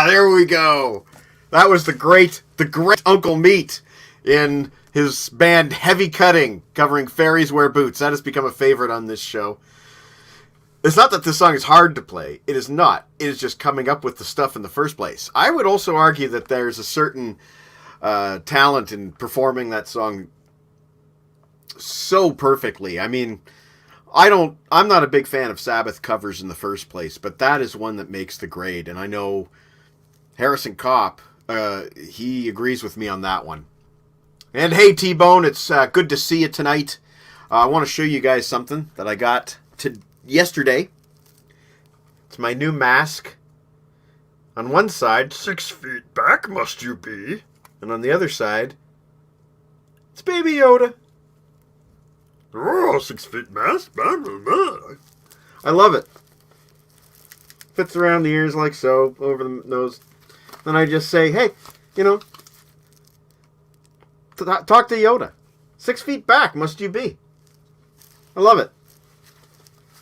There we go. That was the great Uncle Meat in his band Heavy Cutting, covering Fairies Wear Boots. That has become a favorite on this show. It's not that this song is hard to play. It is not. It is just coming up with the stuff in the first place. I would also argue that there's a certain talent in performing that song so perfectly. I mean, I'm not a big fan of Sabbath covers in the first place, but that is one that makes the grade. And I know Harrison Kopp, he agrees with me on that one. And hey, T-Bone, it's good to see you tonight. I want to show you guys something that I got yesterday. It's my new mask. On one side, 6 feet back must you be. And on the other side, it's Baby Yoda. Oh, 6 feet mask. I love it. Fits around the ears like so, over the nose. Then I just say, hey, talk to Yoda. 6 feet back must you be. I love it.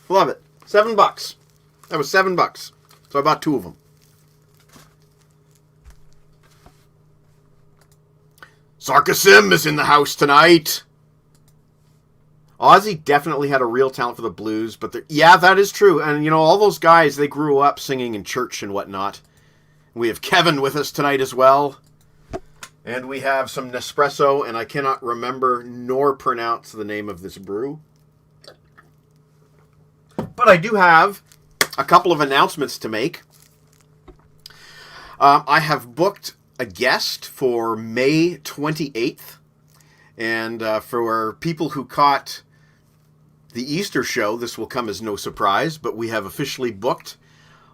Love it. $7. That was $7. So I bought 2 of them. Sarkasim is in the house tonight. Ozzy definitely had a real talent for the blues, but yeah, that is true. And, all those guys, they grew up singing in church and whatnot. We have Kevin with us tonight as well. And we have some Nespresso, and I cannot remember nor pronounce the name of this brew. But I do have a couple of announcements to make. I have booked a guest for May 28th. And for people who caught the Easter show, this will come as no surprise, but we have officially booked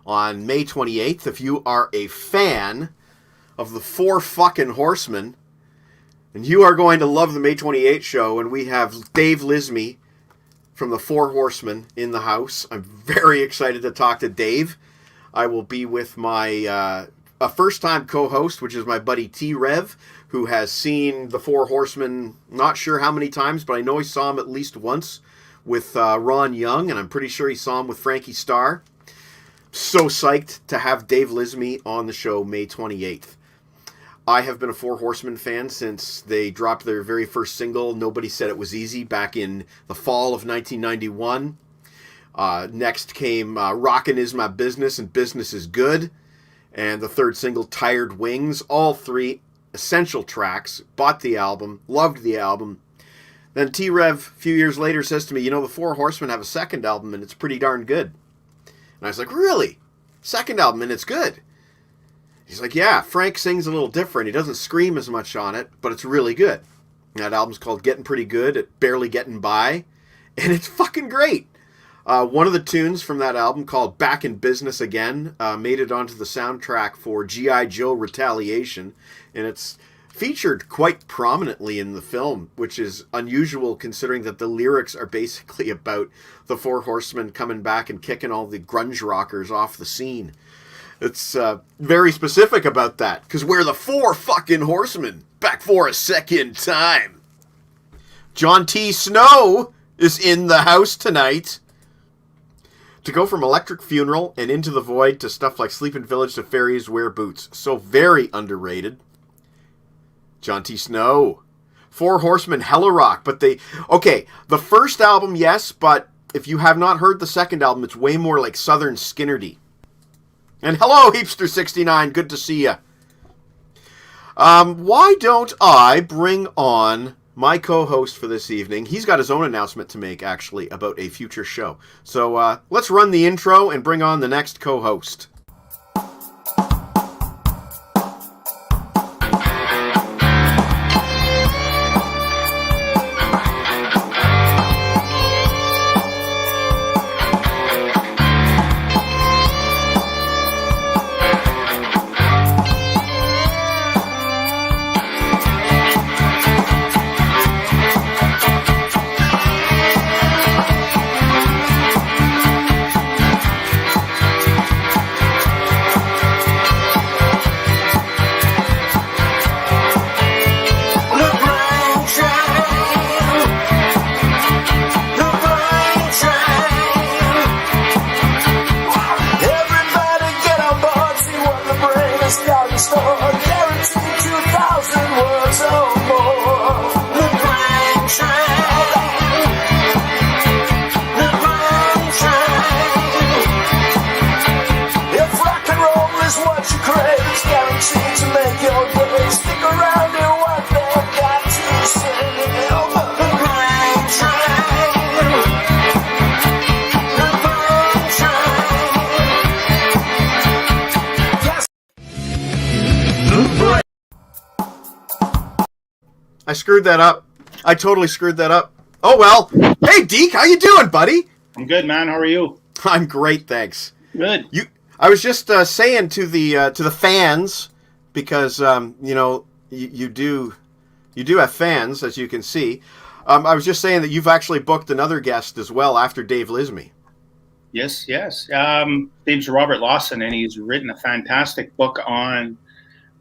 on May 28th. If you are a fan of the Four Fucking Horsemen, and you are going to love the May 28th show, and we have Dave Lismy from the Four Horsemen in the house. I'm very excited to talk to Dave. I will be with my a first-time co-host, which is my buddy T-Rev, who has seen the Four Horsemen not sure how many times, but I know he saw him at least once with Ron Young, and I'm pretty sure he saw him with Frankie Starr. So psyched to have Dave Lismy on the show May 28th. I have been a Four Horsemen fan since they dropped their very first single, Nobody Said It Was Easy, back in the fall of 1991. Next came Rockin' Is My Business and Business Is Good. And the third single, Tired Wings. All 3 essential tracks. Bought the album. Loved the album. Then T-Rev, a few years later, says to me, the Four Horsemen have a second album and it's pretty darn good. And I was like, really? Second album and it's good? He's like, yeah, Frank sings a little different. He doesn't scream as much on it, but it's really good. And that album's called Getting Pretty Good at Barely Getting By. And it's fucking great. One of the tunes from that album, called Back in Business Again, made it onto the soundtrack for G.I. Joe Retaliation. And it's featured quite prominently in the film, which is unusual considering that the lyrics are basically about the Four Horsemen coming back and kicking all the grunge rockers off the scene. It's very specific about that, because we're the Four Fucking Horsemen, back for a second time. John T. Snow is in the house tonight. To go from Electric Funeral and Into the Void to stuff like Sleeping Village to Fairies Wear Boots. So very underrated. John T. Snow. Four Horsemen, hella rock. But the first album, yes, but if you have not heard the second album, it's way more like Southern Skinnerdy. And hello, Heapster69, good to see ya. Why don't I bring on my co-host for this evening? He's got his own announcement to make, actually, about a future show. So let's run the intro and bring on the next co-host. I screwed that up. I totally screwed that up. Oh well. Hey Deke, how you doing, buddy? I'm good, man. How are you? I'm great, thanks. Good. I was just saying to the fans, because you do have fans, as you can see. I was just saying that you've actually booked another guest as well after Dave Lismy. Yes, yes. Name's Robert Lawson, and he's written a fantastic book on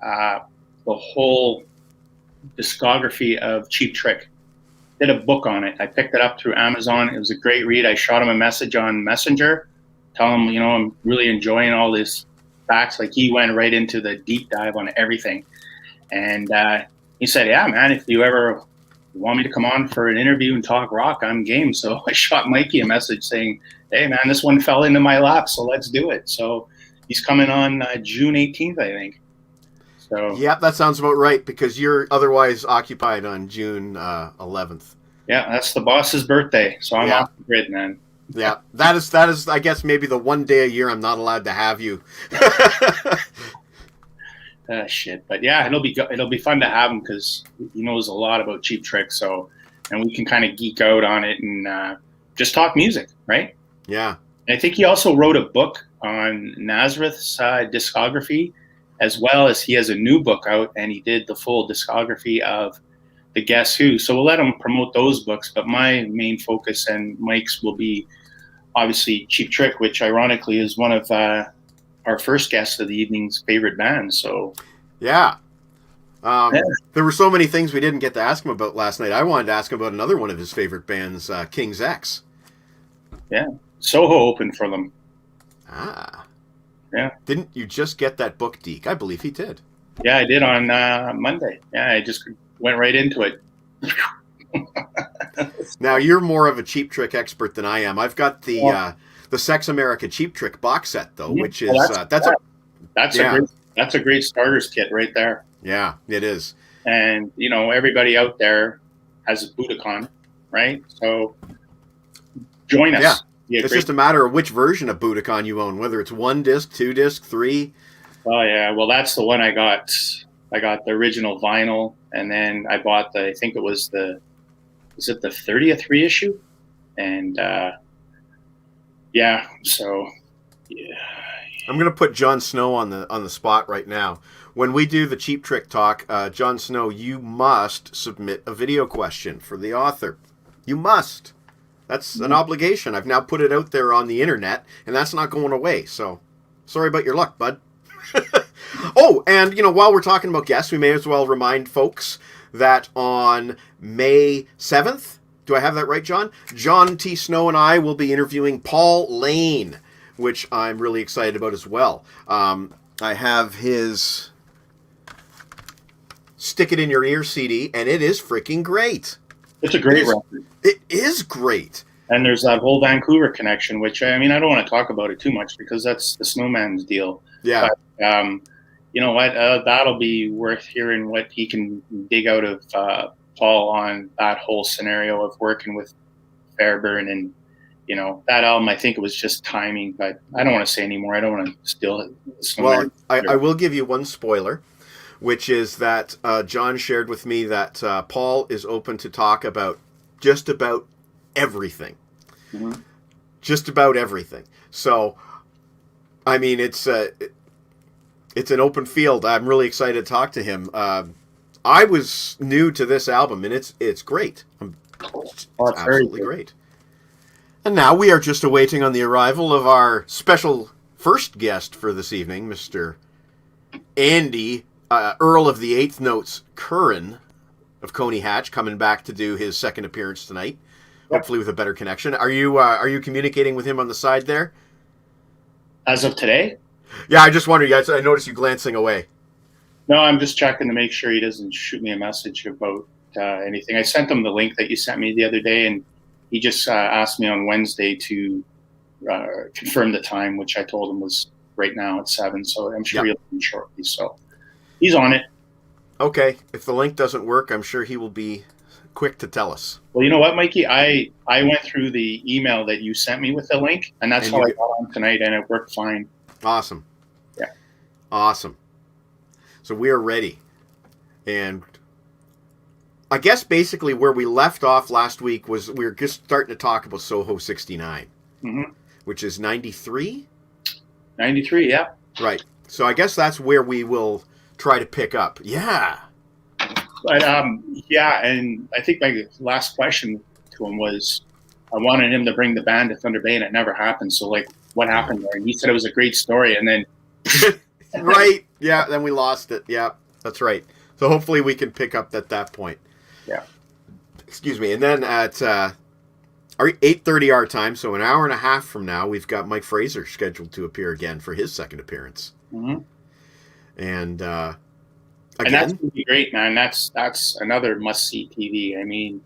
the whole discography of Cheap Trick. Did a book on it. I picked it up through Amazon. It was a great read. I shot him a message on Messenger, tell him, I'm really enjoying all this facts. Like, he went right into the deep dive on everything. And he said, yeah, man, if you ever want me to come on for an interview and talk rock, I'm game. So I shot Mikey a message saying, hey, man, this one fell into my lap, so let's do it. So he's coming on June 18th, I think. So yeah, that sounds about right, because you're otherwise occupied on June 11th. Yeah, that's the boss's birthday, so I'm off the grid, man. Yeah, that is, I guess, maybe the one day a year I'm not allowed to have you. Shit, but yeah, it'll be fun to have him, because he knows a lot about Cheap Trick. So, and we can kind of geek out on it and just talk music, right? Yeah. And I think he also wrote a book on Nazareth's discography, as well as he has a new book out, and he did the full discography of the Guess Who. So we'll let him promote those books, but my main focus and Mike's will be obviously Cheap Trick, which ironically is one of our first guest of the evening's favorite band. So yeah. There were so many things we didn't get to ask him about last night. I wanted to ask him about another one of his favorite bands, King's X. Yeah, Soho opened for them. Ah. Yeah. Didn't you just get that book, Deke? I believe he did. Yeah, I did on Monday. Yeah, I just went right into it. Now, you're more of a Cheap Trick expert than I am. I've got the Sex America Cheap Trick box set, though, which is that's a great starter's kit right there. Yeah, it is. And everybody out there has a Budokan, right? So join us. Yeah. It's just a matter of which version of Budokan you own, whether it's 1 disc, 2 disc, 3. Oh yeah, well that's the one I got. I got the original vinyl, and then I bought I think it was the 30th reissue, and so yeah. I'm gonna put Jon Snow on the spot right now. When we do the Cheap Trick talk, Jon Snow, you must submit a video question for the author. You must. That's an obligation. I've now put it out there on the internet, and that's not going away. So, sorry about your luck, bud. Oh, and while we're talking about guests, we may as well remind folks that on May 7th, do I have that right, John? John T. Snow and I will be interviewing Paul Lane, which I'm really excited about as well. I have his Stick It in Your Ear CD, and it is freaking great. It's a great record. It is great. And there's that whole Vancouver connection, which, I don't want to talk about it too much because that's the Snowman's deal. Yeah. But, you know what? That'll be worth hearing what he can dig out of Paul on that whole scenario of working with Fairburn. And, that album, I think it was just timing, but I don't want to say anymore. I don't want to steal it. Well, I will give you one spoiler, which is that John shared with me that Paul is open to talk about just about everything. Mm-hmm. Just about everything. So, it's an open field. I'm really excited to talk to him. I was new to this album, and it's great. It's absolutely great. And now we are just awaiting on the arrival of our special first guest for this evening, Mr. Andy, Earl of the Eighth Notes, Curran of Coney Hatch, coming back to do his second appearance tonight. Hopefully with a better connection. Are you communicating with him on the side there? As of today? Yeah, I just wondered. I noticed you glancing away. No, I'm just checking to make sure he doesn't shoot me a message about anything. I sent him the link that you sent me the other day, and he just asked me on Wednesday to confirm the time, which I told him was right now at 7. So I'm sure he'll be shortly. So he's on it. Okay. If the link doesn't work, I'm sure he will be quick to tell us. Well, you know what, Mikey? I went through the email that you sent me with the link, and that's how I got on tonight, and it worked fine. Awesome. Yeah. Awesome. So we are ready. And I guess basically where we left off last week was we were just starting to talk about Soho 69, which is 93? 93, yeah. Right. So I guess that's where we will try to pick up. Yeah. But yeah, and I think my last question to him was, I wanted him to bring the band to Thunder Bay, and it never happened. So, like, what happened there? And he said it was a great story, and then right. Yeah. Then we lost it. Yeah. That's right. So hopefully we can pick up at that point. Yeah. Excuse me. And then at 8:30 our time, so an hour and a half from now, we've got Mike Fraser scheduled to appear again for his second appearance. And again, and that's gonna be great, man. That's another must-see TV. I mean,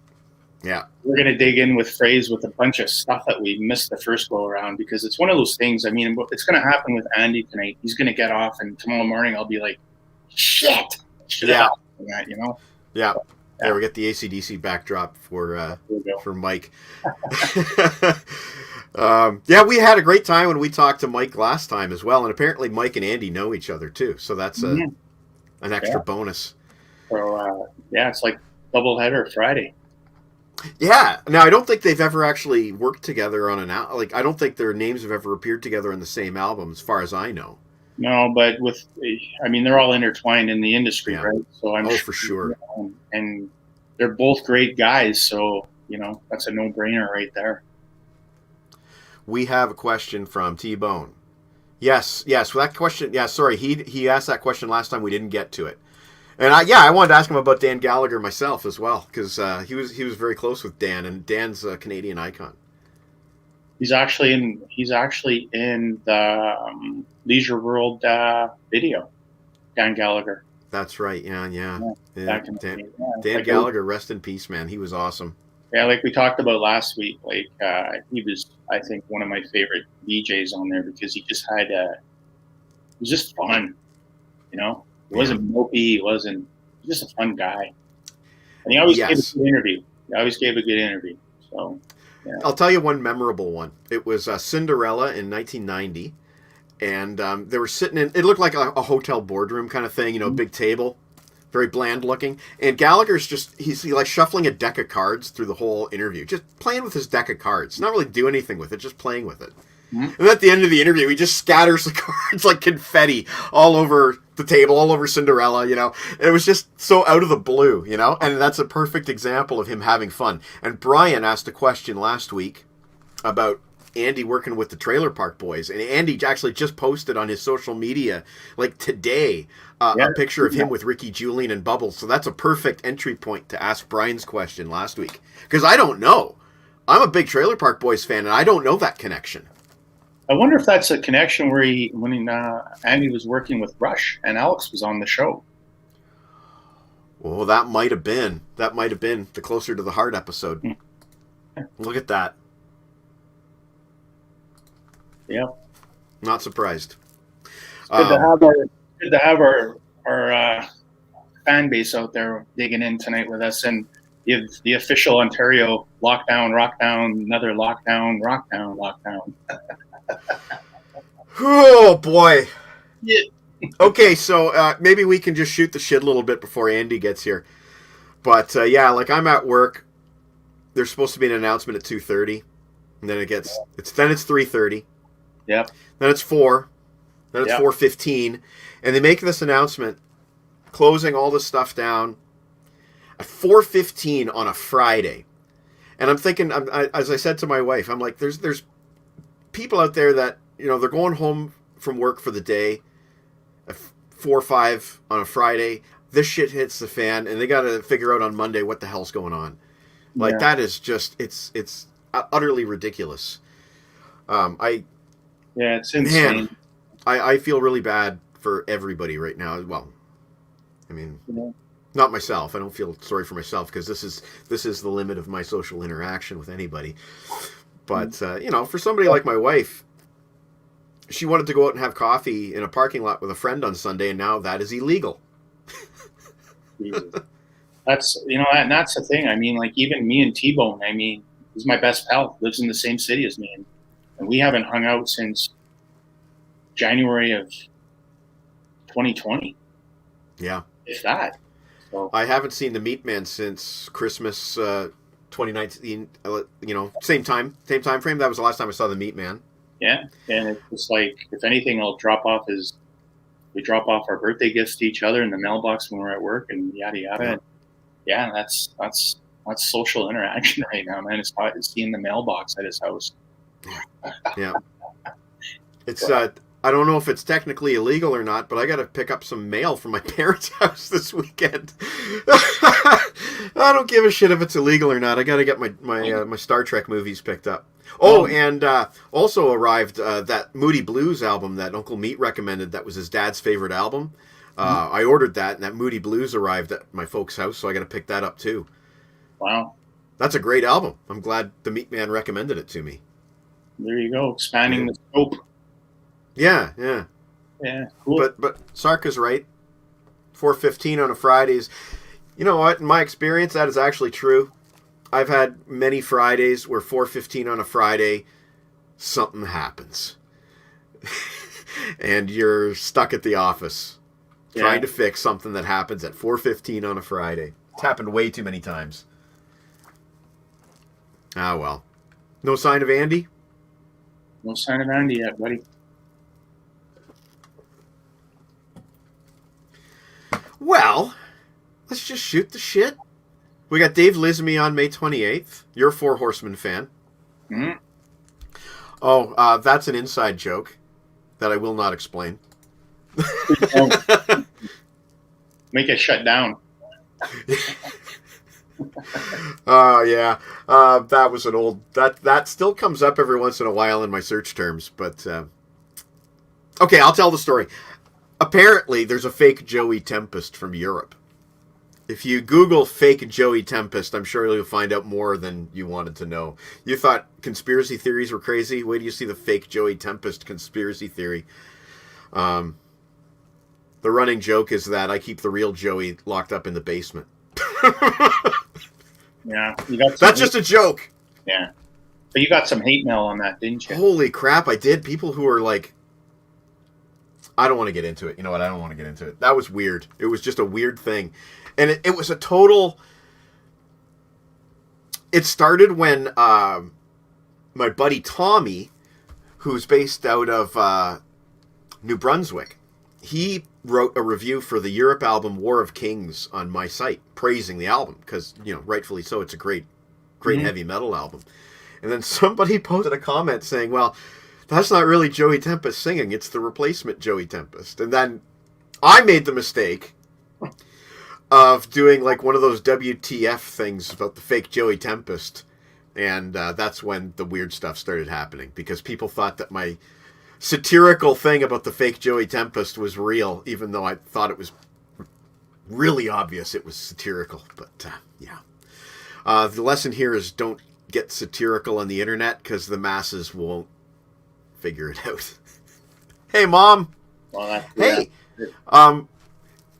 yeah, we're gonna dig in with Fraser with a bunch of stuff that we missed the first go around, because it's one of those things. I mean, it's gonna happen with Andy tonight. He's gonna get off, and tomorrow morning I'll be like, shit. Yeah. That, you know. Yeah. Yeah, we get the AC/DC backdrop for Mike. Yeah, we had a great time when we talked to Mike last time as well, and apparently Mike and Andy know each other too, so that's an extra bonus. So yeah, it's like doubleheader Friday. Yeah. Now I don't think they've ever actually worked together on I don't think their names have ever appeared together on the same album, as far as I know. No, but they're all intertwined in the industry, right? So I'm for sure. And they're both great guys, so that's a no-brainer right there. We have a question from T-Bone. Yes. Well, that question. Yeah, sorry, he asked that question last time. We didn't get to it, and I wanted to ask him about Dan Gallagher myself as well, because he was very close with Dan, and Dan's a Canadian icon. He's actually in the Leisure World video. Dan Gallagher. That's right. Yeah. Dan like, Gallagher, rest in peace, man. He was awesome. Yeah, like we talked about last week. Like he was, I think, one of my favorite DJs on there, because he just had it was just fun. He wasn't mopey. He was just a fun guy, and he always gave a good interview. So. Yeah. I'll tell you one memorable one. It was Cinderella in 1990, and they were sitting in. It looked like a hotel boardroom kind of thing, big table, very bland looking. And Gallagher's he's like shuffling a deck of cards through the whole interview, just playing with his deck of cards, not really doing anything with it, just playing with it. And at the end of the interview, he just scatters the cards like confetti all over the table, all over Cinderella, It was just so out of the blue, And that's a perfect example of him having fun. And Brian asked a question last week about Andy working with the Trailer Park Boys. And Andy actually just posted on his social media, like today, a picture of him with Ricky Julian and Bubbles. So that's a perfect entry point to ask Brian's question last week. Because I don't know. I'm a big Trailer Park Boys fan, and I don't know that connection. I wonder if that's a connection where when Andy was working with Rush and Alex was on the show. Well, that might have been the Closer to the Heart episode. Look at that. Yeah. Not surprised. Good to have our fan base out there digging in tonight with us, and the official Ontario lockdown, another lockdown, lockdown. Oh boy. Yeah. Okay, so maybe we can just shoot the shit a little bit before Andy gets here. But like I'm at work. There's supposed to be an announcement at 2:30, and then it's 3:30. Yep. Then it's 4. Then it's 4:15, and they make this announcement, closing all this stuff down at 4:15 on a Friday. And I'm thinking, as I said to my wife, I'm like, there's people out there that they're going home from work for the day at 4 or 5 on a Friday. This shit hits the fan, and they got to figure out on Monday what the hell's going on. Like that is just it's utterly ridiculous. It's insane. Man, I feel really bad for everybody right now. Well, I mean, not myself. I don't feel sorry for myself, because this is the limit of my social interaction with anybody. But for somebody like my wife, she wanted to go out and have coffee in a parking lot with a friend on Sunday, and now that is illegal. That's and that's the thing. I mean, like, even me and T-Bone. I mean, he's my best pal. Lives in the same city as me, and we haven't hung out since January of 2020. Yeah, if that. So I haven't seen the Meat Man since Christmas 2019. Same time frame. That was the last time I saw the Meat Man. yeah, and it's just like, if anything, we drop off our birthday gifts to each other in the mailbox when we're at work, and yada yada. Yeah. And yeah, that's social interaction right now, man. It's seeing the mailbox at his house. Yeah. It's I don't know if it's technically illegal or not, but I got to pick up some mail from my parents' house this weekend. I don't give a shit if it's illegal or not. I got to get my Star Trek movies picked up. Oh, and also arrived that Moody Blues album that Uncle Meat recommended. That was his dad's favorite album. I ordered that, and that Moody Blues arrived at my folks' house, so I got to pick that up too. Wow, that's a great album. I'm glad the Meat Man recommended it to me. There you go, expanding the scope. Yeah, cool. But Sarka's right. 4:15 on a Fridays. You know what? In my experience, that is actually true. I've had many Fridays where 4:15 on a Friday, something happens, and you're stuck at the office trying to fix something that happens at 4:15 on a Friday. It's happened way too many times. Ah well. No sign of Andy? No sign of Andy yet, buddy. Well, let's just shoot the shit. We got Dave Lismy on May 28th. You're a Four Horsemen fan. Mm-hmm. Oh, that's an inside joke that I will not explain. Make it shut down. Oh, yeah. That was an old... That still comes up every once in a while in my search terms, but... Okay, I'll tell the story. Apparently, there's a fake Joey Tempest from Europe. If you Google fake Joey Tempest, I'm sure you'll find out more than you wanted to know. You thought conspiracy theories were crazy? Wait till you see the fake Joey Tempest conspiracy theory. The running joke is that I keep the real Joey locked up in the basement. Yeah. That's just a joke. Yeah. But you got some hate mail on that, didn't you? Holy crap, I did. People who are like... I don't want to get into it. You know what? I don't want to get into it. That was weird. It was just a weird thing. And it was a total... It started when my buddy Tommy, who's based out of New Brunswick, he wrote a review for the Europe album War of Kings on my site, praising the album, because, rightfully so, it's a great heavy metal album. And then somebody posted a comment saying, well, that's not really Joey Tempest singing, it's the replacement Joey Tempest. And then I made the mistake of doing like one of those WTF things about the fake Joey Tempest. And that's when the weird stuff started happening, because people thought that my satirical thing about the fake Joey Tempest was real, even though I thought it was really obvious it was satirical. But the lesson here is don't get satirical on the internet, because the masses won't figure it out. Hey, Mom. Well, hey,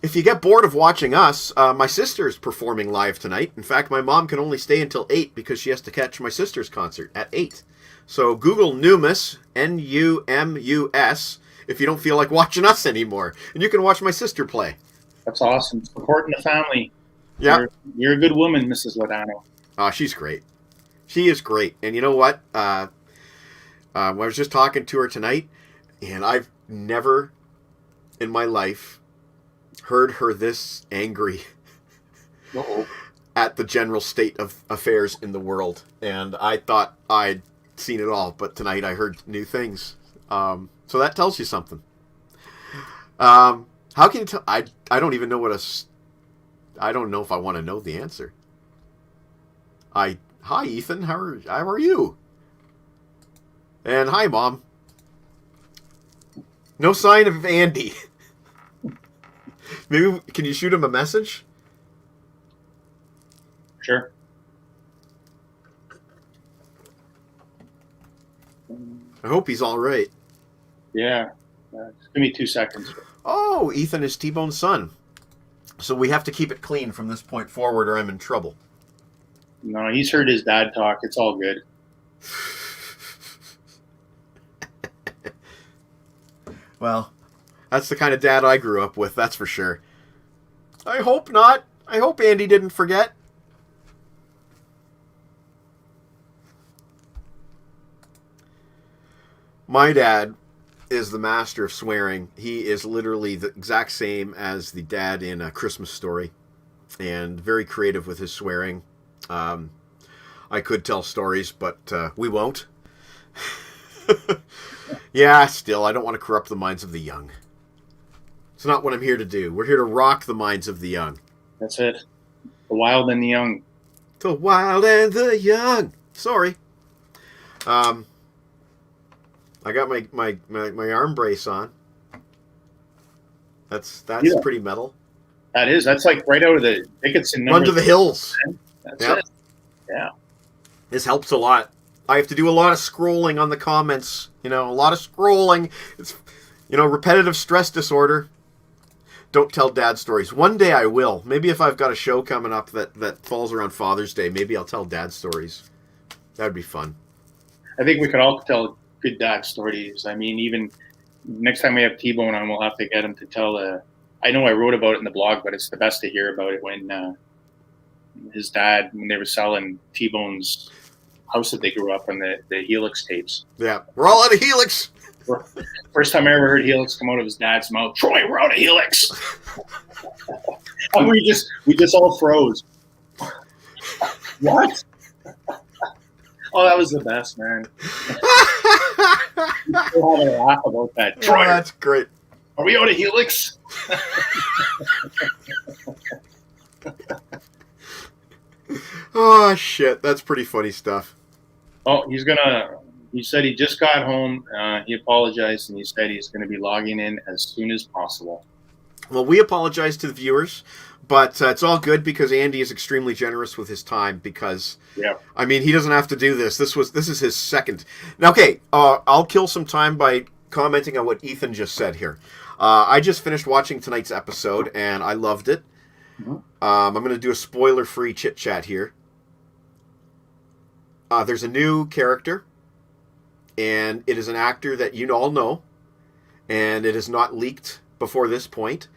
if you get bored of watching us, my sister's performing live tonight. In fact, my mom can only stay until 8 because she has to catch my sister's concert at 8. So Google Numus, Numus, if you don't feel like watching us anymore. And you can watch my sister play. That's awesome. Supporting the family. Yeah. You're a good woman, Mrs. Lodano. Oh, she's great. She is great. And you know what? I was just talking to her tonight, and I've never in my life heard her this angry at the general state of affairs in the world. And I thought I'd seen it all, but tonight I heard new things. So that tells you something. How can you tell? I don't even know I don't know if I want to know the answer. Hi, Ethan. How are you? And hi, Mom. No sign of Andy. Maybe, can you shoot him a message? Sure. I hope he's all right. Yeah. Just give me 2 seconds. Oh, Ethan is T-Bone's son. So we have to keep it clean from this point forward, or I'm in trouble. No, he's heard his dad talk. It's all good. Well, that's the kind of dad I grew up with, that's for sure. I hope not. I hope Andy didn't forget. My dad is the master of swearing. He is literally the exact same as the dad in A Christmas Story, and very creative with his swearing. I could tell stories, but we won't. Yeah, still, I don't want to corrupt the minds of the young. It's not what I'm here to do. We're here to rock the minds of the young. That's it. The wild and the young. The wild and the young. Sorry. I got my arm brace on. That's pretty metal. That is. That's like right out of the Dickinson Run to the hills. That's it. Yeah. This helps a lot. I have to do a lot of scrolling on the comments. A lot of scrolling. It's, repetitive stress disorder. Don't tell dad stories. One day I will. Maybe if I've got a show coming up that falls around Father's Day, maybe I'll tell dad stories. That would be fun. I think we could all tell good dad stories. I mean, even next time we have T-Bone on, we'll have to get him to tell I know I wrote about it in the blog, but it's the best to hear about it when his dad, when they were selling T-Bone's house that they grew up on, the Helix tapes. Yeah, we're all out of Helix. First time I ever heard Helix come out of his dad's mouth. Troy, we're out of Helix. And we just all froze. What? Oh, that was the best, man. Still having a laugh about that. Troy, that's great. Are we out of Helix? Oh shit, that's pretty funny stuff. Oh, he said he just got home. He apologized and he said he's going to be logging in as soon as possible. Well, we apologize to the viewers, but it's all good because Andy is extremely generous with his time because, I mean, he doesn't have to do this. This is his second. Now, okay, I'll kill some time by commenting on what Ethan just said here. I just finished watching tonight's episode and I loved it. Mm-hmm. I'm going to do a spoiler-free chit-chat here. There's a new character, and it is an actor that you all know, and it is not leaked before this point,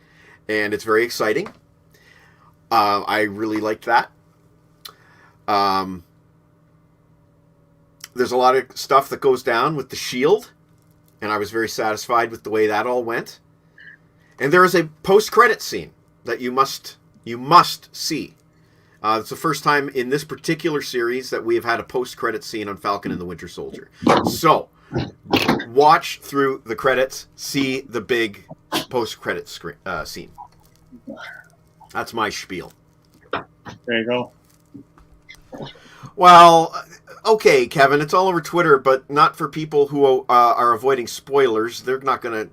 and it's very exciting. I really liked that. There's a lot of stuff that goes down with the Shield, and I was very satisfied with the way that all went. And there is a post-credit scene that you must see. It's the first time in this particular series that we have had a post-credit scene on Falcon and the Winter Soldier. So, watch through the credits, see the big post-credit scene. That's my spiel. There you go. Well, okay, Kevin, it's all over Twitter, but not for people who are avoiding spoilers. They're not gonna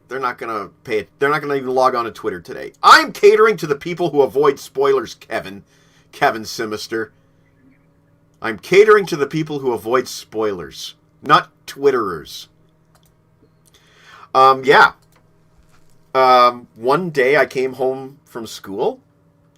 pay it. They're not gonna even log on to Twitter today. I'm catering to the people who avoid spoilers, Kevin Simister. I'm catering to the people who avoid spoilers, not Twitterers. One day I came home from school.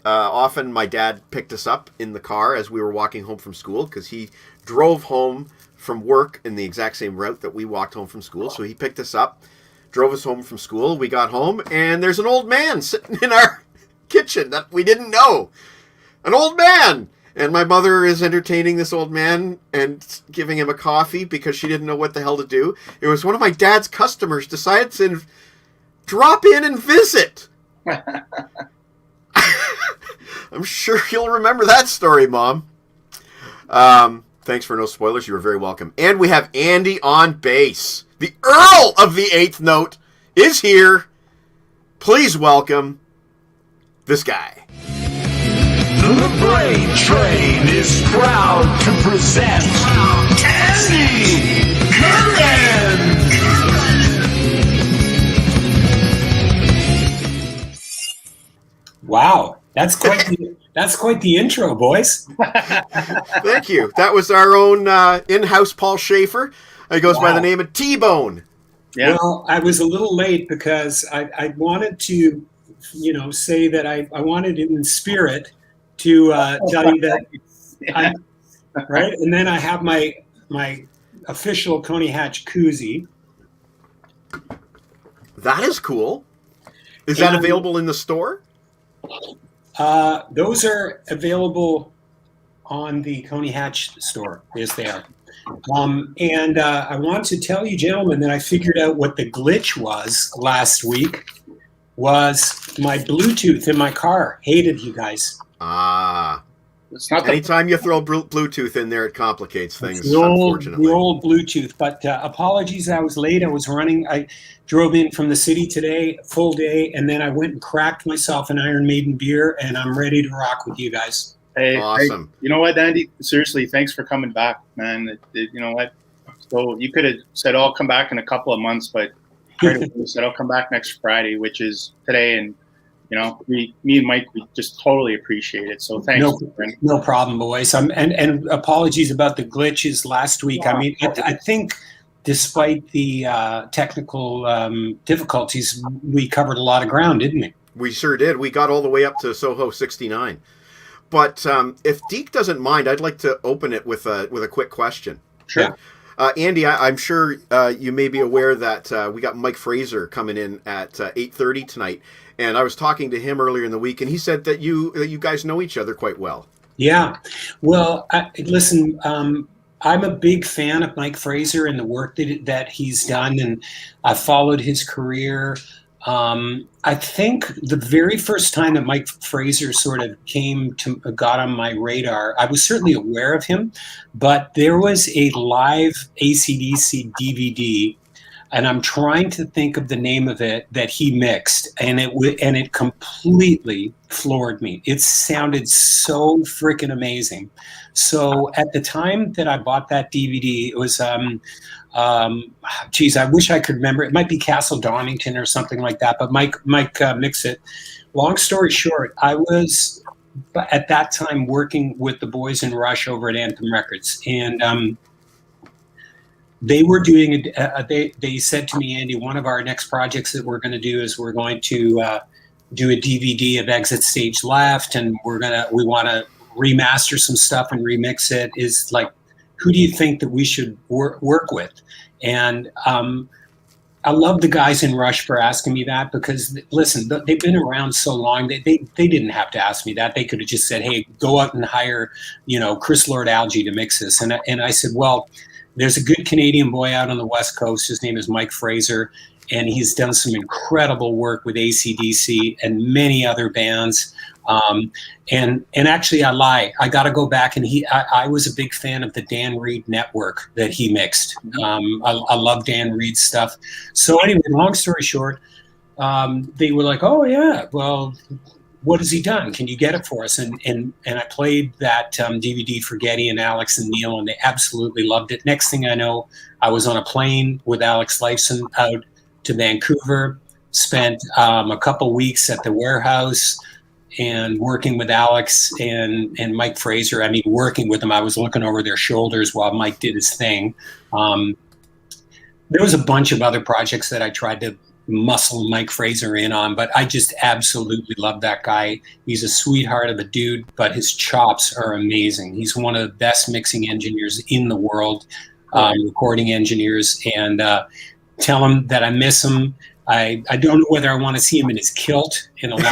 Often my dad picked us up in the car as we were walking home from school because he drove home from work in the exact same route that we walked home from school. So he picked us up, drove us home from school. We got home, and there's an old man sitting in our kitchen that we didn't know. An old man! And my mother is entertaining this old man and giving him a coffee because she didn't know what the hell to do. It was one of my dad's customers decided to drop in and visit. I'm sure you'll remember that story, Mom. Thanks for no spoilers. You were very welcome. And we have Andy on bass. The Earl of the Eighth Note is here. Please welcome this guy. The LeBrain train is proud to present Andy Curran. Wow, that's quite the intro, boys. Thank you. That was our own in-house Paul Schaefer. He goes by the name of T-Bone. Yeah. Well, I was a little late because I wanted to, say that I wanted in spirit to tell you that, right? And then I have my official Coney Hatch koozie. That is cool. Is that available in the store? Those are available on the Coney Hatch store. Yes, they are. And I want to tell you, gentlemen, that I figured out what the glitch was last week. Was my Bluetooth in my car. Hated you guys. It's not anytime you throw Bluetooth in there, it complicates things, unfortunately. The old Bluetooth. But apologies, I was late. I was running. I drove in from the city today, full day, and then I went and cracked myself an Iron Maiden beer, and I'm ready to rock with you guys. Hey, awesome. You know what, Andy? Seriously, thanks for coming back, man. You know what? So you could have said, I'll come back in a couple of months, but you said, I'll come back next Friday, which is today. And, you know, me and Mike, we just totally appreciate it. So thanks. No problem, boys. And apologies about the glitches last week. I mean, I think despite the technical difficulties, we covered a lot of ground, didn't we? We sure did. We got all the way up to Soho 69. But if Deke doesn't mind, I'd like to open it with a quick question. Sure. Yeah. Andy, I'm sure you may be aware that we got Mike Fraser coming in at 8:30 tonight, and I was talking to him earlier in the week, and he said that you guys know each other quite well. Yeah. Well, listen, I'm a big fan of Mike Fraser and the work that he's done, and I followed his career. I think the very first time that Mike Fraser sort of got on my radar, I was certainly aware of him, but there was a live AC/DC DVD, and I'm trying to think of the name of it, that he mixed, and it completely floored me. It sounded so freaking amazing. So at the time that I bought that DVD, it was geez, I wish I could remember. It might be Castle Donington or something like that, but Mike mixed it. Long story short, I was at that time working with the boys in Rush over at Anthem Records, and they were doing they said to me, Andy, one of our next projects that we're going to do is we're going to do a DVD of Exit Stage Left, and we want to remaster some stuff and remix it. Is like, who do you think that we should work with? And I love the guys in Rush for asking me that, because listen, they've been around so long. They didn't have to ask me that. They could have just said, hey, go out and hire, Chris Lord-Alge to mix this. And I said, well, there's a good Canadian boy out on the West Coast. His name is Mike Fraser, and he's done some incredible work with AC/DC and many other bands. And actually, I lie. I got to go back, and I was a big fan of the Dan Reed Network that he mixed. I love Dan Reed's stuff. So anyway, long story short, they were like, "Oh yeah, well, what has he done? Can you get it for us?" And I played that DVD for Getty and Alex and Neil, and they absolutely loved it. Next thing I know, I was on a plane with Alex Lifeson out to Vancouver. Spent a couple weeks at the warehouse and working with Alex and Mike Fraser. I mean, working with them, I was looking over their shoulders while Mike did his thing. There was a bunch of other projects that I tried to muscle Mike Fraser in on, but I just absolutely love that guy. He's a sweetheart of a dude, but his chops are amazing. He's one of the best mixing engineers in the world, recording engineers, and tell him that I miss him. I don't know whether I want to see him in his kilt in a long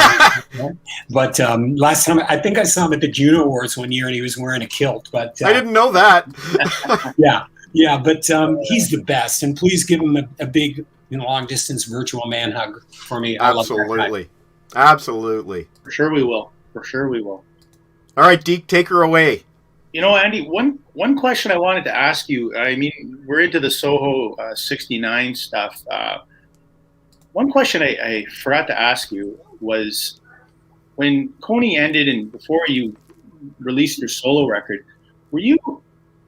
time, but last time I think I saw him at the Juno Awards one year, and he was wearing a kilt. But I didn't know that. yeah, but he's the best, and please give him a big, long distance virtual man hug for me. Absolutely, absolutely. For sure we will. All right, Deke, take her away. Andy, one question I wanted to ask you. I mean, we're into the Soho 69 stuff. One question I forgot to ask you was, when Coney ended and before you released your solo record, were you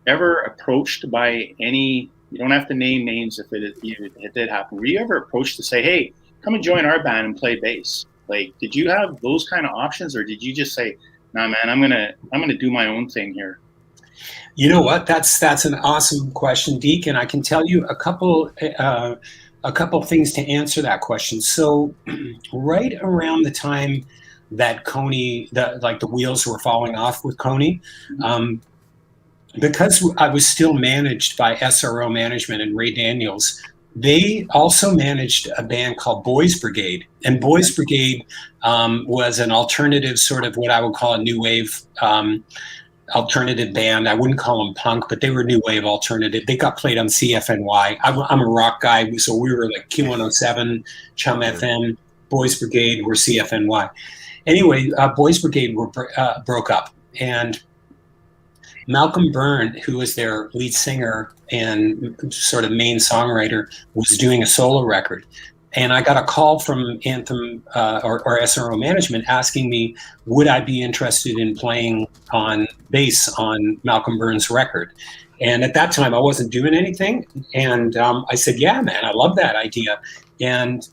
ever approached by any, you don't have to name names if it did happen, were you ever approached to say, hey, come and join our band and play bass? Like, did you have those kind of options, or did you just say, nah, man, I'm gonna do my own thing here? You know what? That's an awesome question, Deke, and I can tell you a couple things to answer that question. So right around the time that Coney, the wheels were falling off with Coney, because I was still managed by SRO Management and Ray Daniels, they also managed a band called Boys Brigade, and Boys Brigade was an alternative, sort of what I would call a new wave alternative band. I wouldn't call them punk, but they were new wave alternative. They got played on CFNY. I'm a rock guy, so we were like Q107, Chum FM, Boys Brigade were CFNY. Anyway, Boys Brigade broke up, and Malcolm Byrne, who was their lead singer and sort of main songwriter, was doing a solo record. And I got a call from Anthem or SRO management asking me, would I be interested in playing on bass on Malcolm Byrne's record? And at that time, I wasn't doing anything. And I said, yeah, man, I love that idea. And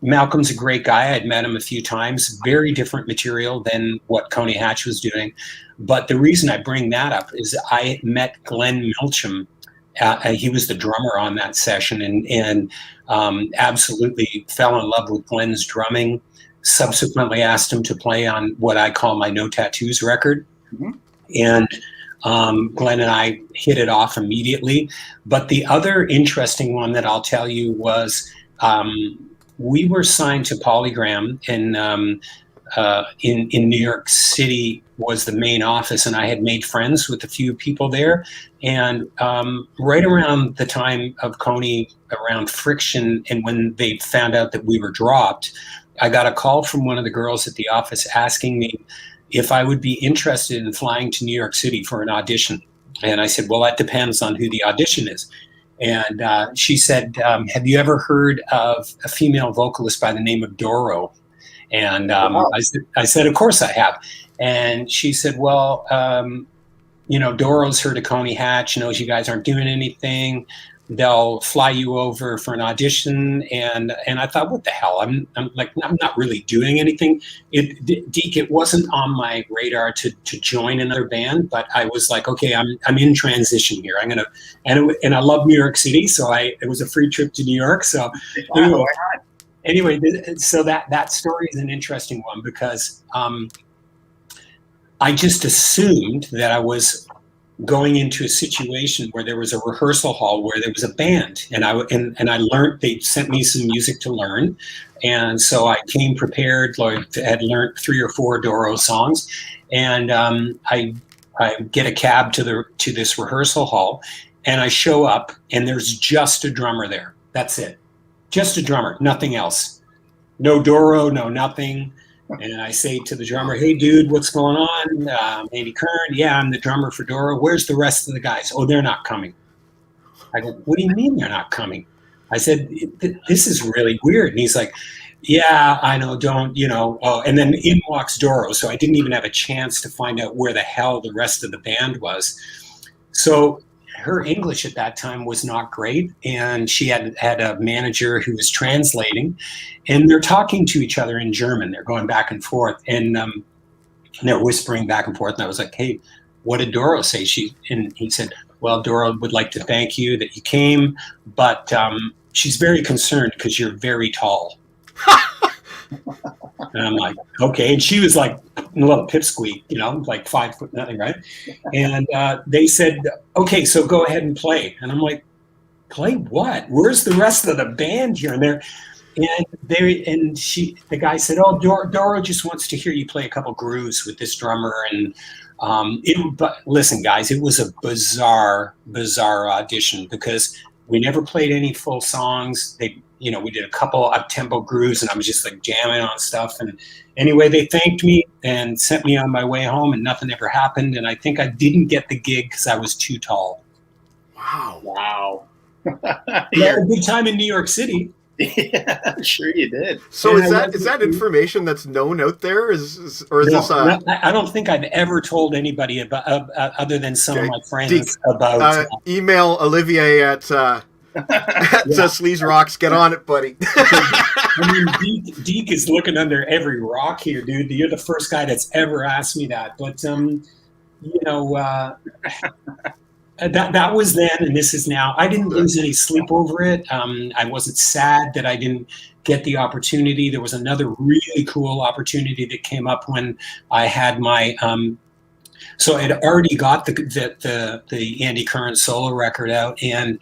Malcolm's a great guy. I'd met him a few times. Very different material than what Coney Hatch was doing. But the reason I bring that up is I met Glenn Milcham. He was the drummer on that session, and absolutely fell in love with Glenn's drumming. Subsequently asked him to play on what I call my No Tattoos record. Mm-hmm. And Glenn and I hit it off immediately. But the other interesting one that I'll tell you was we were signed to Polygram, and in New York City was the main office, and I had made friends with a few people there. And right around the time of Coney, around Friction, and when they found out that we were dropped, I got a call from one of the girls at the office asking me if I would be interested in flying to New York City for an audition. And I said, well, that depends on who the audition is. And she said, have you ever heard of a female vocalist by the name of Doro? And I said, of course I have. And she said, well, Doro's heard of Coney Hatch, knows you guys aren't doing anything. They'll fly you over for an audition. And I thought, what the hell? I'm not really doing anything. Deke, it wasn't on my radar to join another band, but I was like, okay, I'm in transition here. And I love New York City. So it was a free trip to New York. So anyway, so that story is an interesting one because I just assumed that I was going into a situation where there was a rehearsal hall where there was a band, and I learned. They sent me some music to learn, and so I came prepared. Like had learned 3 or 4 Doro songs, and I get a cab to this rehearsal hall, and I show up, and there's just a drummer there. That's it, just a drummer, nothing else, no Doro, no nothing. And I say to the drummer, hey, dude, what's going on? Andy Curran, yeah, I'm the drummer for Doro. Where's the rest of the guys? Oh, they're not coming. I go, what do you mean they're not coming? I said, this is really weird. And he's like, yeah, I know, oh, and then in walks Doro. So I didn't even have a chance to find out where the hell the rest of the band was. So her English at that time was not great, and she had a manager who was translating, and they're talking to each other in German. They're going back and forth, and they're whispering back and forth. And I was like, hey, what did Doro say? And he said, well, Doro would like to thank you that you came, but she's very concerned because you're very tall. And I'm like, okay. And she was like a little pipsqueak, like 5 foot nothing, right? And they said, okay, so go ahead and play. And I'm like, play what? Where's the rest of the band here? And the guy said, oh, Doro just wants to hear you play a couple grooves with this drummer. And but listen, guys, it was a bizarre audition because we never played any full songs. We did a couple up-tempo grooves, and I was just like jamming on stuff. And anyway, they thanked me and sent me on my way home, and nothing ever happened. And I think I didn't get the gig because I was too tall. Wow. You had a good time in New York City. Yeah, I'm sure you did. So is that information that's known out there? This? I don't think I've ever told anybody about other than some of my friends about. Email Olivier at Sleaze Rocks. Get on it, buddy. I mean, Deke is looking under every rock here, dude. You're the first guy that's ever asked me that. But that was then, and this is now. I didn't lose any sleep over it. I wasn't sad that I didn't get the opportunity. There was another really cool opportunity that came up when I had my So I'd already got the Andy Curran solo record out, and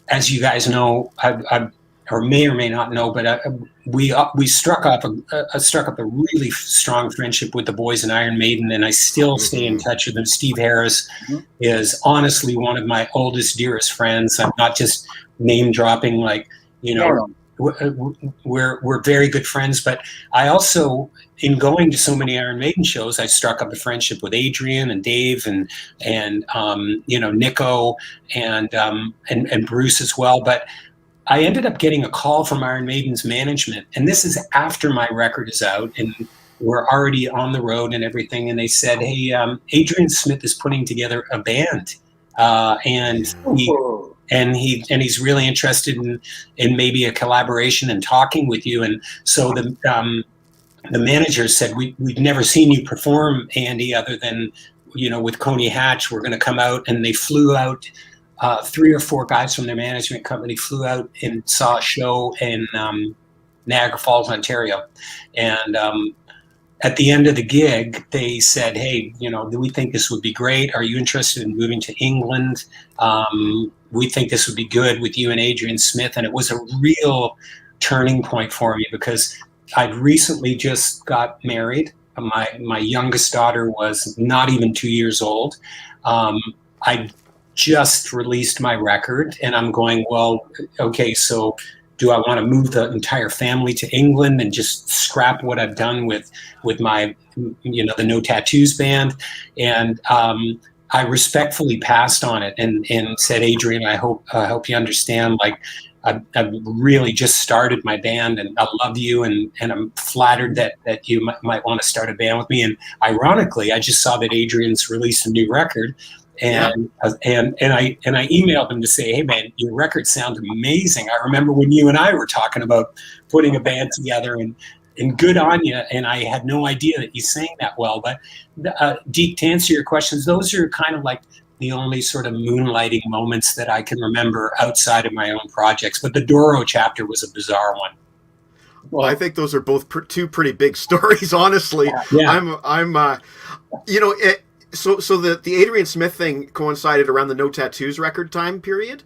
as you guys know, I or may not know, but we struck up a really strong friendship with the boys in Iron Maiden, and I still stay in touch with them. Steve Harris is honestly one of my oldest, dearest friends. I'm not just name dropping, like, you know. We're very good friends, but I also, in going to so many Iron Maiden shows, I struck up a friendship with Adrian and Dave and Nico and Bruce as well. But I ended up getting a call from Iron Maiden's management, and this is after my record is out and we're already on the road and everything. And they said, "Hey, Adrian Smith is putting together a band, and he's really interested in maybe a collaboration and talking with you." And so the manager said, we've never seen you perform, Andy, other than, with Coney Hatch. We're going to come out. And they flew out, 3 or 4 guys from their management company flew out and saw a show in Niagara Falls, Ontario. And at the end of the gig, they said, "Hey, we think this would be great. Are you interested in moving to England? We think this would be good with you and Adrian Smith." And it was a real turning point for me, because I'd recently just got married. My youngest daughter was not even 2 years old. I just released my record, and I'm going, well, okay, so do I want to move the entire family to England and just scrap what I've done with my, the No Tattoos band? And I respectfully passed on it and said, "Adrian, I hope you understand, like, I've really just started my band, and I love you, and I'm flattered that you might want to start a band with me." And ironically, I just saw that Adrian's released a new record, and I emailed him to say, "Hey man, your record sounds amazing. I remember when you and I were talking about putting a band together, and good on you. And I had no idea that you sang that well." But Deke, to answer your questions, those are kind of like the only sort of moonlighting moments that I can remember outside of my own projects. But the Doro chapter was a bizarre one. Well, I think those are both two pretty big stories, honestly. Yeah. So the Adrian Smith thing coincided around the No Tattoos record time period.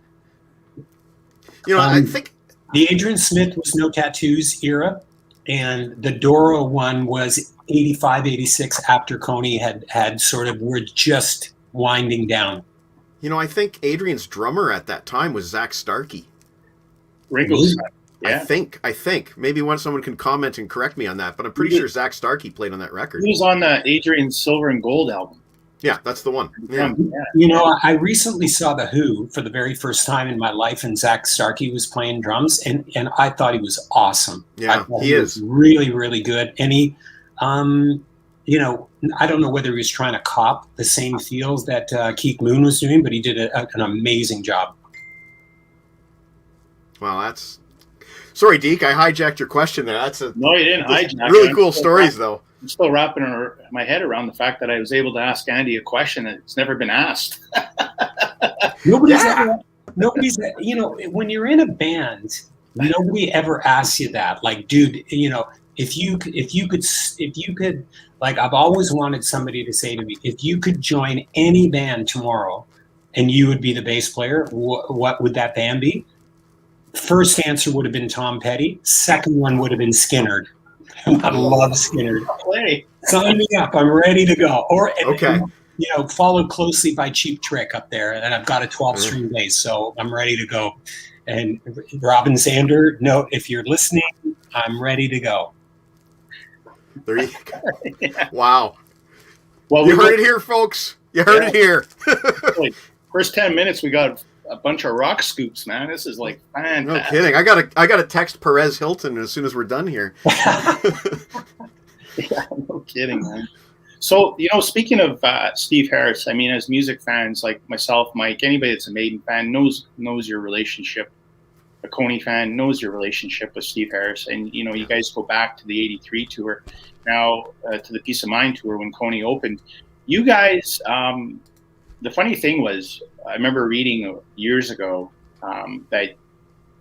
I think the Adrian Smith was No Tattoos era, and the Doro one was 85, 86, after Coney had sort of, we're just winding down. I think Adrian's drummer at that time was Zach Starkey. Ringo's son. Yeah. I think. Maybe someone can comment and correct me on that, but I'm pretty sure Zach Starkey played on that record. He was on the Adrian Silver and Gold album. Yeah, that's the one. Yeah. I recently saw The Who for the very first time in my life, and Zach Starkey was playing drums, and I thought he was awesome. Yeah, he is really, really good. And he, I don't know whether he was trying to cop the same feels that Keith Moon was doing, but he did an amazing job. Well, that's... Sorry, Deke, I hijacked your question there. No, you didn't hijack. Really cool stories, though. I'm still wrapping my head around the fact that I was able to ask Andy a question that's never been asked. Nobody's when you're in a band, nobody ever asks you that. Like, dude, if you could, like, I've always wanted somebody to say to me, if you could join any band tomorrow and you would be the bass player, what would that band be? First answer would have been Tom Petty. Second one would have been Skinner. I love Skinner. Sign me up. I'm ready to go. Followed closely by Cheap Trick up there, and I've got a 12-string bass, so I'm ready to go. And Robin Zander, if you're listening, I'm ready to go. There you go. Yeah. Wow. Well, you heard it here, folks. You heard it here. First 10 minutes, we got a bunch of rock scoops, man. This is like fantastic. No kidding. I gotta text Perez Hilton as soon as we're done here. Yeah, no kidding, man. So, speaking of Steve Harris, I mean, as music fans like myself, Mike, anybody that's a Maiden fan knows your relationship. A Coney fan knows your relationship with Steve Harris, and you guys go back to the '83 tour, now to the Peace of Mind tour when Coney opened. You guys, the funny thing was, I remember reading years ago that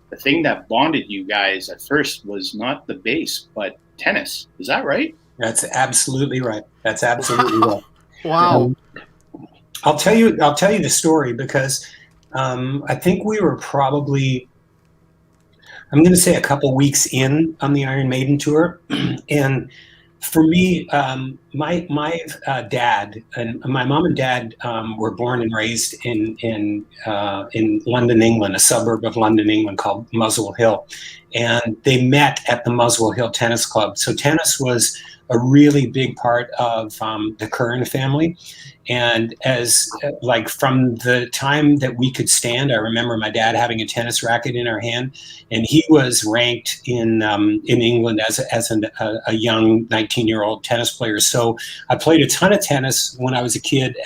the thing that bonded you guys at first was not the bass, but tennis. Is that right? That's absolutely right. Right. Wow. I'll tell you the story because I think we were probably, I'm going to say, a couple weeks in on the Iron Maiden tour, and for me, my dad and my mom and dad were born and raised in London, England, a suburb of London, England called Muswell Hill, and they met at the Muswell Hill Tennis Club. So tennis was a really big part of the Curran family. And as like from the time that we could stand, I remember my dad having a tennis racket in our hand, and he was ranked in England as a young 19-year-old tennis player. So I played a ton of tennis when I was a kid.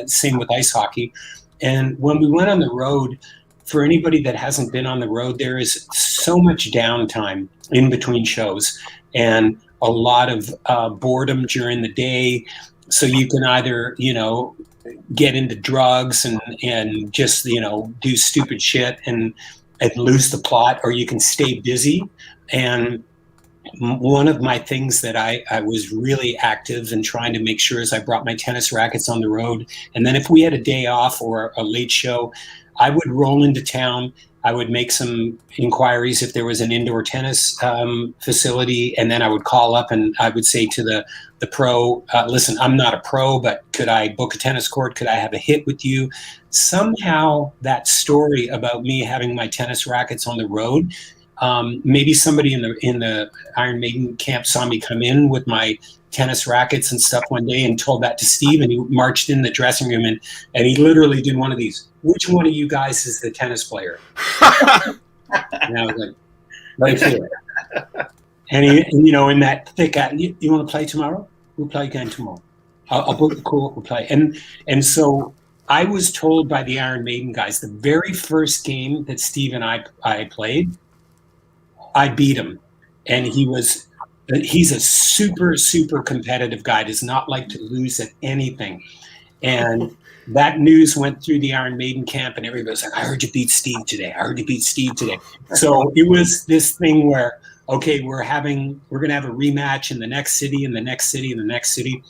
Same with ice hockey, and when we went on the road, for anybody that hasn't been on the road, there is so much downtime in between shows, and a lot of boredom during the day. So you can either, get into drugs and just, do stupid shit and lose the plot, or you can stay busy. And one of my things that I was really active in trying to make sure is I brought my tennis rackets on the road. And then if we had a day off or a late show, I would roll into town. I would make some inquiries if there was an indoor tennis facility, and then I would call up and I would say to the pro, listen, I'm not a pro, but could I book a tennis court? Could I have a hit with you? Somehow that story about me having my tennis rackets on the road, maybe somebody in the Iron Maiden camp saw me come in with my tennis rackets and stuff one day and told that to Steve, and he marched in the dressing room and he literally did one of these. Which one of you guys is the tennis player? And I was like, right here. And he, in that thick, you want to play tomorrow? We'll play again tomorrow. I'll book the court, we'll play. And so I was told by the Iron Maiden guys, the very first game that Steve and I played, I beat him. And he's a super, super competitive guy, does not like to lose at anything. And that news went through the Iron Maiden camp, and everybody was like, I heard you beat Steve today. I heard you beat Steve today. So it was this thing where, okay, we're going to have a rematch in the next city, and the next city, and the next city.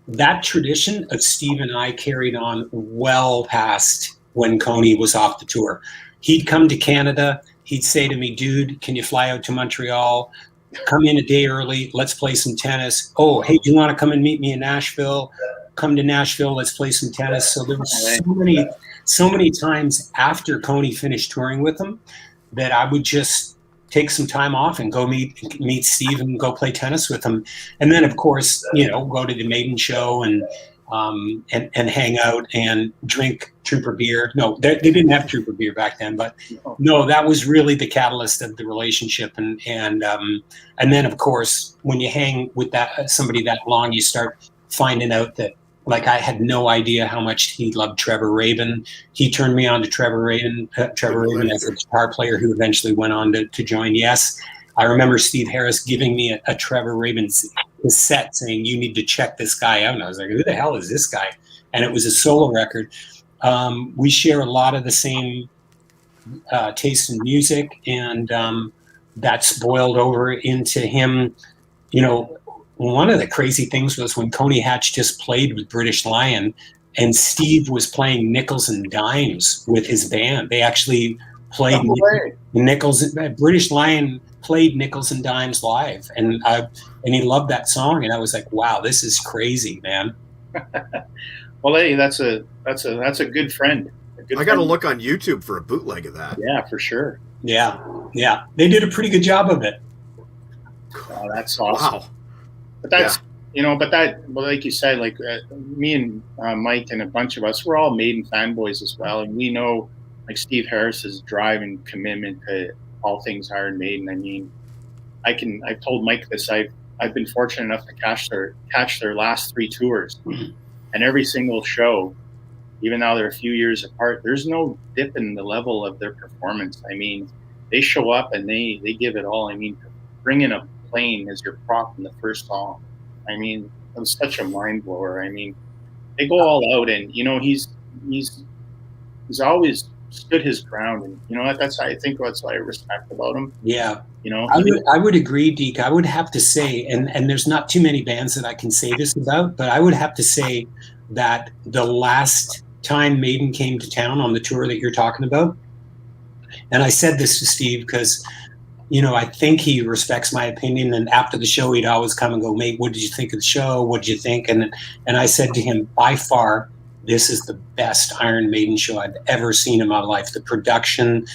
That tradition of Steve and I carried on well past when Coney was off the tour. He'd come to Canada. He'd say to me, dude, can you fly out to Montreal? Come in a day early. Let's play some tennis. Oh, hey, do you want to come and meet me in Nashville? Come to Nashville. Let's play some tennis. So there were so many times after Coney finished touring with him that I would just take some time off and go meet Steve and go play tennis with him. And then, of course, go to the Maiden show and hang out and drink Trooper beer. No, they didn't have Trooper beer back then, but no, that was really the catalyst of the relationship. And then, of course, when you hang with somebody that long, you start finding out that, like, I had no idea how much he loved Trevor Rabin. He turned me on to Trevor Rabin as a guitar player who eventually went on to join Yes. I remember Steve Harris giving me a Trevor Rabin cassette saying, you need to check this guy out. And I was like, who the hell is this guy? And it was a solo record. We share a lot of the same taste in music, and that's boiled over into him. One of the crazy things was when Coney Hatch just played with British Lion, and Steve was playing nickels and dimes with his band. They actually played nickels. British Lion played Nickels and Dimes live, and he loved that song. And I was like, wow, this is crazy, man. Well, hey, that's a good friend. I got to look on YouTube for a bootleg of that. Yeah, for sure. Yeah, they did a pretty good job of it. Oh, that's awesome. Wow. But that's, well, like you said, like me and Mike and a bunch of us, we're all Maiden fanboys as well. And we know, like, Steve Harris's drive and commitment to all things Iron Maiden. I mean, I've told Mike this, I've been fortunate enough to catch their last 3 tours. Mm-hmm. And every single show, even though they're a few years apart, there's no dip in the level of their performance. I mean, they show up and they give it all. I mean, bring in a plane as your prop in the first song. I mean, it was such a mind blower. I mean, they go all out, and he's always stood his ground, and you know what? I think that's what I respect about him. Yeah. You know, I would agree, Deke. I would have to say, and there's not too many bands that I can say this about, but I would have to say that the last time Maiden came to town on the tour that you're talking about, and I said this to Steve because, I think he respects my opinion. And after the show, he'd always come and go, "Mate, what did you think of the show? What did you think?" And I said to him, by far, this is the best Iron Maiden show I've ever seen in my life. The production,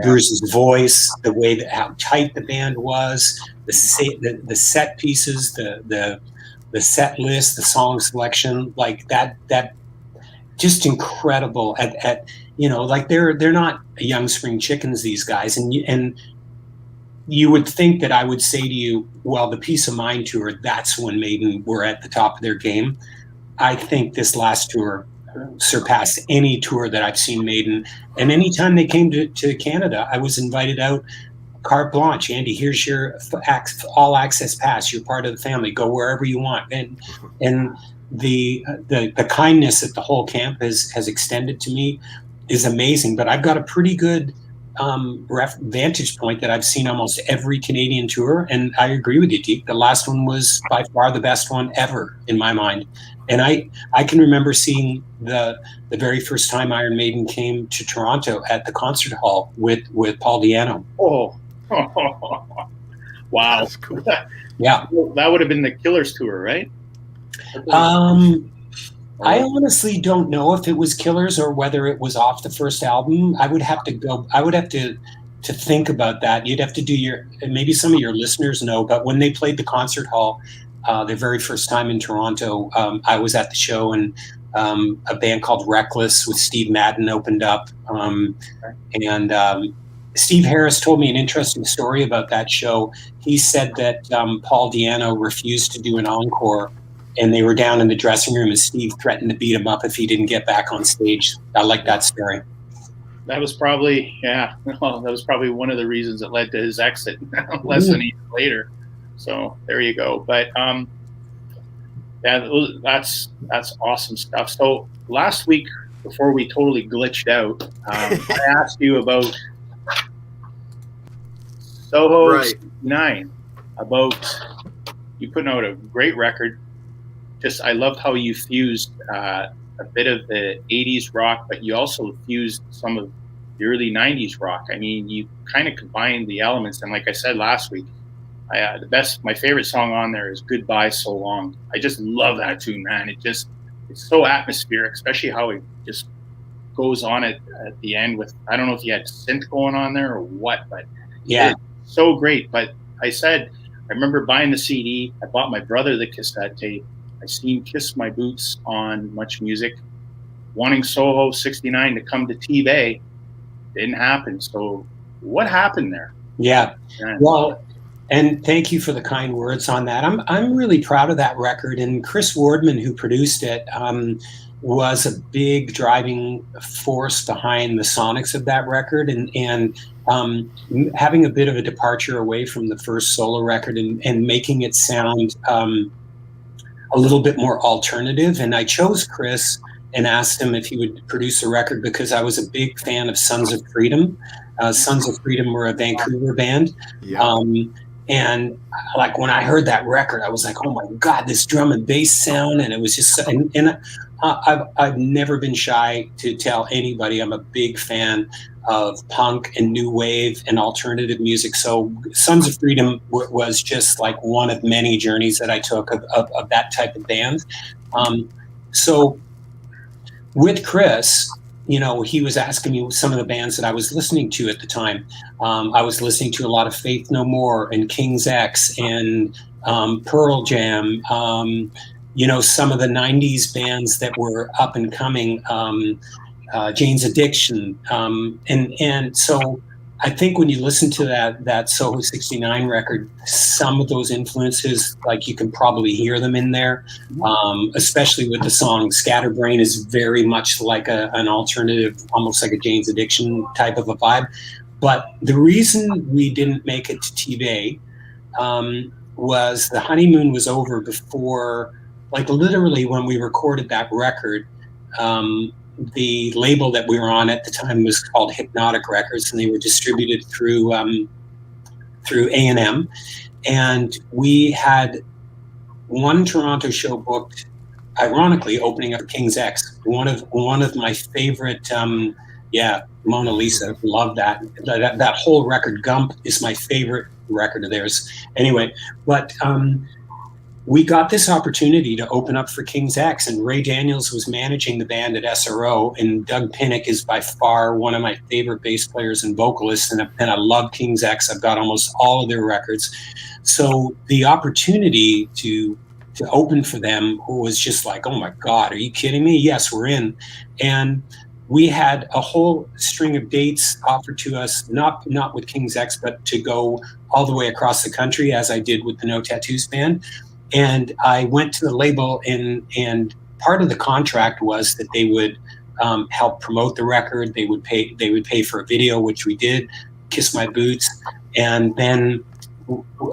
Bruce's voice, the way that how tight the band was, the set pieces, the set list, the song selection, like that just incredible. At like they're not young spring chickens, these guys, and you would think that I would say to you, well, the Peace of Mind tour, that's when Maiden were at the top of their game. I think this last tour surpassed any tour that I've seen Maiden. And anytime they came to Canada, I was invited out, carte blanche. Andy, here's your all access pass. You're part of the family. Go wherever you want. And the kindness that the whole camp has extended to me is amazing. But I've got a pretty good vantage point that I've seen almost every Canadian tour, and I agree with you, Deke. The last one was by far the best one ever in my mind. And I can remember seeing the very first time Iron Maiden came to Toronto at the concert hall with Paul Di'Anno. Oh, wow, that's cool. Yeah, that would have been the Killers tour, right? I honestly don't know if it was Killers or whether it was off the first album. I would have to think about that. You'd have to do maybe some of your listeners know, but when they played the concert hall, their very first time in Toronto, I was at the show, and a band called Reckless with Steve Madden opened up. And Steve Harris told me an interesting story about that show. He said that Paul Di'Anno refused to do an encore, and they were down in the dressing room, and Steve threatened to beat him up if he didn't get back on stage. I like that story. That was probably, that was probably one of the reasons that led to his exit less than a year later. So there you go. But that's awesome stuff. So last week, before we totally glitched out, I asked you about Soho 69, about you putting out a great record. I loved how you fused a bit of the 80s rock, but you also fused some of the early 90s rock. I mean, you kind of combined the elements. And like I said last week, my favorite song on there is Goodbye So Long. I just love that tune, man. It's so atmospheric, especially how it just goes on at the end with, I don't know if you had synth going on there or what, but yeah, it's so great. But I remember buying the CD. I bought my brother the cassette tape. I seen Kiss My Boots on Much Music, wanting Soho 69 to come to T-Bay. Didn't happen. So what happened there? Yeah. Well, and thank you for the kind words on that. I'm really proud of that record. And Chris Wardman, who produced it, was a big driving force behind the sonics of that record, and having a bit of a departure away from the first solo record and making it sound a little bit more alternative. And I chose Chris and asked him if he would produce a record because I was a big fan of Sons of Freedom. Sons of Freedom were a Vancouver band. Yeah. And like when I heard that record, I was like, oh my God, this drum and bass sound. And it was just, and I've never been shy to tell anybody I'm a big fan of punk and new wave and alternative music. So Sons of Freedom was just like one of many journeys that I took of that type of band. So with Chris, he was asking me some of the bands that I was listening to at the time. I was listening to a lot of Faith No More and King's X and Pearl Jam, some of the 90s bands that were up and coming, Jane's Addiction. And so I think when you listen to that Soho 69 record, some of those influences, like you can probably hear them in there, especially with the song Scatterbrain is very much like an alternative, almost like a Jane's Addiction type of a vibe. But the reason we didn't make it to T-Bay was the honeymoon was over before, like literally when we recorded that record, the label that we were on at the time was called Hypnotic Records, and they were distributed through A&M. And we had one Toronto show booked, ironically, opening up King's X, one of my favorite. Mona Lisa, love that. That whole record. Gump is my favorite record of theirs. Anyway, but we got this opportunity to open up for King's X, and Ray Daniels was managing the band at SRO, and Doug Pinnick is by far one of my favorite bass players and vocalists, and I love King's X. I've got almost all of their records. So the opportunity to open for them was just like, oh my God, are you kidding me? Yes, we're in. And we had a whole string of dates offered to us, not with King's X, but to go all the way across the country, as I did with the No Tattoos band. And I went to the label, and part of the contract was that they would help promote the record. They would pay for a video, which we did, Kiss My Boots, and then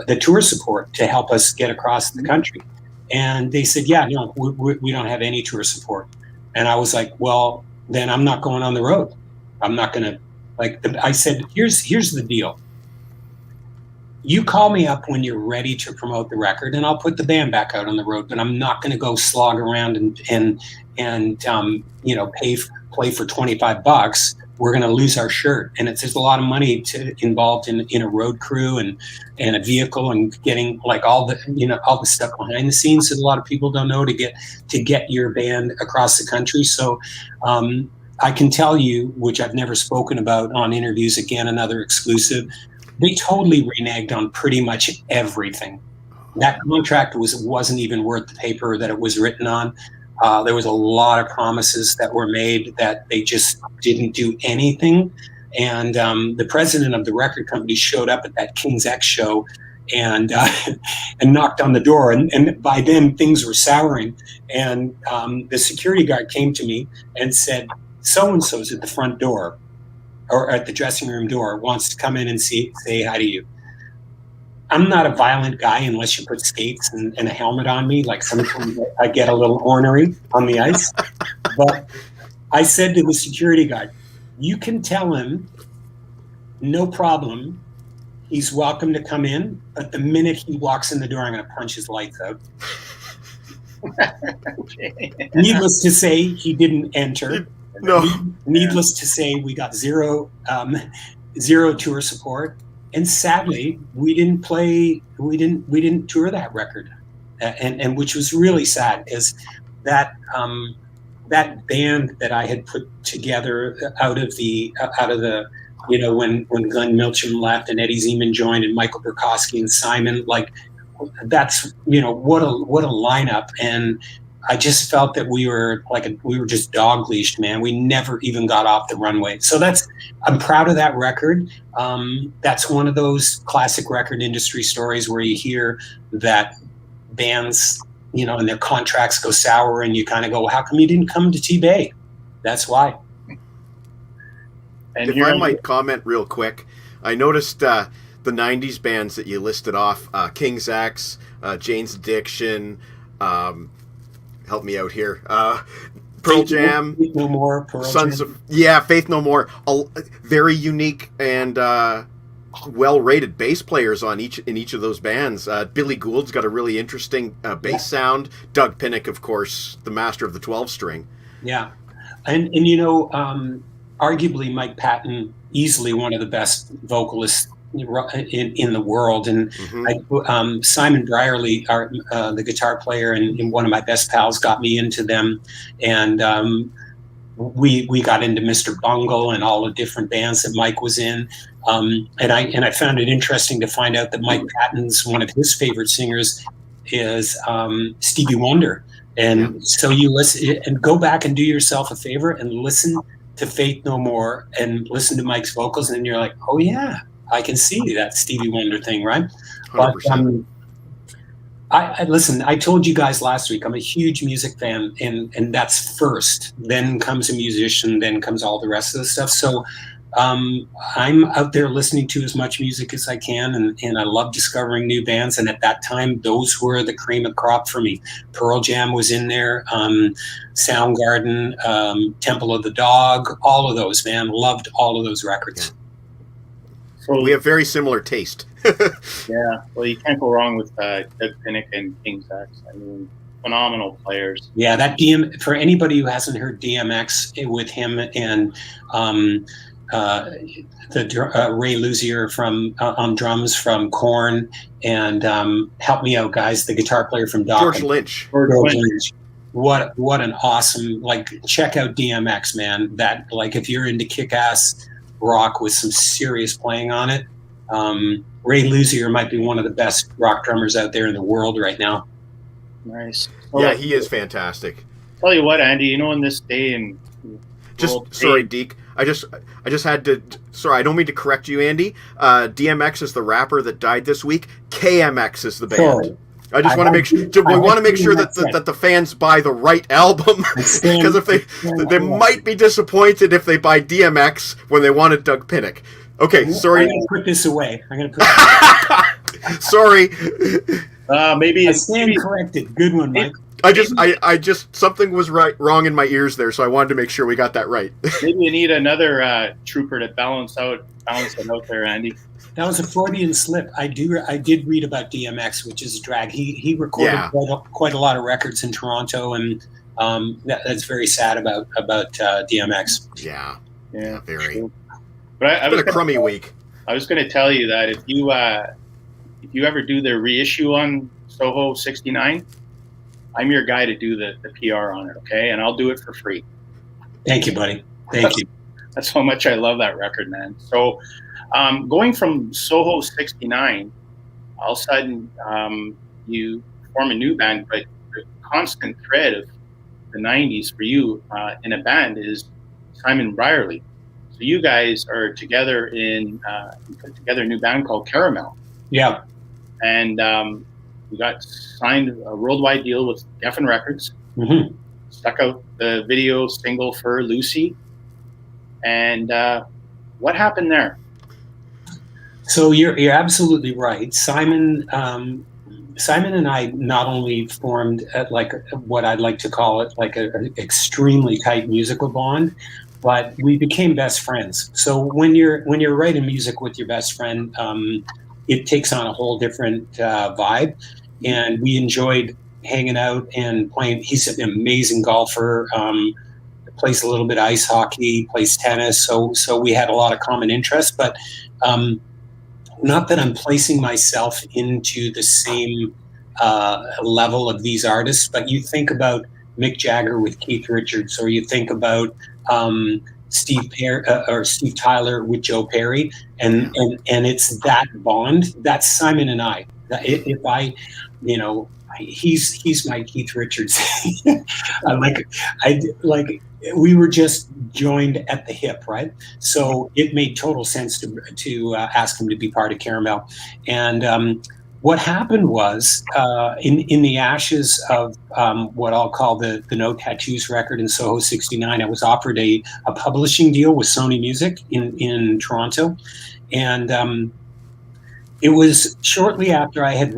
the tour support to help us get across the country. And they said, yeah, no, we don't have any tour support. And I was like, well, then I'm not going on the road. I'm not going to, I said, here's the deal. You call me up when you're ready to promote the record, and I'll put the band back out on the road, but I'm not going to go slog around and play for $25. We're going to lose our shirt. And there's a lot of money involved in a road crew and a vehicle and getting like all the stuff behind the scenes that a lot of people don't know to get your band across the country. So I can tell you, which I've never spoken about on interviews, again, another exclusive, they totally reneged on pretty much everything. That contract wasn't even worth the paper that it was written on. There was a lot of promises that were made that they just didn't do anything. And the president of the record company showed up at that King's X show and knocked on the door. And by then things were souring. And the security guard came to me and said, so-and-so's at the front door or at the dressing room door, wants to come in and say hi to you. I'm not a violent guy unless you put skates and a helmet on me. Like sometimes I get a little ornery on the ice. But I said to the security guard, you can tell him, no problem. He's welcome to come in. But the minute he walks in the door, I'm going to punch his lights out. Needless to say, he didn't enter. No. Needless to say, we got zero tour support. And sadly, we didn't tour that record, and which was really sad, because that band that I had put together out of the when Glenn Milcham left and Eddie Zeman joined and Michael Burkowski and Simon, like that's what a lineup. And I just felt that we were just dog leashed, man. We never even got off the runway. So I'm proud of that record. That's one of those classic record industry stories where you hear that bands, and their contracts go sour, and you kind of go, well, how come you didn't come to T-Bay? That's why. And if I might comment real quick, I noticed the 90s bands that you listed off, King's X, Jane's Addiction, help me out here. Pearl Jam, Faith No More, Sons of Faith No More. Very unique and well-rated bass players in each of those bands. Billy Gould's got a really interesting bass sound. Doug Pinnick, of course, the master of the 12-string. Yeah, and arguably Mike Patton, easily one of the best vocalists in the world. And Simon Brierly, the guitar player and one of my best pals, got me into them, and we got into Mr. Bungle and all the different bands that Mike was in. And I found it interesting to find out that Mike Patton's one of his favorite singers is Stevie Wonder. And so you listen and go back and do yourself a favor and listen to Faith No More and listen to Mike's vocals, and you're like, oh yeah, I can see that Stevie Wonder thing, right? 100%. But listen, I told you guys last week, I'm a huge music fan, and that's first. Then comes a musician, then comes all the rest of the stuff. So I'm out there listening to as much music as I can, and I love discovering new bands. And at that time, those were the cream of the crop for me. Pearl Jam was in there, Soundgarden, Temple of the Dog, all of those, man. Loved all of those records. So, We have very similar taste. yeah, well, you can't go wrong with Doug Pinnick and King's X. I mean, phenomenal players. Yeah, that for anybody who hasn't heard DMX with him and Ray Luzier from on drums from Korn, and help me out, guys, the guitar player from Dawkins. George Lynch. George Lynch. What an awesome, like, check out DMX, man. That, like, if you're into kick-ass rock with some serious playing on it, Ray Luzier might be one of the best rock drummers out there in the world right now. Nice. Yeah, he is fantastic. Tell you what, Andy, in this day and sorry, Deke. I just had to. Sorry, I don't mean to correct you, Andy. DMX is the rapper that died this week. KMX is the band. Sorry. I just want to make sure. We want to make sure that the fans buy the right album, because if they might be disappointed if they buy DMX when they wanted Doug Pinnick. Okay, sorry. I'm gonna put this away. I'm gonna put. Sorry. Maybe I stand corrected. Good one, Mike. I just something was wrong in my ears there, so I wanted to make sure we got that right. Maybe you need another trooper to balance it out there, Andy. That was a Freudian slip. I did read about DMX, which is a drag. He recorded quite a lot of records in Toronto, and that's very sad about DMX. Yeah, very. True. But it's been a crummy week. I was going to tell you that if you ever do the reissue on Soho 69, I'm your guy to do the PR on it, okay? And I'll do it for free. Thank you, buddy. Thank you. That's how much I love that record, man. So going from Soho 69, all of a sudden you form a new band, but the constant thread of the 90s for you in a band is Simon Brierley. So you guys are together you put together a new band called Caramel. Yeah. And we got signed a worldwide deal with Geffen Records. Mm-hmm. Stuck out the video single for Lucy. And what happened there? So you're absolutely right. Simon and I not only formed like what I'd like to call it like an extremely tight musical bond, but we became best friends. So when you're writing music with your best friend, it takes on a whole different vibe, and we enjoyed hanging out and playing. He's an amazing golfer. Plays a little bit of ice hockey, plays tennis. So we had a lot of common interests, but not that I'm placing myself into the same level of these artists, but you think about Mick Jagger with Keith Richards, or you think about Steve Tyler with Joe Perry, and it's that bond. That's Simon and I. If I, he's my Keith Richards. We were just joined at the hip, right? So it made total sense to ask him to be part of Caramel. And what happened was, in the ashes of what I'll call the No Tattoos record in Soho 69, I was offered a publishing deal with Sony Music in Toronto. And it was shortly after I had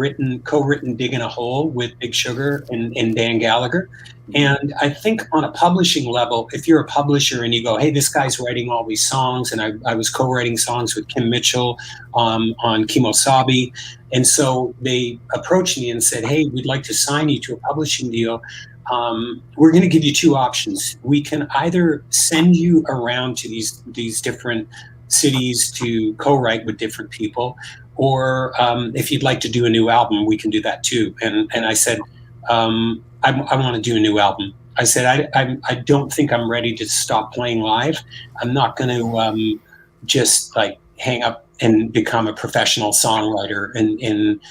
co-written Digging a Hole with Big Sugar and Dan Gallagher. And I think on a publishing level, if you're a publisher and you go, hey, this guy's writing all these songs, and I was co-writing songs with Kim Mitchell on Kimosabi. And so they approached me and said, hey, we'd like to sign you to a publishing deal. We're going to give you two options. We can either send you around to these different cities to co-write with different people, or if you'd like to do a new album, we can do that too. And I said, I want to do a new album. I said, I don't think I'm ready to stop playing live. I'm not going to just like hang up and become a professional songwriter. And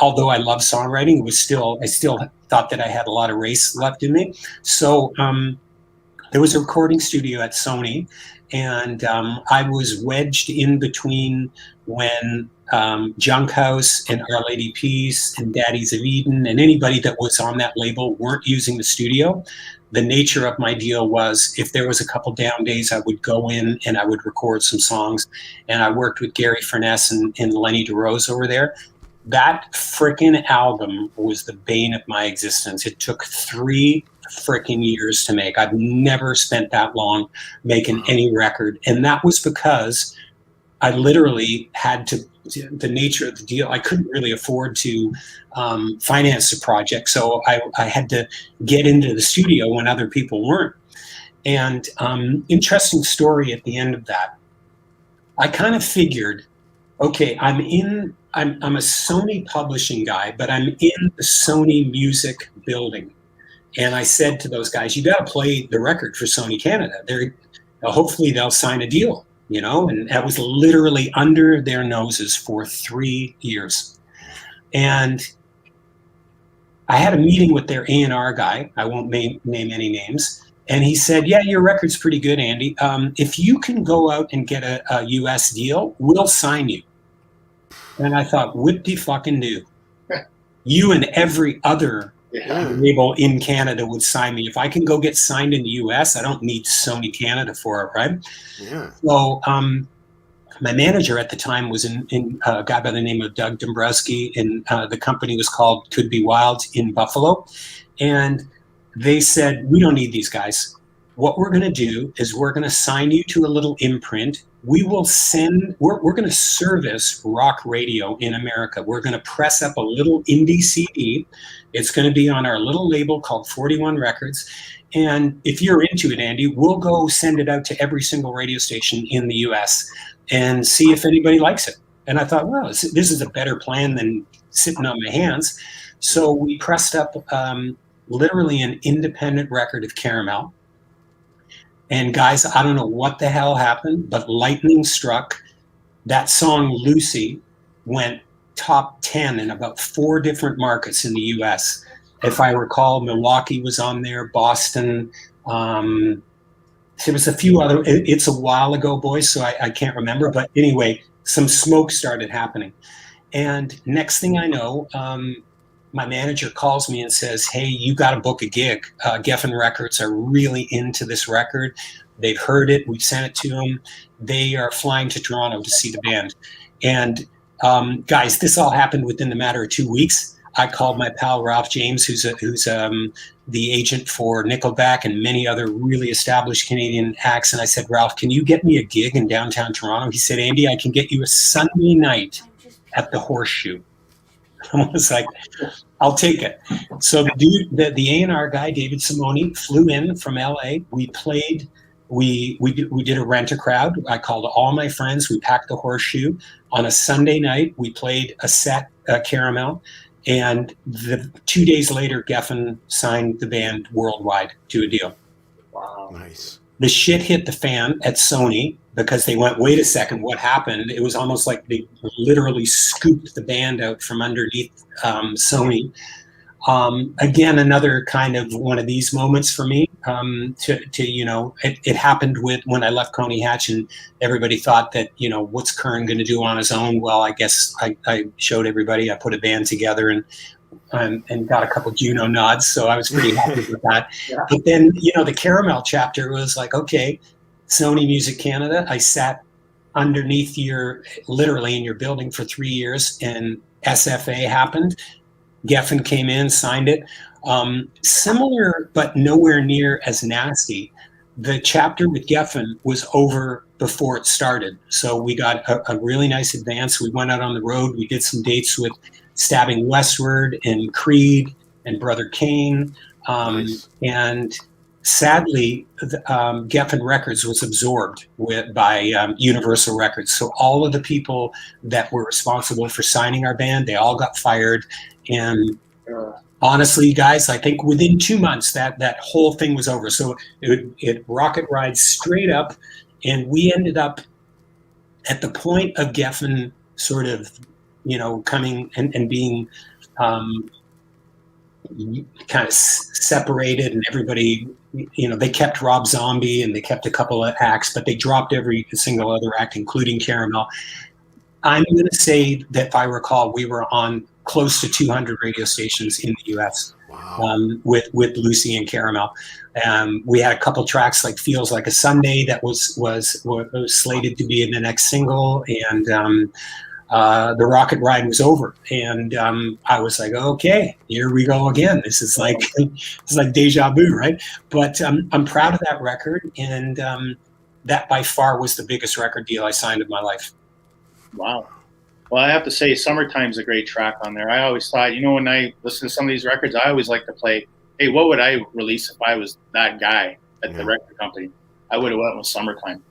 although I love songwriting, I still thought that I had a lot of race left in me. So there was a recording studio at Sony, and I was wedged in between when Junk House and Our Lady Peace and Daddies of Eden and anybody that was on that label weren't using the studio. the nature of my deal was if there was a couple down days, I would go in and I would record some songs. And I worked with Gary Furness and Lenny DeRose over there. That frickin' album was the bane of my existence. It took 3 frickin' years to make. I've never spent that long making any record. And that was because I literally had to, the nature of the deal, I couldn't really afford to finance the project. So I had to get into the studio when other people weren't. And interesting story at the end of that. I kind of figured, okay, I'm a Sony publishing guy, but I'm in the Sony Music building. And I said to those guys, you got to play the record for Sony Canada. Hopefully they'll sign a deal. And that was literally under their noses for 3 years. And I had a meeting with their A&R guy. I won't name any names. And he said, yeah, your record's pretty good, Andy. If you can go out and get a US deal, we'll sign you. And I thought, whip-de-fucking-do. You and every other label in Canada would sign me. If I can go get signed in the US, I don't need Sony Canada for it, right? Yeah. So my manager at the time was a guy by the name of Doug Dombrowski, and the company was called Could Be Wild in Buffalo. And they said, we don't need these guys. What we're going to do is we're going to sign you to a little imprint. We will we're going to service rock radio in America. We're going to press up a little indie CD. It's going to be on our little label called 41 Records. And if you're into it, Andy, we'll go send it out to every single radio station in the US and see if anybody likes it. And I thought, well, this is a better plan than sitting on my hands. So we pressed up literally an independent record of Caramel. And guys, I don't know what the hell happened, but lightning struck. That song, Lucy, went top 10 in about 4 different markets in the US. If I recall, Milwaukee was on there, Boston. There was a few other, it's a while ago, boys, so I can't remember. But anyway, some smoke started happening. And next thing I know, my manager calls me and says, hey, you got to book a gig. Geffen Records are really into this record. They've heard it. We've sent it to them. They are flying to Toronto to see the band. And guys, this all happened within the matter of 2 weeks. I called my pal Ralph James, who's the agent for Nickelback and many other really established Canadian acts. And I said, Ralph, can you get me a gig in downtown Toronto? He said, Andy, I can get you a Sunday night at the Horseshoe. I was like, I'll take it. So the A&R guy, David Simoni, flew in from LA. We played, we did a rent-a-crowd. I called all my friends. We packed the Horseshoe. On a Sunday night, we played a set, Caramel. And 2 days later, Geffen signed the band worldwide to a deal. Wow. Nice. The shit hit the fan at Sony because they went, wait a second, what happened? It was almost like they literally scooped the band out from underneath Sony. Again, another kind of one of these moments for me. It happened when I left Coney Hatch, and everybody thought that, what's Curran going to do on his own? Well, I guess I showed everybody. I put a band together and got a couple Juno nods, so I was pretty happy with that. Yeah. But then, the Caramel chapter was like, okay, Sony Music Canada. I sat underneath literally in your building for 3 years, and SFA happened. Geffen came in, signed it. Similar, but nowhere near as nasty. The chapter with Geffen was over before it started. So we got a really nice advance. We went out on the road. We did some dates with Stabbing Westward and Creed and Brother Kane. Nice. And sadly, Geffen Records was absorbed by Universal Records. So all of the people that were responsible for signing our band, they all got fired. And honestly, guys, I think within 2 months that whole thing was over. So it rocket rides straight up, and we ended up at the point of Geffen sort of, coming and being kind of separated, and everybody, they kept Rob Zombie and they kept a couple of acts, but they dropped every single other act, including Caramel. I'm going to say that if I recall, we were on close to 200 radio stations in the US. Wow. with Lucy and Caramel. We had a couple tracks like "Feels Like a Sunday" that was slated to be in the next single, and the rocket ride was over, and I was like, okay, here we go again. This is like deja vu, right? But I'm proud of that record, and that by far was the biggest record deal I signed in my life. Wow. Well, I have to say, "Summertime's" a great track on there. I always thought, when I listen to some of these records, I always like to play, hey, what would I release if I was that guy at the record company? I would have went with "Summertime."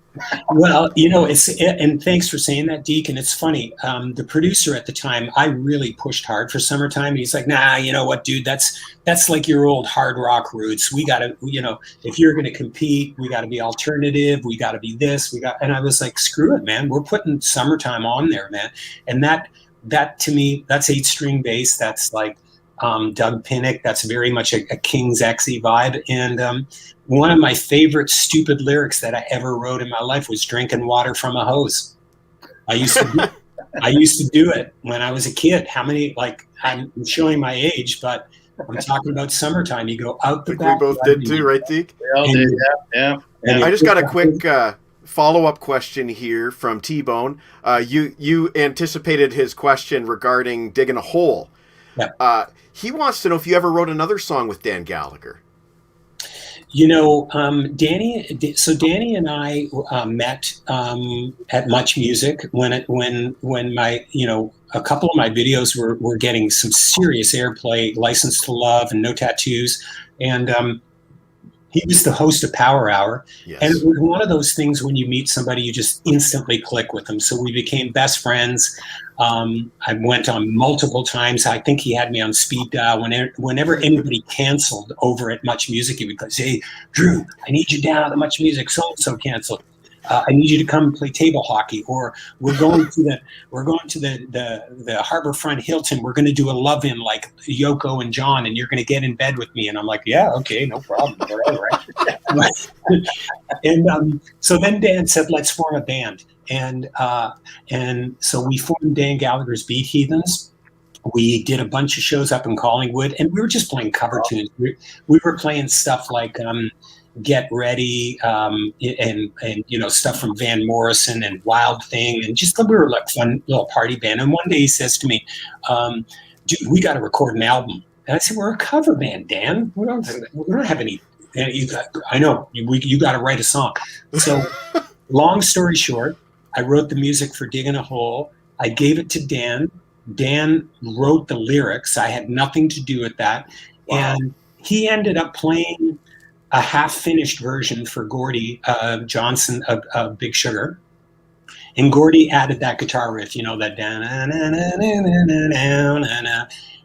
Well, and thanks for saying that, Deke. And it's funny, the producer at the time, I really pushed hard for "Summertime." He's like, nah, you know what, dude, that's like your old hard rock roots. We got to, if you're going to compete, we got to be alternative. We got to be this. And I was like, screw it, man. We're putting "Summertime" on there, man. And that to me, that's 8-string bass. That's like Doug Pinnick. That's very much a King's Xe vibe. And one of my favorite stupid lyrics that I ever wrote in my life was "drinking water from a hose." I used to do it when I was a kid. How many, I'm showing my age, but I'm talking about "Summertime." You go out the back. We both did too, right, Deke? We all did, yeah. I just got a quick follow-up question here from T-Bone. You anticipated his question regarding digging a hole. Yeah. He wants to know if you ever wrote another song with Dan Gallagher. Danny. So Danny and I met at Much Music when my a couple of my videos were getting some serious airplay. "License to Love" and "No Tattoos," and he was the host of Power Hour. Yes. And it was one of those things when you meet somebody, you just instantly click with them. So we became best friends. I went on multiple times. I think he had me on speed dial. Whenever anybody canceled over at Much Music, he would go, "Hey, Drew, I need you down at Much Music. So-and-so canceled. I need you to come and play table hockey," or we're going to the Harborfront Hilton. We're going to do a love-in like Yoko and John, and you're going to get in bed with me. And I'm like, yeah, okay, no problem. Right. And so then Dan said, let's form a band. And so we formed Dan Gallagher's Beat Heathens. We did a bunch of shows up in Collingwood, and we were just playing cover tunes. We were playing stuff like Get Ready, and stuff from Van Morrison and Wild Thing, and just we were like fun little party band. And one day he says to me, "Dude, we got to record an album." And I said, "We're a cover band, Dan. We don't have any." And I know you got to write a song. So, long story short, I wrote the music for "Digging a Hole." I gave it to Dan. Dan wrote the lyrics. I had nothing to do with that, and he ended up playing a half-finished version for Gordy Johnson of Big Sugar. And Gordy added that guitar riff, that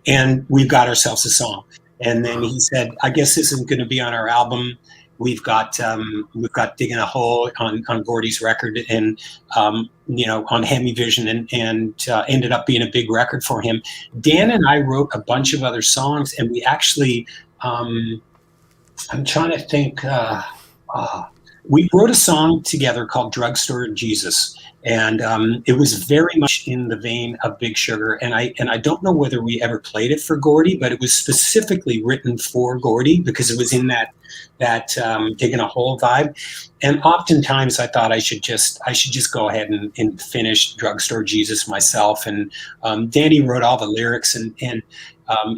and we've got ourselves a song. And then he said, "I guess this isn't going to be on our album. We've got Digging a Hole on Gordy's record, and on Hemivision, and ended up being a big record for him." Dan and I wrote a bunch of other songs, and we actually I'm trying to think. We wrote a song together called "Drugstore Jesus," and it was very much in the vein of Big Sugar. And I don't know whether we ever played it for Gordy, but it was specifically written for Gordy because it was in that Digging a Hole vibe. And oftentimes I thought I should just go ahead and finish "Drugstore Jesus" myself. And Danny wrote all the lyrics, and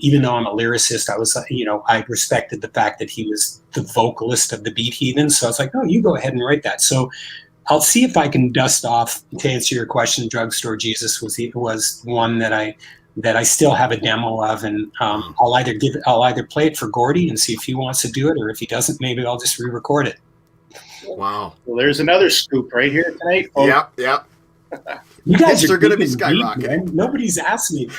even though I'm a lyricist, I was, I respected the fact that he was the vocalist of the Beat Heathens. So I was like, "No, you go ahead and write that." So I'll see if I can dust off, to answer your question. "Drugstore Jesus" was one that I still have a demo of, and I'll either play it for Gordy and see if he wants to do it, or if he doesn't, maybe I'll just re-record it. Wow. Well, there's another scoop right here tonight, folks. Yeah. You guys are going to be skyrocketing. Nobody's asked me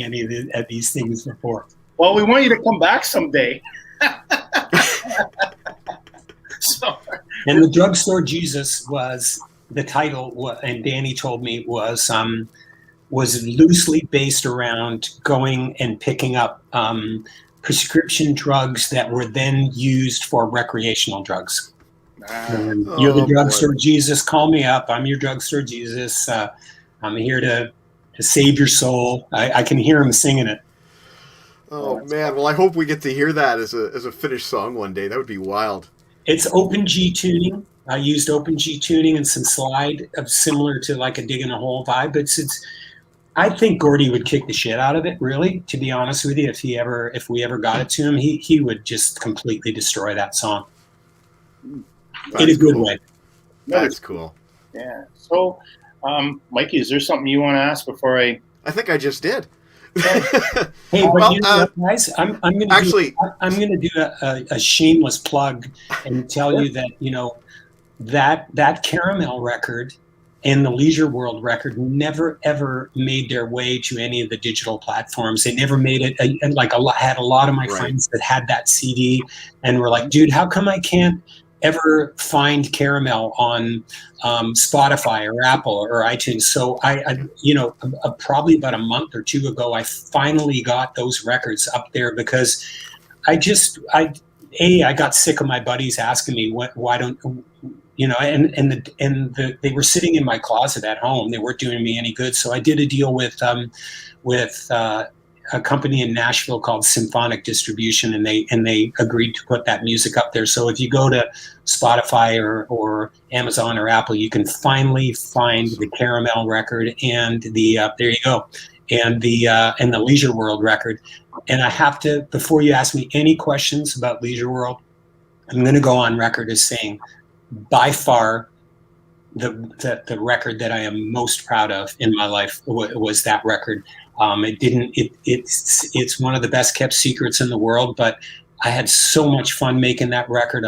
any of these things before. Well, we want you to come back someday. And the "Drugstore Jesus" was the title, and Danny told me was loosely based around going and picking up prescription drugs that were then used for recreational drugs. You're the drugstore Jesus. Call me up. I'm your drugstore Jesus. I'm here to save your soul. I can hear him singing it. Oh man, well I hope we get to hear that as a finished song one day. That would be wild. It's Open G tuning. I used Open G tuning and some slide similar to like a dig in a hole vibe. But it's I think Gordy would kick the shit out of it, really, to be honest with you. If we ever got it to him, he would just completely destroy that song. That's in a good cool. way. That's cool. Yeah. So, Mikey, is there something you want to ask before I think I just did. Hey, but Well, you know what, guys? I'm going to do a shameless plug and tell you that that Caramel record and the Leisure World record never ever made their way to any of the digital platforms. They never made it. And had a lot of my friends that had that CD and were like, "Dude, how come I can't ever find Caramel on Spotify or Apple or iTunes?" So I probably about a month or two ago, I finally got those records up there because I got sick of my buddies asking me why don't they were sitting in my closet at home. They weren't doing me any good. So I did a deal with a company in Nashville called Symphonic Distribution, and they agreed to put that music up there. So if you go to Spotify or Amazon or Apple, you can finally find the Caramel record and the there you go, and the Leisure World record. And I have to, before you ask me any questions about Leisure World, I'm going to go on record as saying, by far, the record that I am most proud of in my life was that record. It's one of the best kept secrets in the world, but I had so much fun making that record.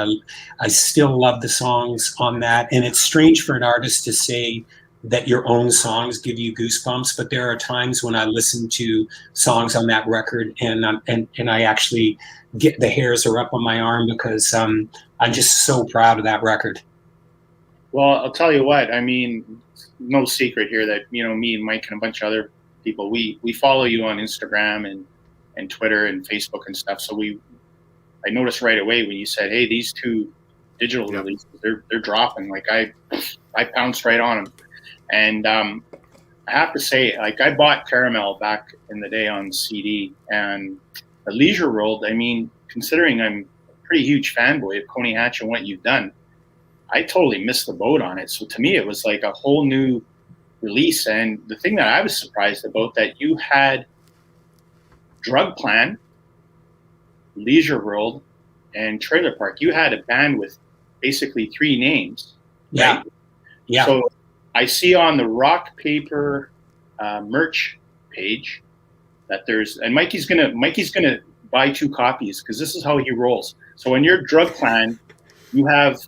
I still love the songs on that. And it's strange for an artist to say that your own songs give you goosebumps, but there are times when I listen to songs on that record and I actually get the hairs are up on my arm because I'm just so proud of that record. Well, I'll tell you what, I mean, no secret here that, me and Mike and a bunch of other people, we follow you on Instagram and Twitter and Facebook and stuff. So I noticed right away when you said, hey, these two digital releases, they're dropping. Like I pounced right on them. And I have to say, like, I bought Caramel back in the day on CD, and the Leisure World, I mean, considering I'm a pretty huge fanboy of Coney Hatch and what you've done, I totally missed the boat on it. So to me, it was like a whole new release. And the thing that I was surprised about, that you had Drug Plan, Leisure World, and Trailer Park. You had a band with basically 3 names. Yeah. Right? Yeah. So I see on the Rock Paper merch page that and Mikey's gonna buy 2 copies because this is how he rolls. So in your Drug Plan, you have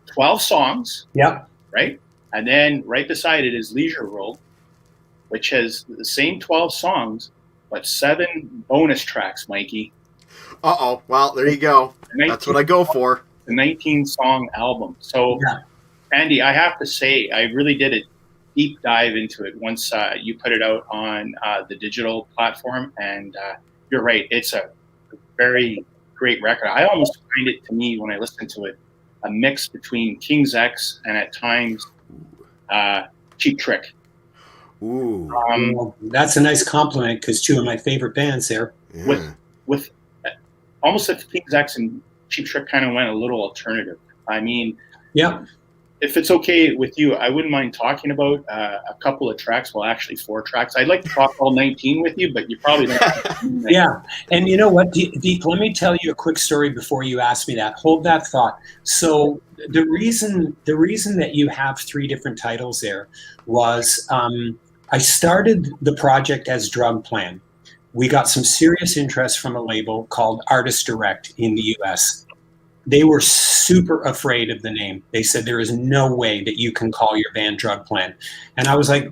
12 songs. Yep. Right? And then right beside it is Leisure World, which has the same 12 songs, but 7 bonus tracks, Mikey. Uh-oh. Well, there you go. That's what I go for. The 19-song album. So, Andy, I have to say, I really did a deep dive into it once you put it out on the digital platform. And you're right. It's a very great record. I almost find it, to me, when I listen to it, a mix between King's X and at times Cheap Trick. Ooh. Well, that's a nice compliment because 2 of my favorite bands there. Yeah. With almost if King's X and Cheap Trick kind of went a little alternative. I mean, yeah. If it's okay with you, I wouldn't mind talking about a couple of tracks. Well, actually 4 tracks. I'd like to talk all 19 with you, but you probably don't. Yeah. And you know what, Deep, let me tell you a quick story before you ask me that. Hold that thought. So the reason that you have 3 different titles there was I started the project as Drug Plan. We got some serious interest from a label called Artist Direct in the US. They were super afraid of the name. They said, there is no way that you can call your band Drug Plan. And I was like,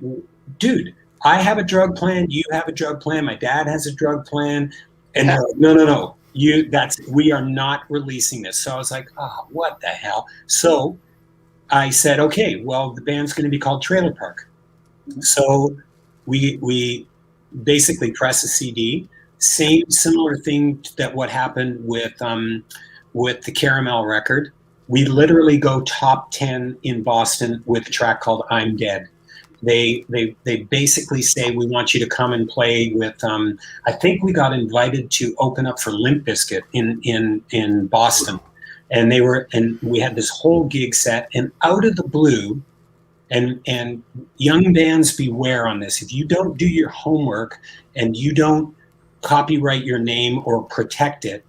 dude, I have a drug plan. You have a drug plan. My dad has a drug plan. And they're like, no. We are not releasing this. So I was like, what the hell? So I said, okay, well, the band's going to be called Trailer Park. So we basically press a CD. Similar thing that what happened with the Caramel record. We literally go top 10 in Boston with a track called I'm Dead. they basically say, we want you to come and play with. I think we got invited to open up for Limp Bizkit in Boston, and we had this whole gig set, and out of the blue, and young bands beware on this. If you don't do your homework and you don't copyright your name or protect it,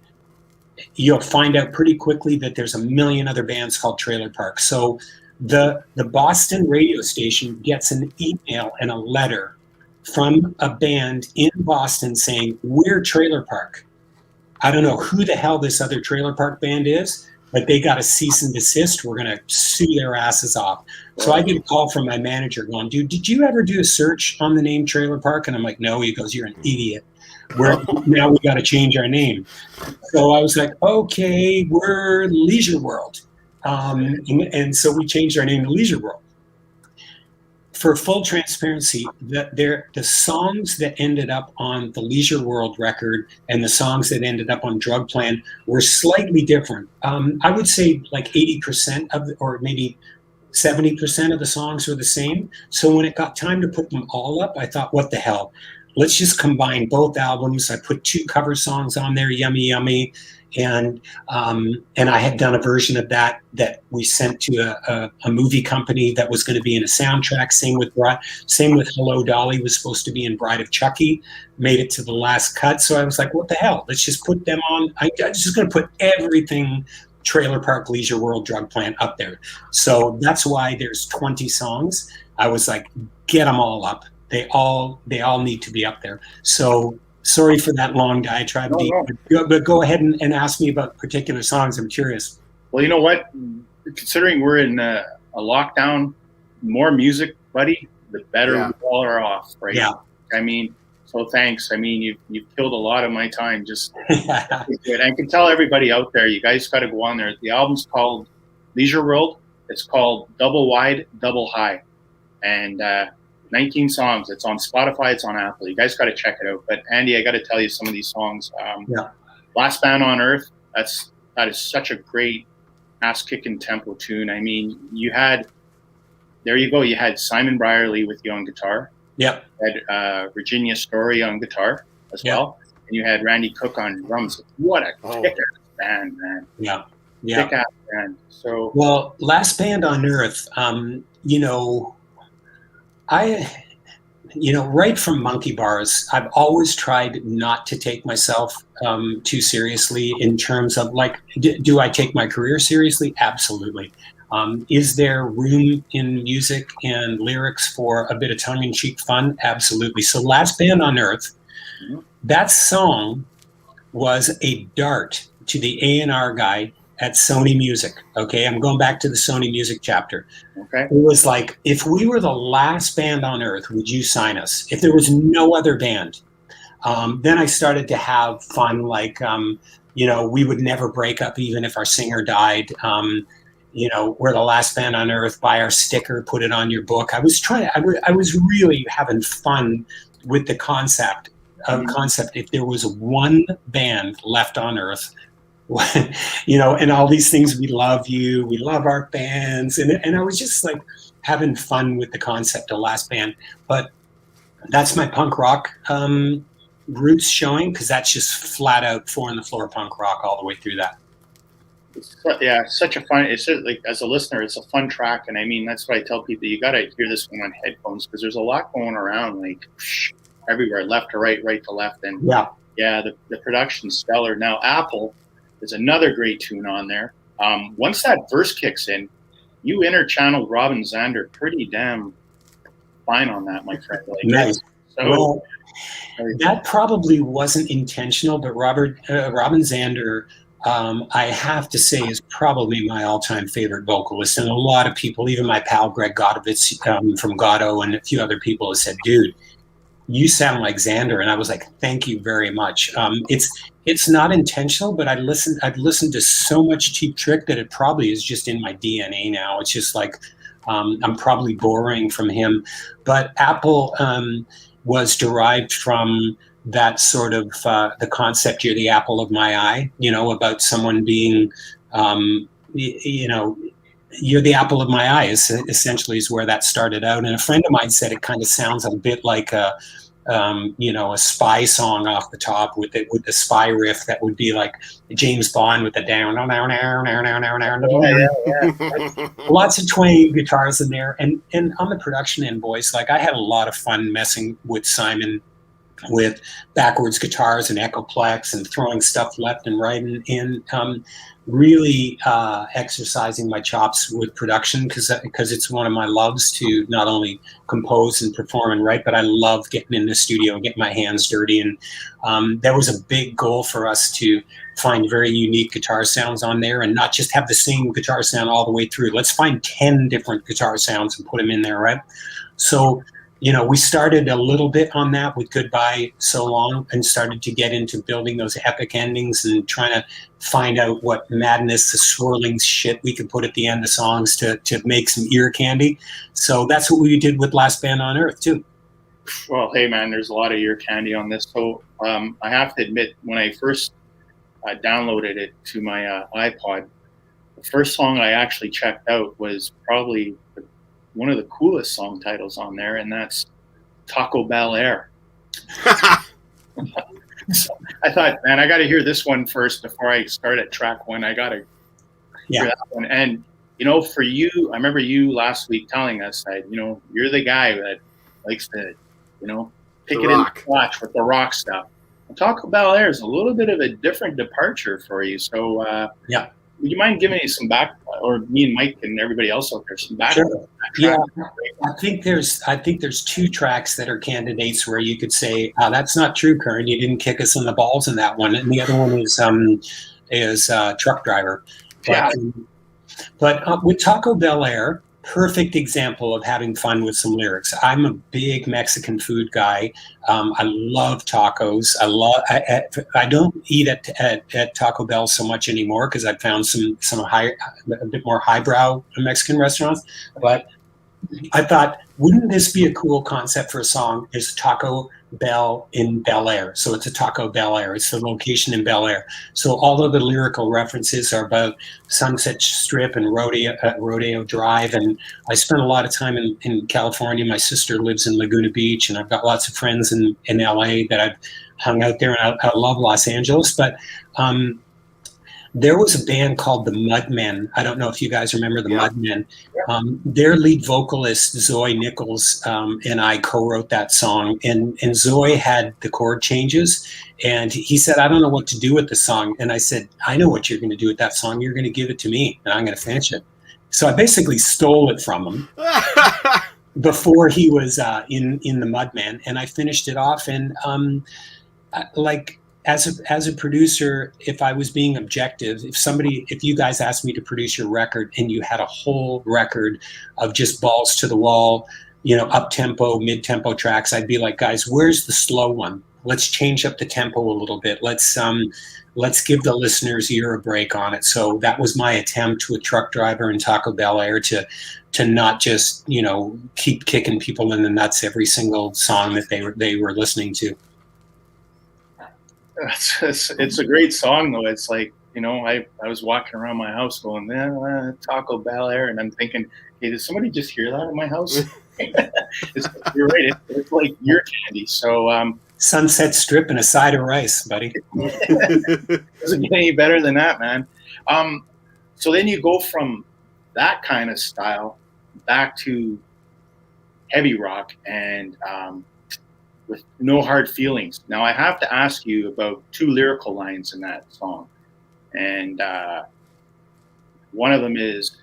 you'll find out pretty quickly that there's a million other bands called Trailer Park. So the Boston radio station gets an email and a letter from a band in Boston saying, we're Trailer Park. I don't know who the hell this other Trailer Park band is, but they got a cease and desist. We're going to sue their asses off. So I get a call from my manager going, dude, did you ever do a search on the name Trailer Park? And I'm like, no. He goes, you're an idiot. Now we got to change our name. So I was like, okay, we're Leisure World. And so we changed our name to Leisure World. For full transparency, the songs that ended up on the Leisure World record and the songs that ended up on Drug Plan were slightly different. I would say like 80% or maybe 70% of the songs were the same. So when it got time to put them all up, I thought, what the hell? Let's just combine both albums. I put 2 cover songs on there, Yummy Yummy, and I had done a version of that we sent to a movie company that was going to be in a soundtrack. Same with Hello Dolly was supposed to be in Bride of Chucky, made it to the last cut. So I was like, what the hell? Let's just put them on. I'm just going to put everything Trailer Park, Leisure World, Drug Plant up there. So that's why there's 20 songs. I was like, get them all up. They all need to be up there. So sorry for that long diatribe, but go ahead and ask me about particular songs. I'm curious. Well, you know what? Considering we're in a lockdown, more music, buddy, the better we all are off, right? Yeah. I mean, so thanks. I mean, you've killed a lot of my time. Just good. I can tell everybody out there, you guys got to go on there. The album's called Leisure World. It's called Double Wide, Double High, and 19 songs. It's on Spotify. It's on Apple. You guys got to check it out. But Andy, I got to tell you some of these songs. Last Band on Earth. That is such a great ass-kicking tempo tune. I mean, there you go. You had Simon Brierly with you on guitar. Yep. You had Virginia Story on guitar as well, and you had Randy Cook on drums. What a kick-ass band, man! Yeah. Kick-ass band. So well, Last Band on Earth. Right from Monkey Bars, I've always tried not to take myself too seriously in terms of like, do I take my career seriously? Absolutely. Is there room in music and lyrics for a bit of tongue-in-cheek fun? Absolutely. So Last Band on Earth, that song was a dart to the A&R guy at Sony Music. Okay, I'm going back to the Sony Music chapter. Okay. It was like, if we were the last band on earth, would you sign us? If there was no other band. Then I started to have fun, like, we would never break up even if our singer died. We're the last band on earth, buy our sticker, put it on your book. I was really having fun with the concept. If there was one band left on earth, and all these things, we love you, we love our bands, and I was just like having fun with the concept of Last Band. But that's my punk rock roots showing, because that's just flat out 4 on the floor punk rock all the way through that. Yeah, such a fun. It's just, like, as a listener, it's a fun track, and I mean that's what I tell people. You got to hear this one on headphones, because there's a lot going around, like everywhere, left to right, right to left, and the production's stellar. Now Apple. There's another great tune on there. Once that verse kicks in, you interchanneled Robin Zander pretty damn fine on that, my friend. Like, nice. So that probably wasn't intentional, but Robin Zander, I have to say, is probably my all-time favorite vocalist. And a lot of people, even my pal Greg Godovitz from Goddo and a few other people, have said, dude, you sound like Xander. And I was like, thank you very much. It's not intentional, but I've listened to so much Cheap Trick that it probably is just in my DNA now. It's just like, I'm probably borrowing from him. But Apple was derived from that sort of the concept, you're the apple of my eye, about someone being, you're the apple of my eye essentially is where that started out. And a friend of mine said it kind of sounds a bit like a spy song off the top with the spy riff that would be like James Bond with the down. Lots of twang guitars in there. And on the production end, boys, like I had a lot of fun messing with Simon with backwards guitars and Echoplex and throwing stuff left and right and really exercising my chops with production because it's one of my loves to not only compose and perform and write, but I love getting in the studio and getting my hands dirty. And there was a big goal for us to find very unique guitar sounds on there and not just have the same guitar sound all the way through. Let's find 10 different guitar sounds and put them in there, right? So we started a little bit on that with Goodbye So Long and started to get into building those epic endings and trying to find out what madness, the swirling shit we could put at the end of songs to make some ear candy. So that's what we did with Last Band on Earth too. Well, hey man, there's a lot of ear candy on this. So I have to admit, when I first downloaded it to my iPod, the first song I actually checked out was probably one of the coolest song titles on there, and that's Taco Bel Air. So I thought, man, I got to hear this one first before I start at track one. I got to hear that one. And, for you, I remember you last week telling us that, you're the guy that likes to, pick it in the clutch with the rock stuff. And Taco Bel Air is a little bit of a different departure for you. So, would you mind giving me some back, or me and Mike and everybody else out there, some back? Sure. Yeah, I think there's two tracks that are candidates where you could say, that's not true, Curran. You didn't kick us in the balls in that one. And the other one is Truck Driver. But with Taco Bel Air, perfect example of having fun with some lyrics. I'm a big Mexican food guy. I love tacos. I don't eat at Taco Bell so much anymore because I've found a bit more highbrow Mexican restaurants. But I thought, wouldn't this be a cool concept for a song? Is Taco Bell in Bel Air. So it's a Taco Bel Air. It's the location in Bel Air. So although the lyrical references are about Sunset Strip and Rodeo Drive, and I spent a lot of time in California. My sister lives in Laguna Beach, and I've got lots of friends in LA that I've hung out there, and I love Los Angeles. But there was a band called the Mudmen. I don't know if you guys remember the Mudmen. Their lead vocalist, Zoe Nichols, and I co-wrote that song. And Zoe had the chord changes. And he said, I don't know what to do with the song. And I said, I know what you're going to do with that song. You're going to give it to me, and I'm going to finish it. So I basically stole it from him before he was in the Mudmen. And I finished it off. And as a producer, if I was being objective, if you guys asked me to produce your record and you had a whole record of just balls to the wall, up tempo, mid tempo tracks, I'd be like, guys, where's the slow one? Let's change up the tempo a little bit. Let's give the listener's ear a break on it. So that was my attempt with Truck Driver and Taco Bel Air to not just, keep kicking people in the nuts every single song that they were listening to. It's a great song though. It's like, I was walking around my house going, Taco Bel Air, and I'm thinking, hey, did somebody just hear that in my house? You're right. It's like ear candy. So Sunset Strip and a side of rice, buddy. Doesn't get any better than that, man. So then you go from that kind of style back to heavy rock and with No Hard Feelings. Now I have to ask you about two lyrical lines in that song. And one of them is,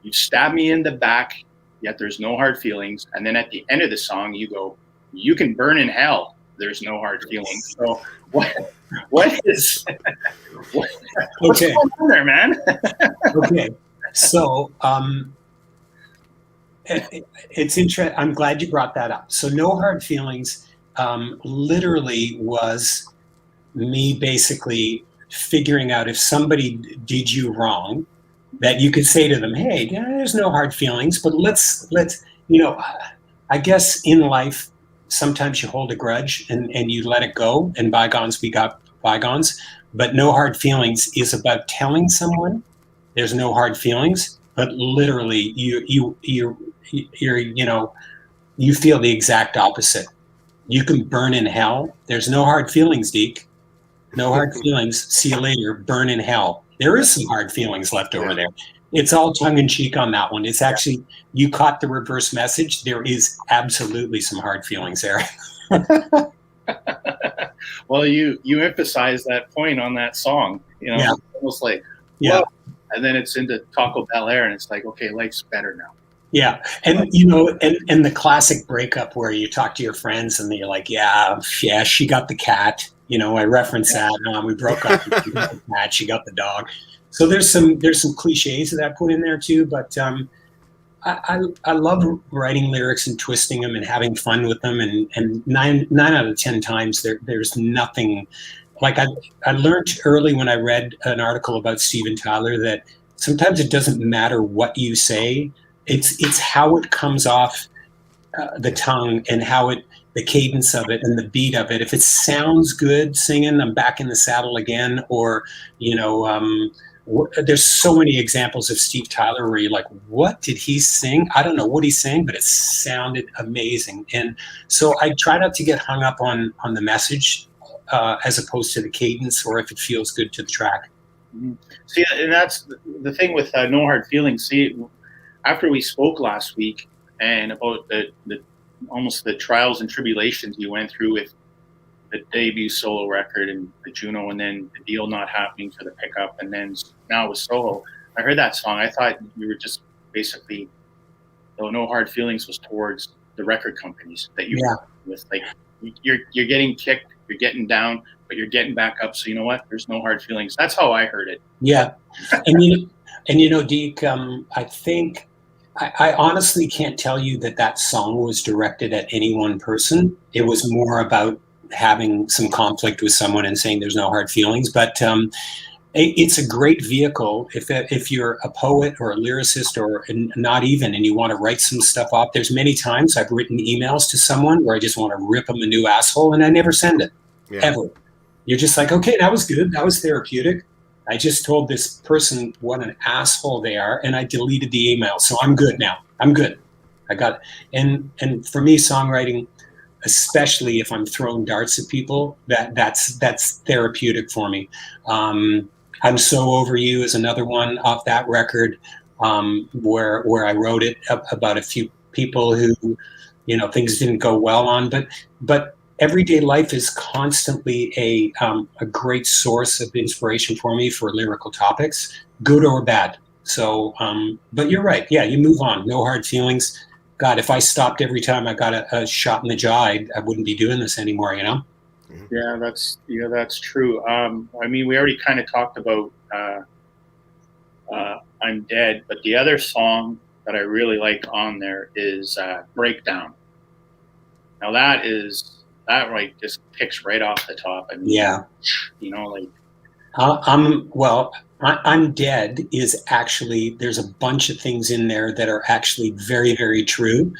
you stab me in the back, yet there's no hard feelings. And then at the end of the song, you go, you can burn in hell, there's no hard feelings. So what's okay. going on there, man? Okay. So it's interesting. I'm glad you brought that up. So No Hard Feelings literally was me basically figuring out if somebody did you wrong, that you could say to them, hey, there's no hard feelings, but let's I guess in life sometimes you hold a grudge and you let it go, and bygones be got bygones. But No Hard Feelings is about telling someone there's no hard feelings, but literally you're you feel the exact opposite. You can burn in hell. There's no hard feelings, Deke. No hard feelings. See you later. Burn in hell. There is some hard feelings left over there. It's all tongue in cheek on that one. It's actually, you caught the reverse message. There is absolutely some hard feelings there. Well, you emphasize that point on that song. It's almost like, whoa. And then it's into Taco Bel Air, and it's like, okay, life's better now. Yeah, and and the classic breakup where you talk to your friends and you're like, yeah, she got the cat. I reference that. We broke up. She got the cat. She got the dog. So there's some cliches that I put in there too. But I love writing lyrics and twisting them and having fun with them. And nine out of 10 times there's nothing. Like I learned early when I read an article about Steven Tyler that sometimes it doesn't matter what you say. It's how it comes off the tongue and the cadence of it and the beat of it. If it sounds good singing, I'm back in the saddle again. Or, there's so many examples of Steve Tyler where you're like, what did he sing? I don't know what he's saying, but it sounded amazing. And so I try not to get hung up on the message as opposed to the cadence or if it feels good to the track. Mm-hmm. See, and that's the thing with No Hard Feelings. See, after we spoke last week and about the almost the trials and tribulations you went through with the debut solo record and the Juno, and then the deal not happening for the pickup, and then now with solo, I heard that song. I thought you were just basically, though No Hard Feelings was towards the record companies that you were with. Like you're getting kicked, you're getting down, but you're getting back up. So you know what? There's no hard feelings. That's how I heard it. Yeah, and Deke, I think. I honestly can't tell you that song was directed at any one person. It was more about having some conflict with someone and saying there's no hard feelings. But it's a great vehicle if you're a poet or a lyricist or not even, and you want to write some stuff off. There's many times I've written emails to someone where I just want to rip them a new asshole, and I never send it, ever. You're just like, okay, that was good. That was therapeutic. I just told this person what an asshole they are, and I deleted the email. So I'm good now. I'm good. I got it. And for me, songwriting, especially if I'm throwing darts at people, that's therapeutic for me. I'm So Over You is another one off that record, where I wrote it about a few people who, things didn't go well on, but everyday life is constantly a great source of inspiration for me for lyrical topics, good or bad. So, but you're right. Yeah, you move on. No hard feelings. God, if I stopped every time I got a shot in the jaw, I wouldn't be doing this anymore, Yeah, that's true. I mean, we already kind of talked about I'm Dead, but the other song that I really like on there is Breakdown. Now that just picks right off the top. I mean, I'm Dead is actually, there's a bunch of things in there that are actually very, very true.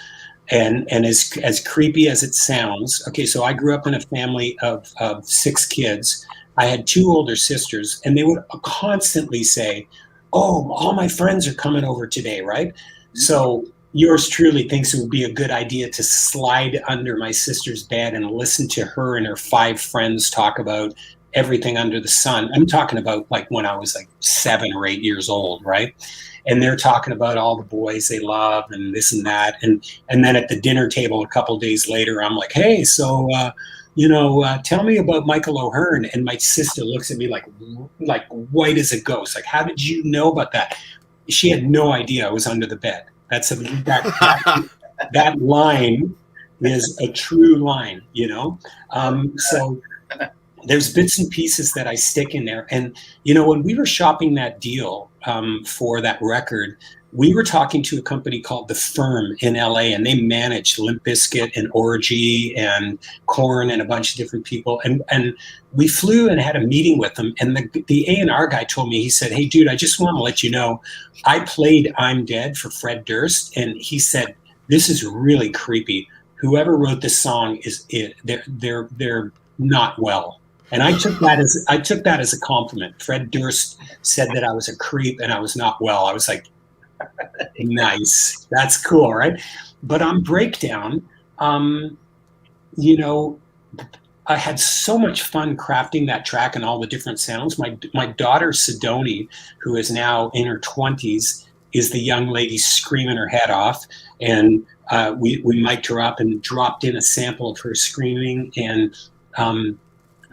And as creepy as it sounds, okay, so I grew up in a family of 6 kids. I had 2 older sisters, and they would constantly say, oh, all my friends are coming over today, right? Mm-hmm. So yours truly thinks it would be a good idea to slide under my sister's bed and listen to her and her 5 friends talk about everything under the sun. I'm talking about like when I was like 7 or 8 years old, right? And they're talking about all the boys they love and this and that. And then at the dinner table a couple of days later, I'm like, hey, so, tell me about Michael O'Hearn. And my sister looks at me like white as a ghost. Like, how did you know about that? She had no idea I was under the bed. That line is a true line, So there's bits and pieces that I stick in there. And, when we were shopping that deal for that record, we were talking to a company called The Firm in LA, and they managed Limp Bizkit and Orgy and Curran and a bunch of different people. And we flew and had a meeting with them. And the A&R guy told me, he said, hey, dude, I just want to let you know, I played I'm Dead for Fred Durst. And he said, this is really creepy. Whoever wrote this song they're not well. And I took that as a compliment. Fred Durst said that I was a creep and I was not well. I was like, Nice. That's cool, right? But on Breakdown, you know, I had so much fun crafting that track and all the different sounds. My daughter Sidoni, who is now in her 20s, is the young lady screaming her head off, and we mic'd her up and dropped in a sample of her screaming. And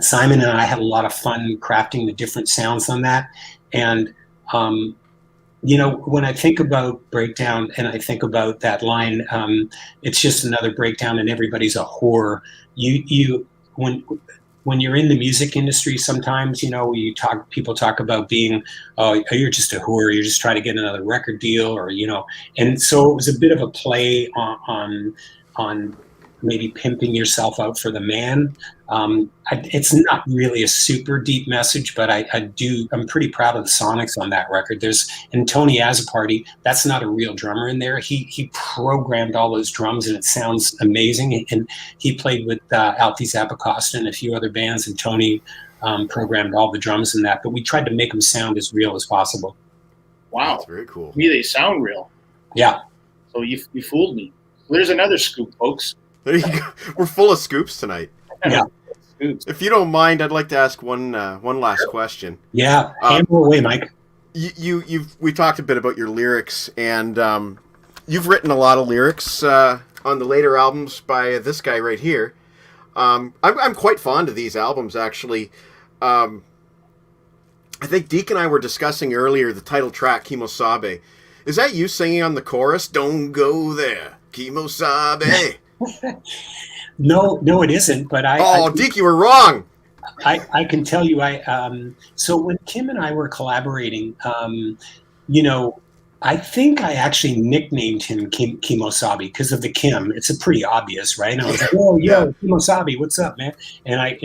Simon and I had a lot of fun crafting the different sounds on that. And when I think about Breakdown and I think about that line, it's just another breakdown and everybody's a whore. You when you're in the music industry, sometimes people talk about being, oh, you're just a whore, you're just trying to get another record deal, or and so it was a bit of a play on maybe pimping yourself out for the man. It's not really a super deep message, but I'm pretty proud of the sonics on that record. And Tony Azzopardi, that's not a real drummer in there. He programmed all those drums and it sounds amazing. And he played with Alfie Zappacosta and a few other bands, and Tony programmed all the drums in that. But we tried to make them sound as real as possible. Wow. That's very cool. To me, they sound real. Yeah. So you fooled me. There's another scoop, folks. There you go. We're full of scoops tonight. Yeah. If you don't mind, I'd like to ask one last question. Yeah, hammer away, Mike. We talked a bit about your lyrics, and you've written a lot of lyrics on the later albums by this guy right here. I'm quite fond of these albums, actually. I think Deke and I were discussing earlier the title track, Kimosabe. Is that you singing on the chorus? Don't go there, Kimosabe. No, it isn't. But Deke, you were wrong. I can tell you, so when Kim and I were collaborating, I think I actually nicknamed him Kimosabe because of the Kim. It's a pretty obvious, right? And I was like, "Oh, yo, Kimosabe, what's up, man?" And I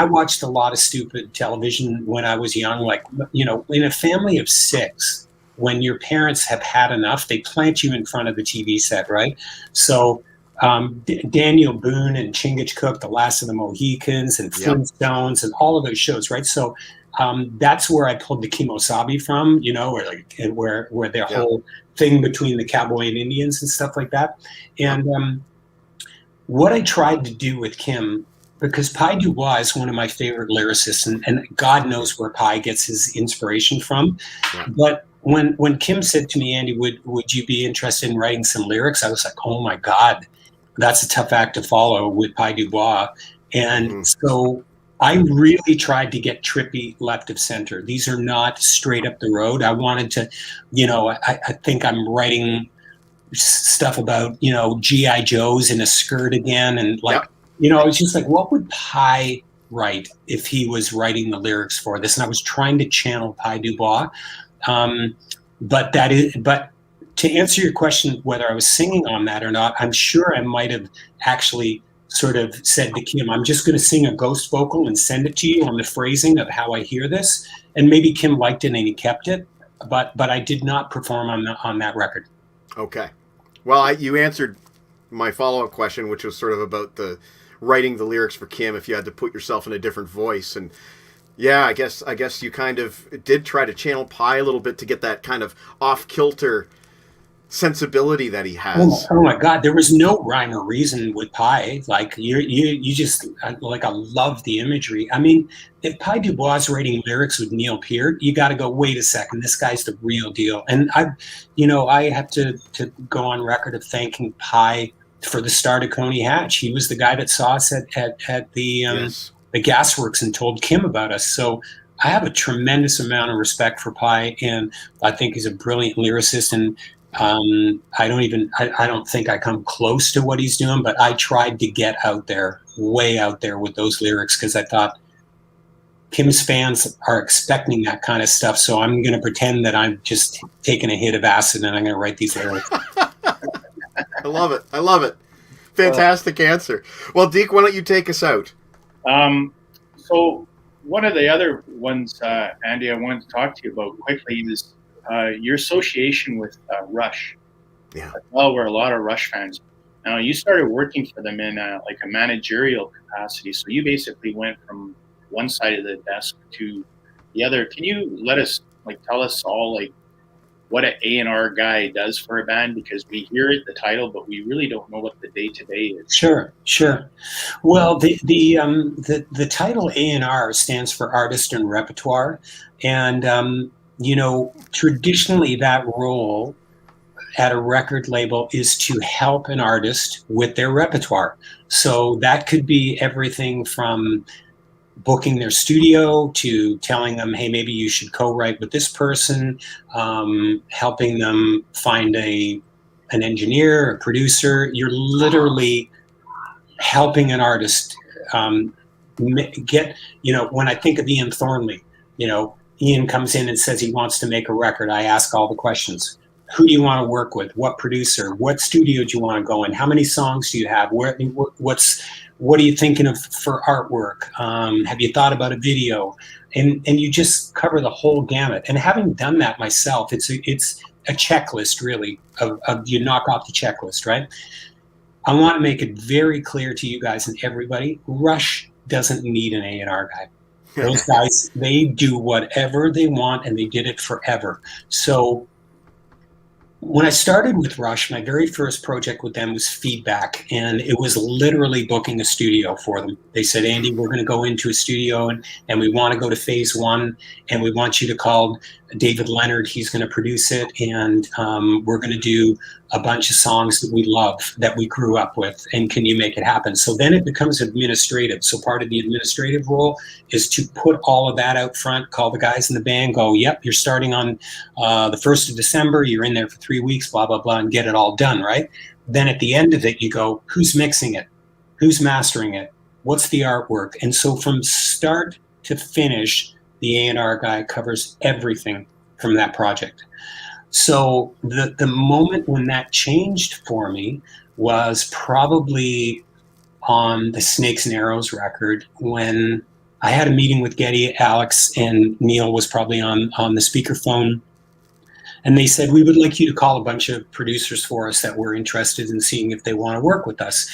watched a lot of stupid television when I was young. Like, in a family of 6, when your parents have had enough, they plant you in front of the TV set, right? So Daniel Boone and Chingachgook, The Last of the Mohicans, and Flintstones, and all of those shows, right? So that's where I pulled the Kimosabe from, where their whole thing between the cowboy and Indians and stuff like that. And what I tried to do with Kim, because Pi Dubois is one of my favorite lyricists, and God knows where Pi gets his inspiration from. Yeah. But when Kim said to me, Andy, would you be interested in writing some lyrics? I was like, oh my God, that's a tough act to follow with Pi Dubois. And so I really tried to get trippy left of center. These are not straight up the road. I wanted to, I think I'm writing stuff about, G.I. Joes in a skirt again. And I was just like, what would Pi write if he was writing the lyrics for this? And I was trying to channel Pi Dubois. But to answer your question, whether I was singing on that or not, I'm sure I might have actually sort of said to Kim, I'm just going to sing a ghost vocal and send it to you on the phrasing of how I hear this. And maybe Kim liked it and he kept it, but I did not perform on that record. Okay. Well, you answered my follow-up question, which was sort of about the writing the lyrics for Kim if you had to put yourself in a different voice. And yeah, I guess you kind of did try to channel Pi a little bit to get that kind of off-kilter sensibility that he has. Oh my God, there was no rhyme or reason with Pi. Like you just like, I love the imagery. I mean, if Pi Dubois is writing lyrics with Neil Peart, you got to go, wait a second, this guy's the real deal. And I have to go on record of thanking Pi for the start of Coney Hatch. He was the guy that saw us at the Gasworks and told Kim about us. So I have a tremendous amount of respect for Pi, and I think he's a brilliant lyricist. And I don't think I come close to what he's doing, but I tried to get way out there with those lyrics, because I thought Kim's fans are expecting that kind of stuff. So I'm going to pretend that I'm just taking a hit of acid and I'm going to write these lyrics. I love it. Fantastic answer. Well, Deke, why don't you take us out? So one of the other ones, Andy, I wanted to talk to you about quickly is your association with Rush. Yeah. Well, we're a lot of Rush fans. Now, you started working for them in like a managerial capacity, so you basically went from one side of the desk to the other. Can you tell us all what an A&R guy does for a band, because we hear it, the title, but we really don't know what the day-to-day is. Sure. Well, the title A&R stands for artist and repertoire, and traditionally that role at a record label is to help an artist with their repertoire. So that could be everything from booking their studio to telling them, hey, maybe you should co-write with this person, helping them find an engineer, a producer. You're literally helping an artist get, when I think of Ian Thornley, Ian comes in and says he wants to make a record. I ask all the questions. Who do you want to work with? What producer? What studio do you want to go in? How many songs do you have? What are you thinking of for artwork? Have you thought about a video? And you just cover the whole gamut. And having done that myself, it's a checklist really of you knock off the checklist, right? I want to make it very clear to you guys and everybody, Rush doesn't need an A&R guy. Those guys, they do whatever they want and they did it forever. So when I started with Rush, my very first project with them was Feedback, and it was literally booking a studio for them. They said, Andy, we're going to go into a studio and we want to go to phase one, and we want you to call David Leonard. He's going to produce it, and we're going to do a bunch of songs that we love, that we grew up with, and can you make it happen? So then it becomes administrative. So part of the administrative role is to put all of that out front, call the guys in the band, go, yep, you're starting on the 1st of December, you're in there for 3 weeks, blah, blah, blah, and get it all done, right? Then at the end of it, you go, who's mixing it? Who's mastering it? What's the artwork? And so from start to finish, the A&R guy covers everything from that project. So the moment when that changed for me was probably on the Snakes and Arrows record, when I had a meeting with Getty, Alex, and Neil was probably on the speakerphone. And they said, we would like you to call a bunch of producers for us that were interested in seeing if they want to work with us.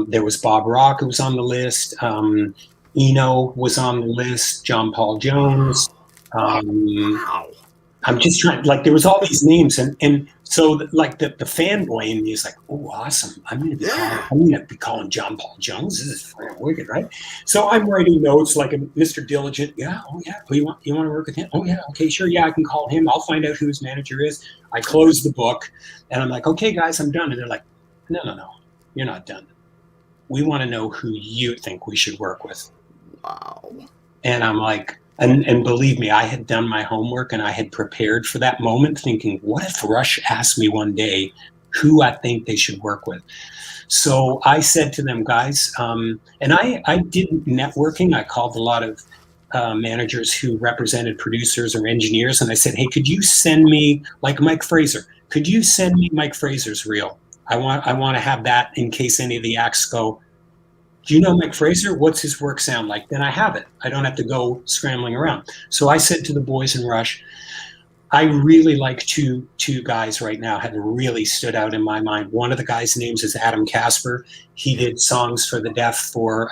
There was Bob Rock, who was on the list. Eno was on the list. John Paul Jones. Wow. I'm just trying, there was all these names, and so the fanboy in me is like, oh, awesome! I'm gonna be calling John Paul Jones. This is freaking wicked, right? So I'm writing notes like a Mr. Diligent. Yeah, oh yeah. Oh, you want to work with him? Oh yeah, okay, sure. Yeah, I can call him. I'll find out who his manager is. I close the book, and I'm like, okay, guys, I'm done. And they're like, no, you're not done. We want to know who you think we should work with. Wow. And I'm like. And believe me, I had done my homework and I had prepared for that moment, thinking, what if Rush asked me one day who I think they should work with? So I said to them, guys, and I did networking. I called a lot of managers who represented producers or engineers. And I said, hey, could you send me, like Mike Fraser, could you send me Mike Fraser's reel? I want to have that in case any of the acts go, do you know Mike Fraser? What's his work sound like? Then I have it. I don't have to go scrambling around. So I said to the boys in Rush, I really like two guys right now have really stood out in my mind. One of the guys' names is Adam Casper. He did songs for the deaf for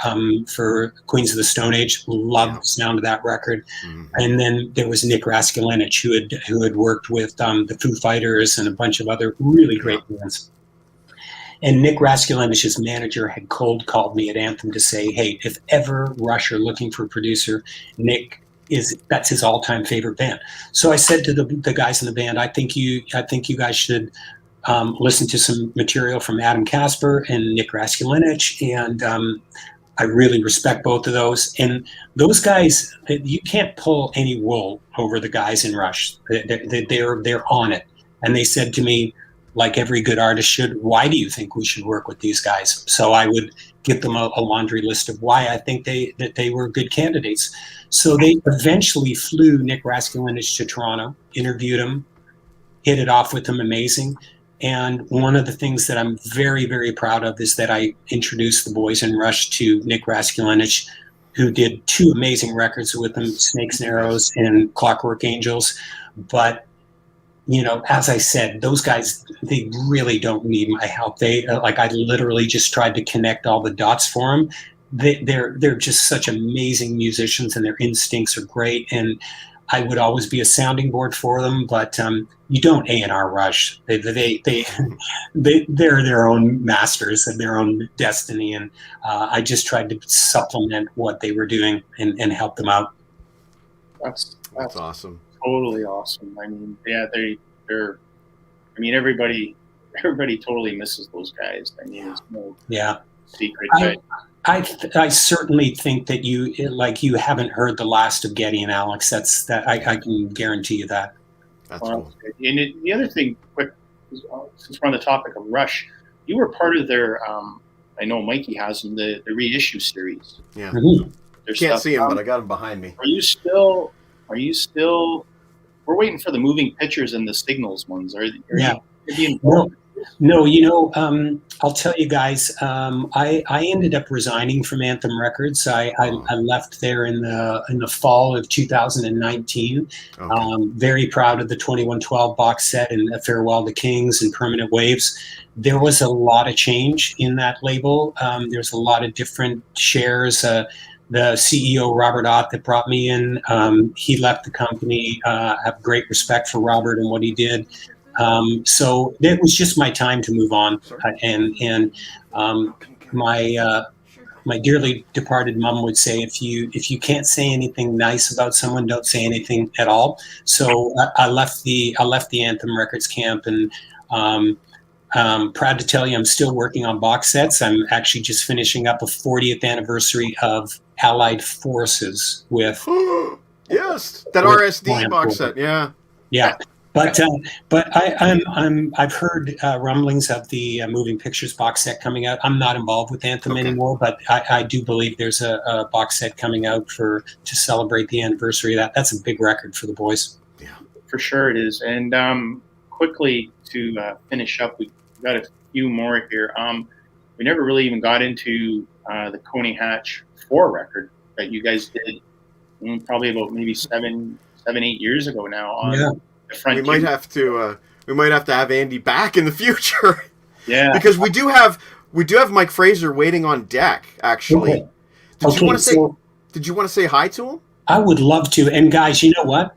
Queens of the Stone Age. Loved the sound of that record. Mm-hmm. And then there was Nick Raskulinich, who had worked with the Foo Fighters and a bunch of other really great bands. And Nick Raskulinich's manager had cold called me at Anthem to say, hey, if ever Rush are looking for a producer, Nick that's his all-time favorite band. So I said to the guys in the band, I think you guys should listen to some material from Adam Casper and Nick Raskulinich, and I really respect both of those. And those guys, you can't pull any wool over the guys in Rush. They're on it. And they said to me, like every good artist should, why do you think we should work with these guys? So I would give them a laundry list of why I think that they were good candidates. So they eventually flew Nick Raskulinich to Toronto, interviewed him, hit it off with him, amazing. And one of the things that I'm very, very proud of is that I introduced the boys in Rush to Nick Raskulinich, who did 2 amazing records with him, Snakes and Arrows and Clockwork Angels. But as I said, those guys, they really don't need my help. They I literally just tried to connect all the dots for them. They're just such amazing musicians, and their instincts are great. And I would always be a sounding board for them, but you don't A&R Rush. They're their own masters of their own destiny, and I just tried to supplement what they were doing and help them out. That's awesome. Totally awesome. I mean, yeah, they're. I mean, everybody totally misses those guys. I mean, it's no secret. I certainly think that you haven't heard the last of Getty and Alex. I can guarantee you that. That's cool. And the other thing, quick, since we're on the topic of Rush, you were part of their. I know Mikey has them, the reissue series. Yeah. Mm-hmm. Can't see him, but I got him behind me. Are you still? We're waiting for the moving pictures and the signals ones. Are you involved? No, I'll tell you guys, I ended up resigning from Anthem Records. I left there in the fall of 2019. Okay. Very proud of the 2112 box set and Farewell to Kings and Permanent Waves. There was a lot of change in that label. There's a lot of different shares. The CEO, Robert Ott, that brought me in, he left the company. I have great respect for Robert and what he did. So it was just my time to move on. And my dearly departed mom would say, if you can't say anything nice about someone, don't say anything at all. So I left the Anthem Records camp, and proud to tell you I'm still working on box sets. I'm actually just finishing up a 40th anniversary of Allied Forces with yes, that RSD box set. Yeah. But I've heard rumblings of the moving pictures box set coming out. I'm not involved with Anthem anymore, but I do believe there's a box set coming out to celebrate the anniversary of that. That's a big record for the boys. Yeah, for sure it is. And quickly to finish up, we've got a few more here. We never really even got into the Coney Hatch 4 record that you guys did probably about maybe 7, 8 years ago now. On we might have to have Andy back in the future. Yeah, because we do have Mike Fraser waiting on deck. Actually, did you want to say hi to him? I would love to. And guys, you know what?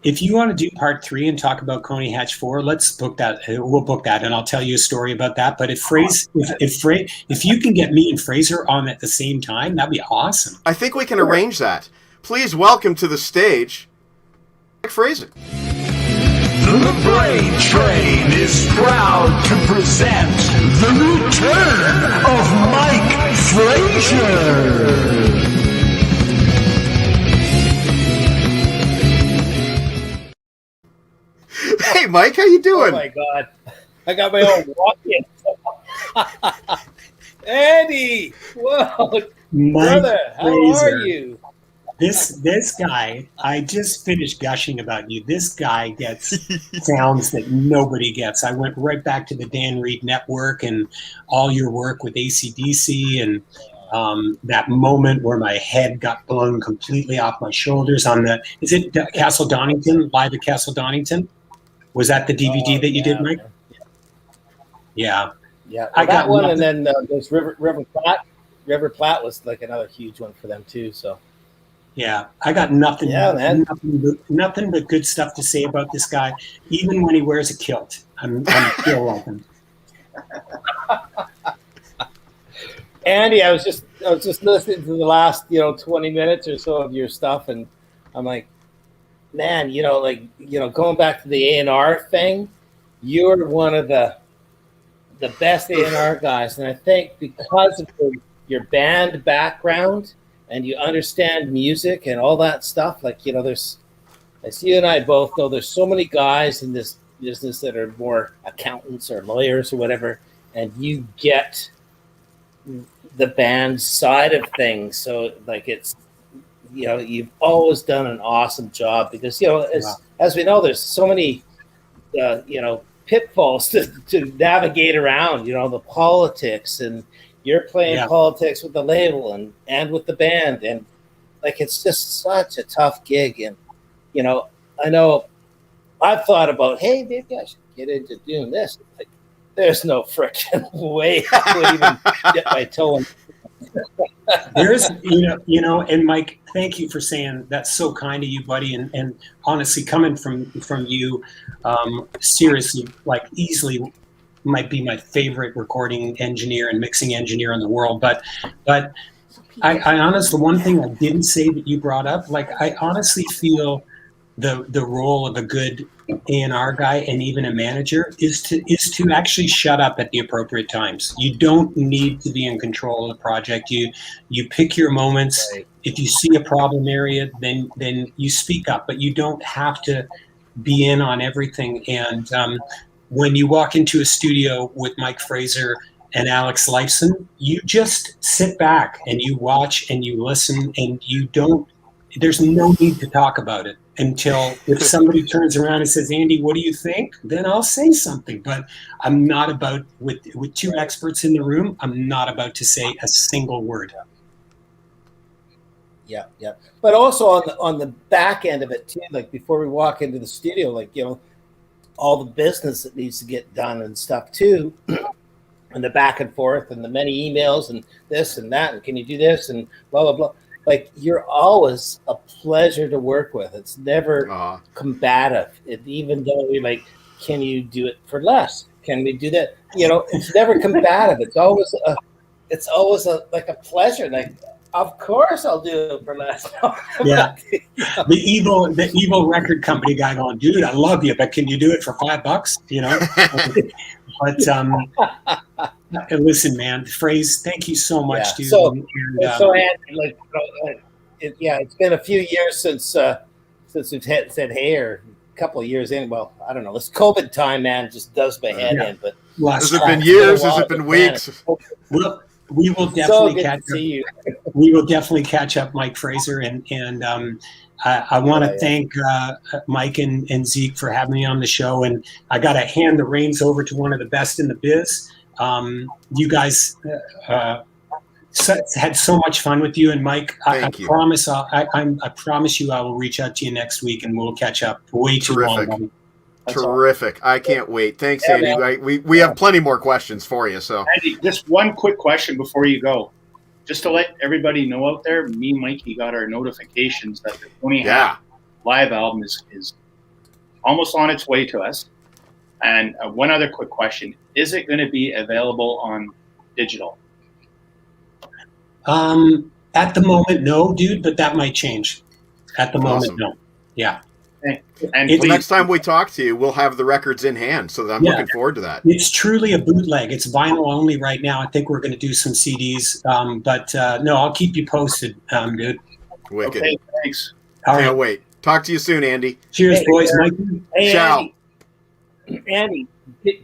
If you want to do part 3 and talk about Coney Hatch 4, let's book that. We'll book that, and I'll tell you a story about that. But if you can get me and Fraser on at the same time, that'd be awesome. I think we can arrange that. Please welcome to the stage, Mike Fraser. The LeBrain Train is proud to present the return of Mike Fraser. Hey, Mike, how you doing? Oh my God, I got my own walk-in. Andy, whoa, brother, how are you? This guy, I just finished gushing about you. This guy gets sounds that nobody gets. I went right back to the Dan Reed Network and all your work with AC/DC and that moment where my head got blown completely off my shoulders on is it Castle Donington, live at Castle Donington? Was that the DVD that you did, Mike? Yeah. Well, I got one, nothing. and then there's River Platte. River Platte was like another huge one for them too. So. Yeah, I got nothing. Yeah, man. Nothing but good stuff to say about this guy. Even when he wears a kilt, I'm still welcome. Andy, I was just listening to the last 20 minutes or so of your stuff, and I'm like, man, going back to the A&R thing, you're one of the best A&R guys, and I think because of your band background. And you understand music and all that stuff. There's, as you and I both know, there's so many guys in this business that are more accountants or lawyers or whatever, and you get the band side of things. So it's, you've always done an awesome job because, as we know, there's so many, pitfalls to navigate around, the politics, and you're playing politics with the label and with the band, and it's just such a tough gig. And I know I've thought about, hey, maybe I should get into doing this. There's no frickin' way I would even dip my toe in. There's, and Mike, thank you for saying that's so kind of you, buddy. And honestly, coming from you, seriously, like easily might be my favorite recording engineer and mixing engineer in the world. But I honestly, the one thing I didn't say that you brought up, like I honestly feel the role of a good A&R guy and even a manager is to actually shut up at the appropriate times. You don't need to be in control of the project. You pick your moments. Right. If you see a problem area, then you speak up, but you don't have to be in on everything. And when you walk into a studio with Mike Fraser and Alex Lifeson, you just sit back and you watch and you listen, and there's no need to talk about it until if somebody turns around and says, Andy, what do you think? Then I'll say something. But I'm not about, with two experts in the room, I'm not about to say a single word. Yeah. But also on the back end of it too, like before we walk into the studio, like, all the business that needs to get done and stuff too, and the back and forth and the many emails and this and that, and can you do this and blah, blah, blah. Like, you're always a pleasure to work with. It's never combative. Even though we like, can you do it for less? Can we do that? It's never combative. It's always like a pleasure. Like, of course I'll do it for less. Yeah. The evil record company guy going, dude, I love you, but can you do it for $5? But listen, man, Phrase, thank you so much, dude. So Andy, it's been a few years since we've said hey, or a couple of years in. Well, I don't know. This COVID time, man, just does my head in. But has it been years? Has it been weeks? Well, we will definitely catch up. We will definitely catch up, Mike Fraser, and I want to thank Mike and Zeke for having me on the show. And I got to hand the reins over to one of the best in the biz. You guys had so much fun with you, and Mike. I promise you, I will reach out to you next week, and we'll catch up. Way too long. Buddy. Terrific. I can't wait. Thanks, Andy. We have plenty more questions for you. So, Andy, just one quick question before you go. Just to let everybody know out there, me and Mikey got our notifications that the Tony Hawk live album is almost on its way to us. And one other quick question. Is it going to be available on digital? At the moment, no, dude, but that might change. At the moment, no. Yeah. And next time we talk to you, we'll have the records in hand, so I'm looking forward to that. It's truly a bootleg. It's vinyl only right now. I think we're going to do some CDs, but no, I'll keep you posted, dude. Wicked. Okay, thanks. Can't wait. Talk to you soon, Andy. Cheers, boys. Mike. Hey, Ciao. Andy,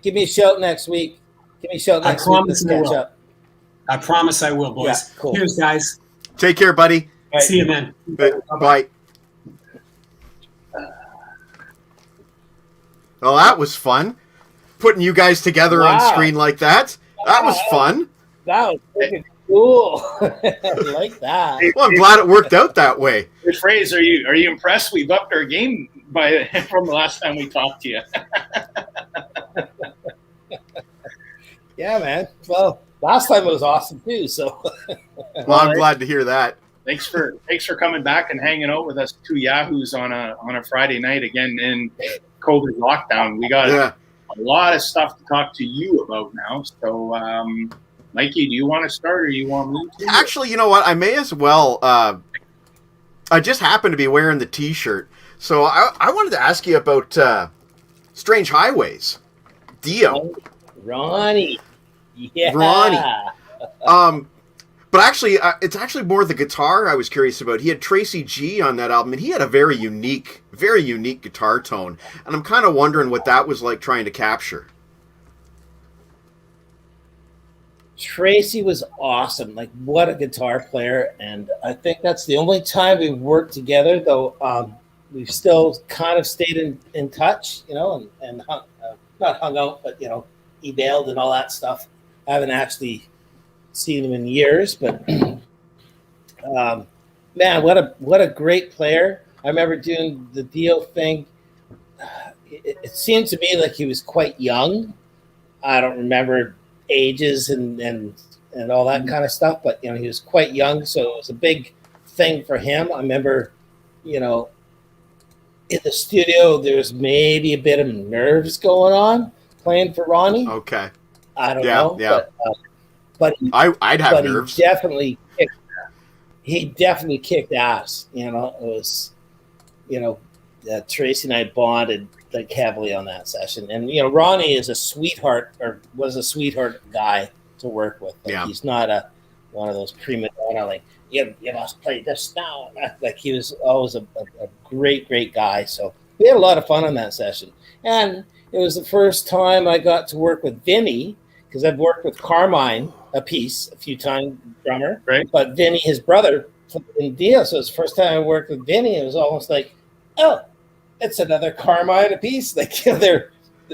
give me a shout next week. Give me a shout next week. Let's catch up. I promise I will, boys. Yeah, cool. Cheers, guys. Take care, buddy. Right. See you, man. Bye. Well, that was fun. Putting you guys together on screen like that. That was fun. That was freaking cool. I like that. Well, I'm glad it worked out that way. Hey, Fraser, are you impressed? We've upped our game from the last time we talked to you. Yeah, man. Well, last time it was awesome too. So, well, I'm glad to hear that. Thanks for coming back and hanging out with us two yahoos on a Friday night again in COVID lockdown. We got a lot of stuff to talk to you about now. So, Mikey, do you want to start or you want me to? Actually, you know what? I may as well. I just happen to be wearing the T-shirt, so I wanted to ask you about Strange Highways, Dio. Ronnie. Yeah. Ronnie. But actually, it's actually more the guitar I was curious about. He had Tracy G on that album, and he had a very unique guitar tone. And I'm kind of wondering what that was like trying to capture. Tracy was awesome. Like, what a guitar player. And I think that's the only time we've worked together, though we've still kind of stayed in touch, and not hung out, but, emailed and all that stuff. I haven't actually seen him in years, but man, what a great player. I remember doing the Dio thing. It seemed to me like he was quite young. I don't remember ages and and all that kind of stuff. But you know, he was quite young, so it was a big thing for him. I remember, you know, in the studio, there's maybe a bit of nerves going on playing for Ronnie. Okay. I don't know, Yeah. but I'd have nerves. He definitely kicked ass. You know, it was, you know, Tracy and I bonded like heavily on that session, and you know, Ronnie is a sweetheart, or was a sweetheart guy to work with. Like, he's not one of those prima donna, like, you must play this now. Like, he was always a great guy. So we had a lot of fun on that session. And it was the first time I got to work with Vinny, because I've worked with Carmine a few times, drummer. Right. But Vinny, his brother, in Dio. So it's the first time I worked with Vinny. It was almost like, oh, it's another Carmine a piece. Like, you know, they're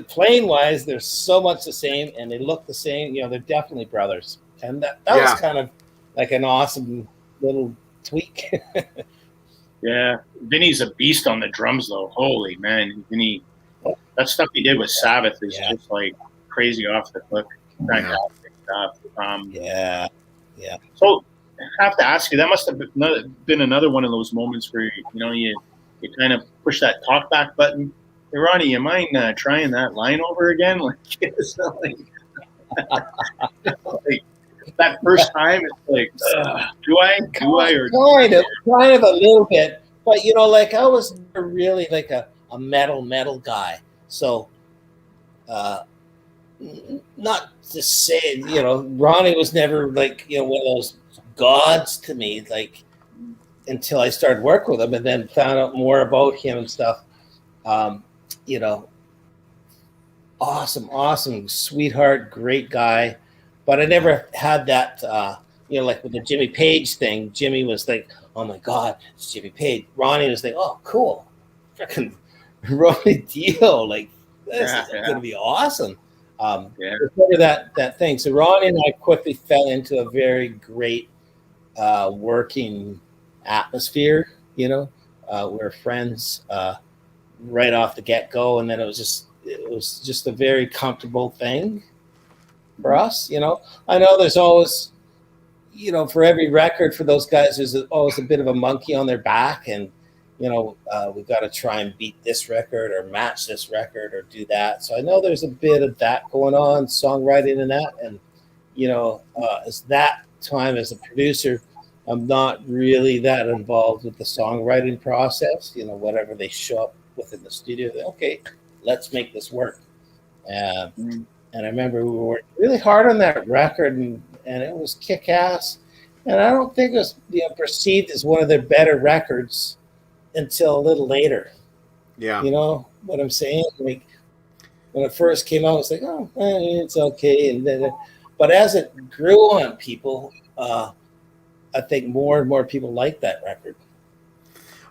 playing wise, they're so much the same, and they look the same. You know, they're definitely brothers. And that was kind of like an awesome little tweak. Yeah, Vinny's a beast on the drums, though. Holy man, Vinny! That stuff he did with Sabbath is just like crazy off the cliff. Fantastic stuff. Yeah. So I have to ask you, that must have been another one of those moments where you kind of push that talk back button. Hey, Ronnie, you mind trying that line over again? Like, it's not like that first time, it's like, do I, or kind of a little bit, but you know, like, I was really like a metal guy, so not to say, you know, Ronnie was never like, you know, one of those gods to me, like, until I started working with him and then found out more about him and stuff. You know, awesome sweetheart, great guy. But I never had that, you know, like with the Jimmy Page thing. Jimmy was like, oh my God, it's Jimmy Page. Ronnie was like, oh, cool. Freaking Ronnie Dio. Like, this is going to be awesome. Remember that thing. So Ronnie and I quickly fell into a very great working atmosphere, you know. We were friends right off the get-go, and then it was just a very comfortable thing for us, you know. I know there's always, you know, for every record for those guys, there's always a bit of a monkey on their back, and you know, we've got to try and beat this record or match this record or do that. So I know there's a bit of that going on, songwriting and that, and you know, as that time as a producer, I'm not really that involved with the songwriting process. You know, whatever they show up with in the studio, okay, let's make this work. And I remember we worked really hard on that record, and it was kick-ass. And I don't think it was, you know, perceived as one of their better records until a little later. Yeah. You know what I'm saying? Like, when it first came out, it was like, oh, it's okay. And then, but as it grew on people, I think more and more people like that record.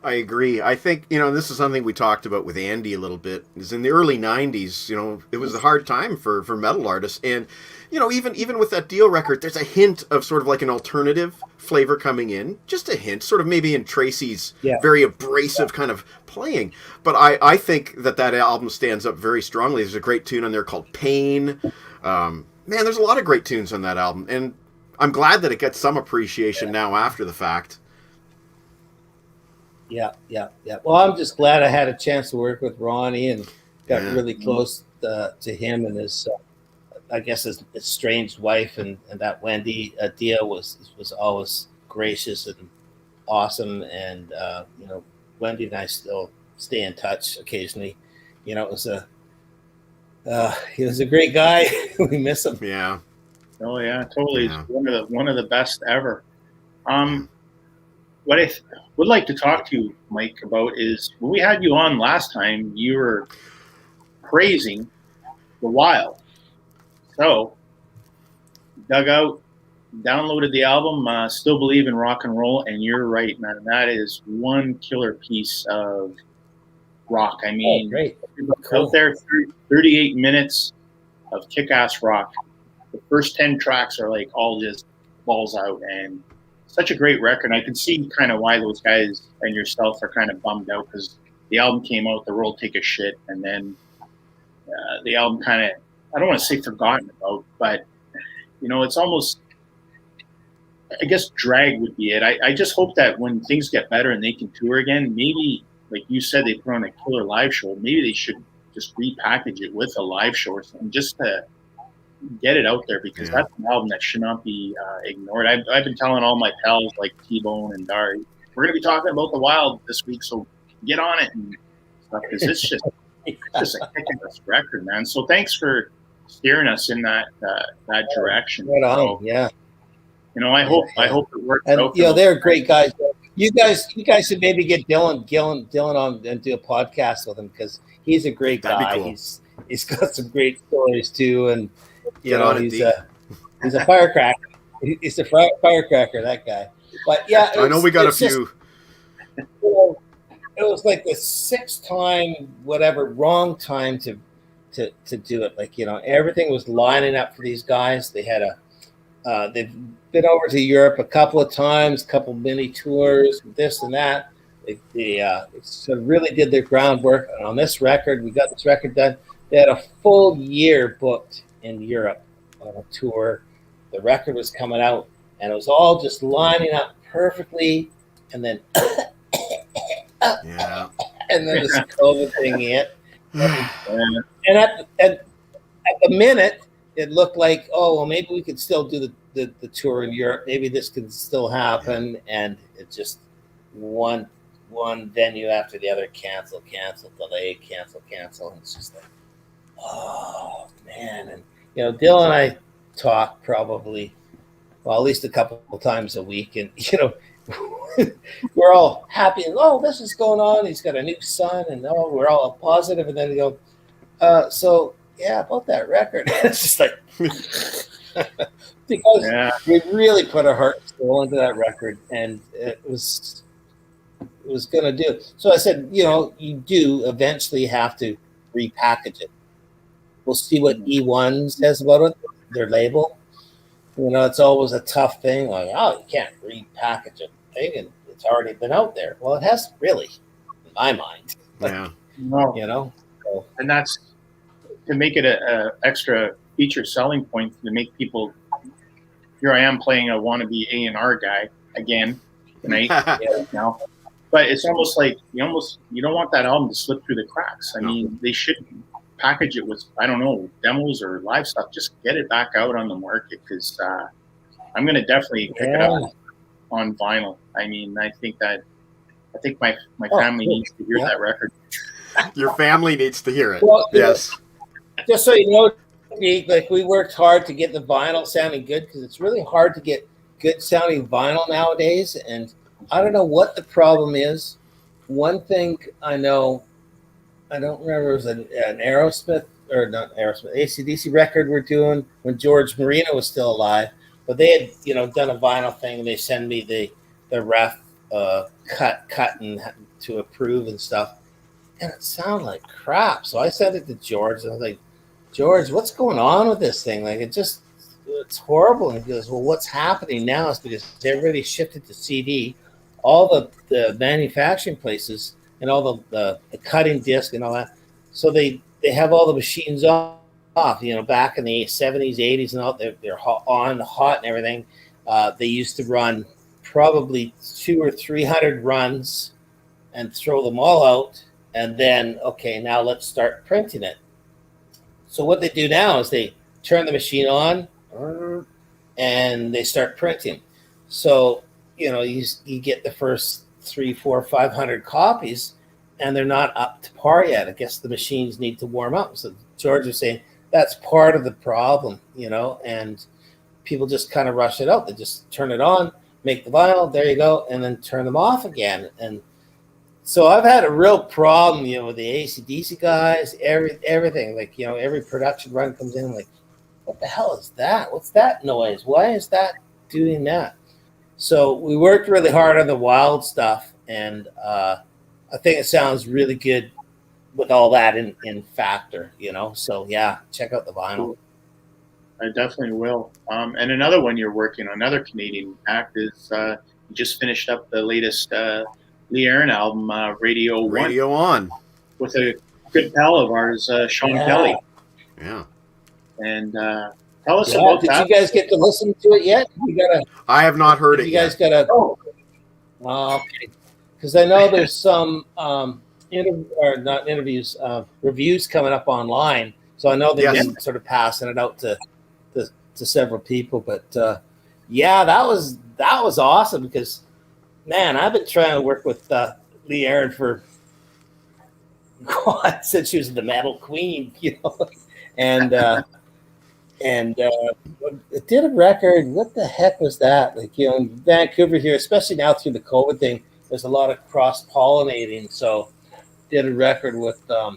I agree. I think, you know, this is something we talked about with Andy a little bit, is in the early 90s, you know, it was a hard time for metal artists. And, you know, even with that Dio record, there's a hint of sort of like an alternative flavor coming in. Just a hint, sort of maybe in Tracy's very abrasive kind of playing. But I think that album stands up very strongly. There's a great tune on there called Pain. Man, there's a lot of great tunes on that album. And I'm glad that it gets some appreciation now after the fact. Yeah. Well, I'm just glad I had a chance to work with Ronnie and got really close to him and his, I guess, his estranged wife, and that Wendy Dio was always gracious and awesome. And you know, Wendy and I still stay in touch occasionally. You know, he was a great guy. We miss him. Yeah. Oh yeah, totally. Yeah. One of the best ever. What I would like to talk to you, Mike, about is when we had you on last time, you were praising The Wild. So, dug out, downloaded the album, Still Believe in Rock and Roll, and you're right, man. That is one killer piece of rock. I mean, great. Cool. Out there, 38 minutes of kick-ass rock. The first 10 tracks are like all just balls out, and such a great record. I can see kind of why those guys and yourself are kind of bummed out, because the album came out, the world take a shit, and then the album kind of, I don't want to say forgotten about, but you know, it's almost I guess drag would be it. I just hope that when things get better and they can tour again, maybe like you said, they put on a killer live show. Maybe they should just repackage it with a live show or something, just to get it out there, because Yeah. that's an album that should not be ignored. I've been telling all my pals like T-Bone and Dari, we're going to be talking about the Wild this week, so get on it and stuff, because it's just a kick-ass record, man. So thanks for steering us in that direction. Right on, So, yeah. you know, I hope it works And out. you know, they're great guys. You guys should maybe get Dylan on and do a podcast with him, because he's a great That'd be guy. cool. He's got some great stories too, and you Get know, on it, he's D. a firecracker. He's a firecracker, that guy. But yeah, I know we got a it's just, few. you know, it was like the sixth time, wrong time to do it. Like, you know, everything was lining up for these guys. They had they've been over to Europe a couple of times, couple mini tours, this and that. They sort of really did their groundwork. And on this record, we got this record done. They had a full year booked in Europe on a tour. The record was coming out, and it was all just lining up perfectly. And then, Yeah. and then this COVID thing hit. And at the minute, it looked like, oh, well, maybe we could still do the tour in Europe. Maybe this could still happen. And it just one venue after the other, cancel, delay, cancel. And it's just like, oh, man. And, you know, Dylan and I talk probably, well, at least a couple of times a week. And, you know, we're all happy. And, oh, this is going on. He's got a new son. And, oh, we're all positive. And then we go, so, yeah, about that record. It's just like, because we really put our heart and soul into that record, and it was going to do. So I said, you know, you do eventually have to repackage it. We'll see what E1 says about it, their label. You know, it's always a tough thing. Like, oh, you can't repackage a thing, and it's already been out there. Well, it hasn't really, in my mind. Yeah. No. You know? So, And that's to make it a extra feature selling point to make people. Here I am playing a wannabe A&R guy again tonight now, but it's almost like you don't want that album to slip through the cracks. I mean, they should package it with, I don't know, demos or live stuff. Just get it back out on the market, because I'm going to definitely pick it up on vinyl. I mean, I think my family needs to hear that record. Your family needs to hear it. Well, Yes. just so you know, like, we worked hard to get the vinyl sounding good, because it's really hard to get good sounding vinyl nowadays. And I don't know what the problem is. One thing I know, I don't remember, it was an Aerosmith, or not Aerosmith, AC/DC record we're doing when George Marino was still alive. But they had, you know, done a vinyl thing. They send me the rough cut and to approve and stuff. And it sounded like crap. So I sent it to George, and I was like, George, what's going on with this thing? Like, it's horrible. And he goes, well, what's happening now is because everybody shifted to CD. All the manufacturing places and all the cutting disc and all that. So they have all the machines off, you know, back in the 70s, 80s and all, they're hot and everything. They used to run probably 200 or 300 runs and throw them all out. And then, okay, now let's start printing it. So what they do now is they turn the machine on and they start printing. So, you know, you get the first 300, 400, 500 copies, and they're not up to par yet. I guess the machines need to warm up. So George was saying that's part of the problem, you know, and people just kind of rush it out. They just turn it on, make the vinyl, there you go, and then turn them off again. And so I've had a real problem, you know, with the AC/DC guys, everything. Like, you know, every production run comes in, like, what the hell is that? What's that noise? Why is that doing that? So we worked really hard on the Wild stuff, and I think it sounds really good with all that in factor, you know. So yeah, check out the vinyl. I definitely will. And another one you're working on, another Canadian act, is you just finished up the latest Lee Aaron album, Radio One, Radio On. with a good pal of ours, Sean Kelly. Yeah. And Tell us Yeah, about did that. you guys get to listen to it yet? I have not heard it You guys yet. gotta. Oh, Okay, because I know there's some not interviews, reviews coming up online. So I know they've Yes. been sort of passing it out to several people. But yeah, that was awesome because man, I've been trying to work with Lee Aaron for God since she was the Metal Queen, and it did a record. What the heck was that? Like, in Vancouver here, especially now through the COVID thing, there's a lot of cross pollinating. So, did a record with I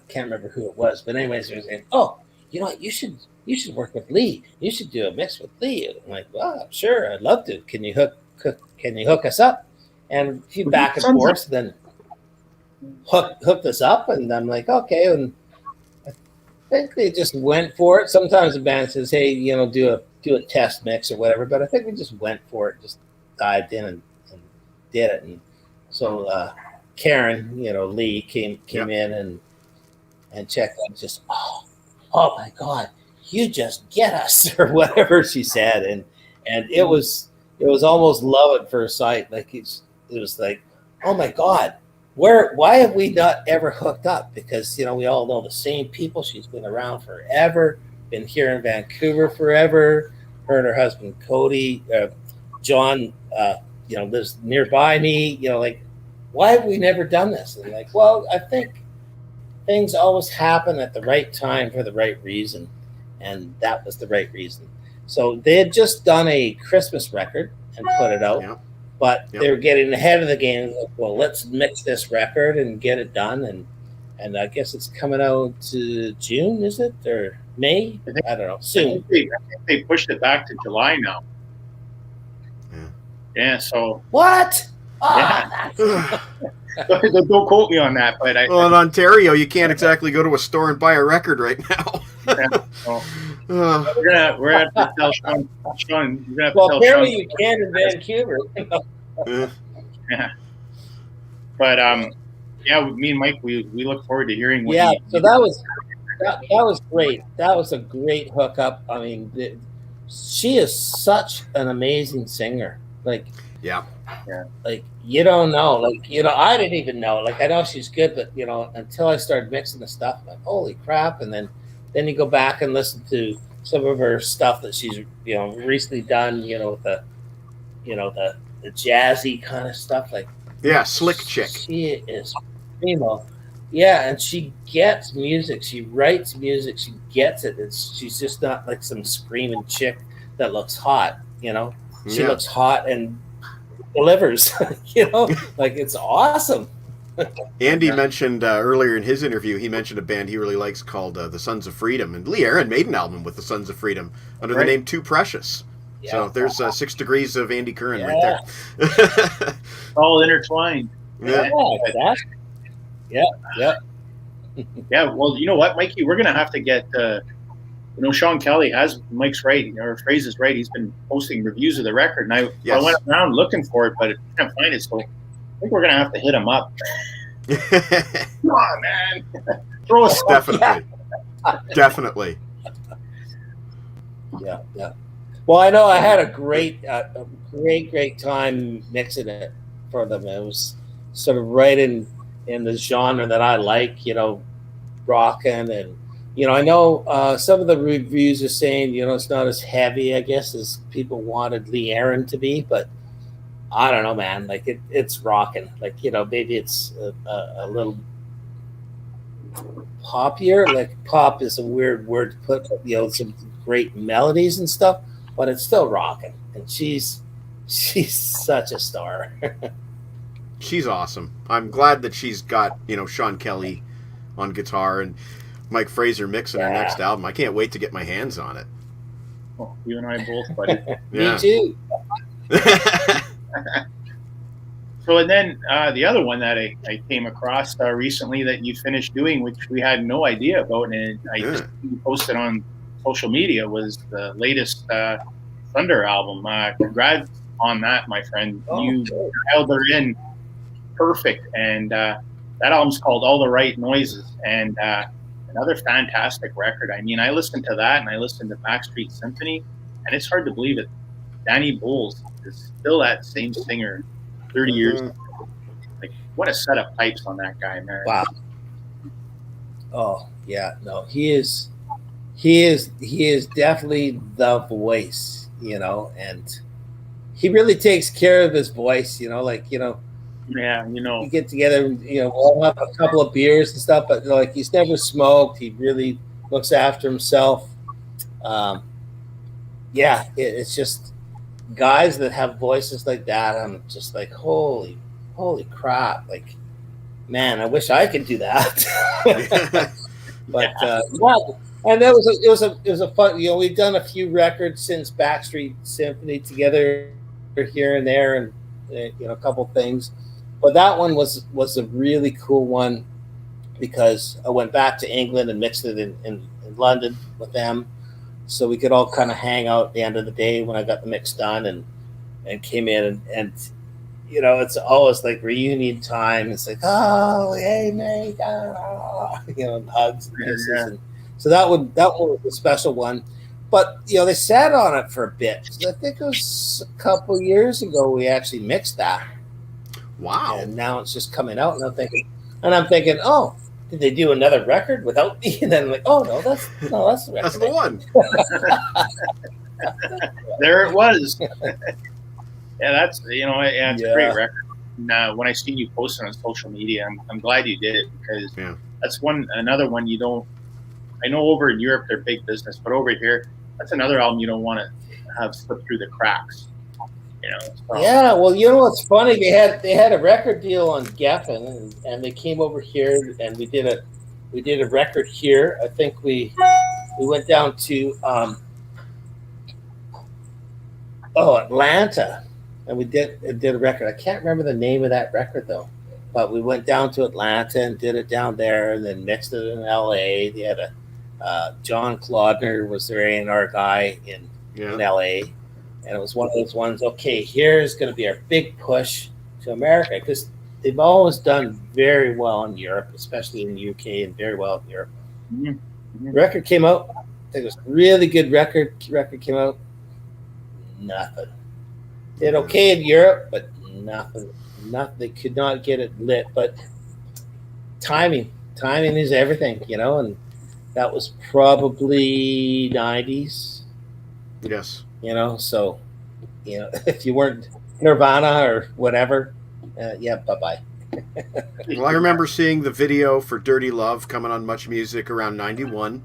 can't remember who it was, but anyways, they were saying, "Oh, you know what? You should work with Lee. You should do a mix with Lee." I'm like, "Well, sure, I'd love to. Can you hook us up?" And a few back and forth, then hooked us up, and I'm like, "Okay." And I think they just went for it. Sometimes the band says, "Hey, do a test mix or whatever," but I think we just went for it, just dived in and did it. And so Curran, Lee came in and checked out. Just oh my God, you just get us or whatever she said, and it was almost love at first sight. Like it was like, oh my God. Why have we not ever hooked up? Because we all know the same people. She's been around forever, been here in Vancouver forever. Her and her husband Cody, John, lives nearby me. Like, why have we never done this? And like, well, I think things always happen at the right time for the right reason, and that was the right reason. So they had just done a Christmas record and put it out. Yeah. But they were getting ahead of the game. Like, well, let's mix this record and get it done. And I guess it's coming out to June, is it? Or May? I don't know. Soon. I think they pushed it back to July now. Yeah, so. What? Yeah. Don't quote me on that. But well, in Ontario, you can't exactly go to a store and buy a record right now. We're gonna have to tell Sean. You're gonna have to well, tell apparently Sean. you can in Vancouver. Yeah. But me and Mike, we look forward to hearing. What so that was great. That was a great hookup. I mean, she is such an amazing singer. Like, yeah. Like, you don't know. Like, I didn't even know. Like, I know she's good, but until I started mixing the stuff, I'm like, holy crap! And then you go back and listen to some of her stuff that she's recently done. With the the jazzy kind of stuff. Like, yeah, slick chick. She is primo. Yeah, and she gets music. She writes music. She gets it. She's just not like some screaming chick that looks hot. She looks hot and delivers. Like, it's awesome. Andy mentioned earlier in his interview, he mentioned a band he really likes called the Sons of Freedom, and Lee Aaron made an album with the Sons of Freedom under the name Too Precious. Yeah. So there's 6 degrees of Andy Curran right there. All intertwined. Yeah. Yeah. Yeah. Well, you know what, Mikey, we're gonna have to get. Sean Kelly has Mike's right, or Fraser's right. He's been posting reviews of the record, and I went around looking for it, but I can't find it. So I think we're gonna have to hit him up. Come on, man! Throw us Definitely. Yeah. Well, I know I had a great time mixing it for them. It was sort of right in the genre that I like, rocking, and I know some of the reviews are saying it's not as heavy, I guess, as people wanted Lee Aaron to be, but I don't know, man. Like it's rocking. Like maybe it's a little poppier. Like pop is a weird word to put, but some great melodies and stuff, but it's still rocking. And she's such a star. She's awesome. I'm glad that she's got Sean Kelly on guitar and Mike Fraser mixing her next album. I can't wait to get my hands on it. Oh, you and I both, buddy. Me too. So, and then the other one that I came across recently that you finished doing, which we had no idea about, and I just posted on social media, was the latest Thunder album. Congrats on that, my friend. You dialed her in perfect, and that album's called All the Right Noises, and another fantastic record. I mean, I listened to that and I listened to Backstreet Symphony, and it's hard to believe it. Danny Bowles is still that same singer 30 years. Like, what a set of pipes on that guy, man. Wow. Oh yeah, no, he is definitely the voice, and he really takes care of his voice, Yeah, we get together, we'll have a couple of beers and stuff, but like he's never smoked. He really looks after himself. It's just guys that have voices like that. I'm just like, holy crap! Like, man, I wish I could do that. But and it was a fun. We've done a few records since Backstreet Symphony together here and there, and a couple things. But that one was a really cool one because I went back to England and mixed it in London with them, so we could all kind of hang out at the end of the day when I got the mix done and came in and it's always like reunion time. It's like, oh, hey, mate, and hugs and kisses. Yeah. And so that one was a special one. But, they sat on it for a bit. I think it was a couple years ago we actually mixed that. Wow. And now it's just coming out. And I'm thinking, oh, did they do another record without me? And then I'm like, oh, no, that's the record. That's the one. There it was. Yeah, that's it's a great record. And, when I seen you post it on social media, I'm glad you did it because that's another one you don't. I know over in Europe they're big business, but over here that's another album you don't want to have slip through the cracks. So. Yeah, well, what's funny? They had a record deal on Geffen, and they came over here, and we did a record here. I think we went down to Atlanta. And we did a record. I can't remember the name of that record though, but we went down to Atlanta and did it down there, and then mixed it in L.A. They had John Claudner was their A&R guy in L.A. And it was one of those ones. Okay, here's going to be our big push to America because they've always done very well in Europe, especially in the UK, and very well in Europe. Mm-hmm. The record came out. I think it was a really good record. Record came out. Nothing. Did okay in Europe, but nothing. They could not get it lit. But timing is everything, and that was probably 90s. Yes. So, if you weren't Nirvana or whatever, bye-bye. Well, I remember seeing the video for Dirty Love coming on Much Music around 91,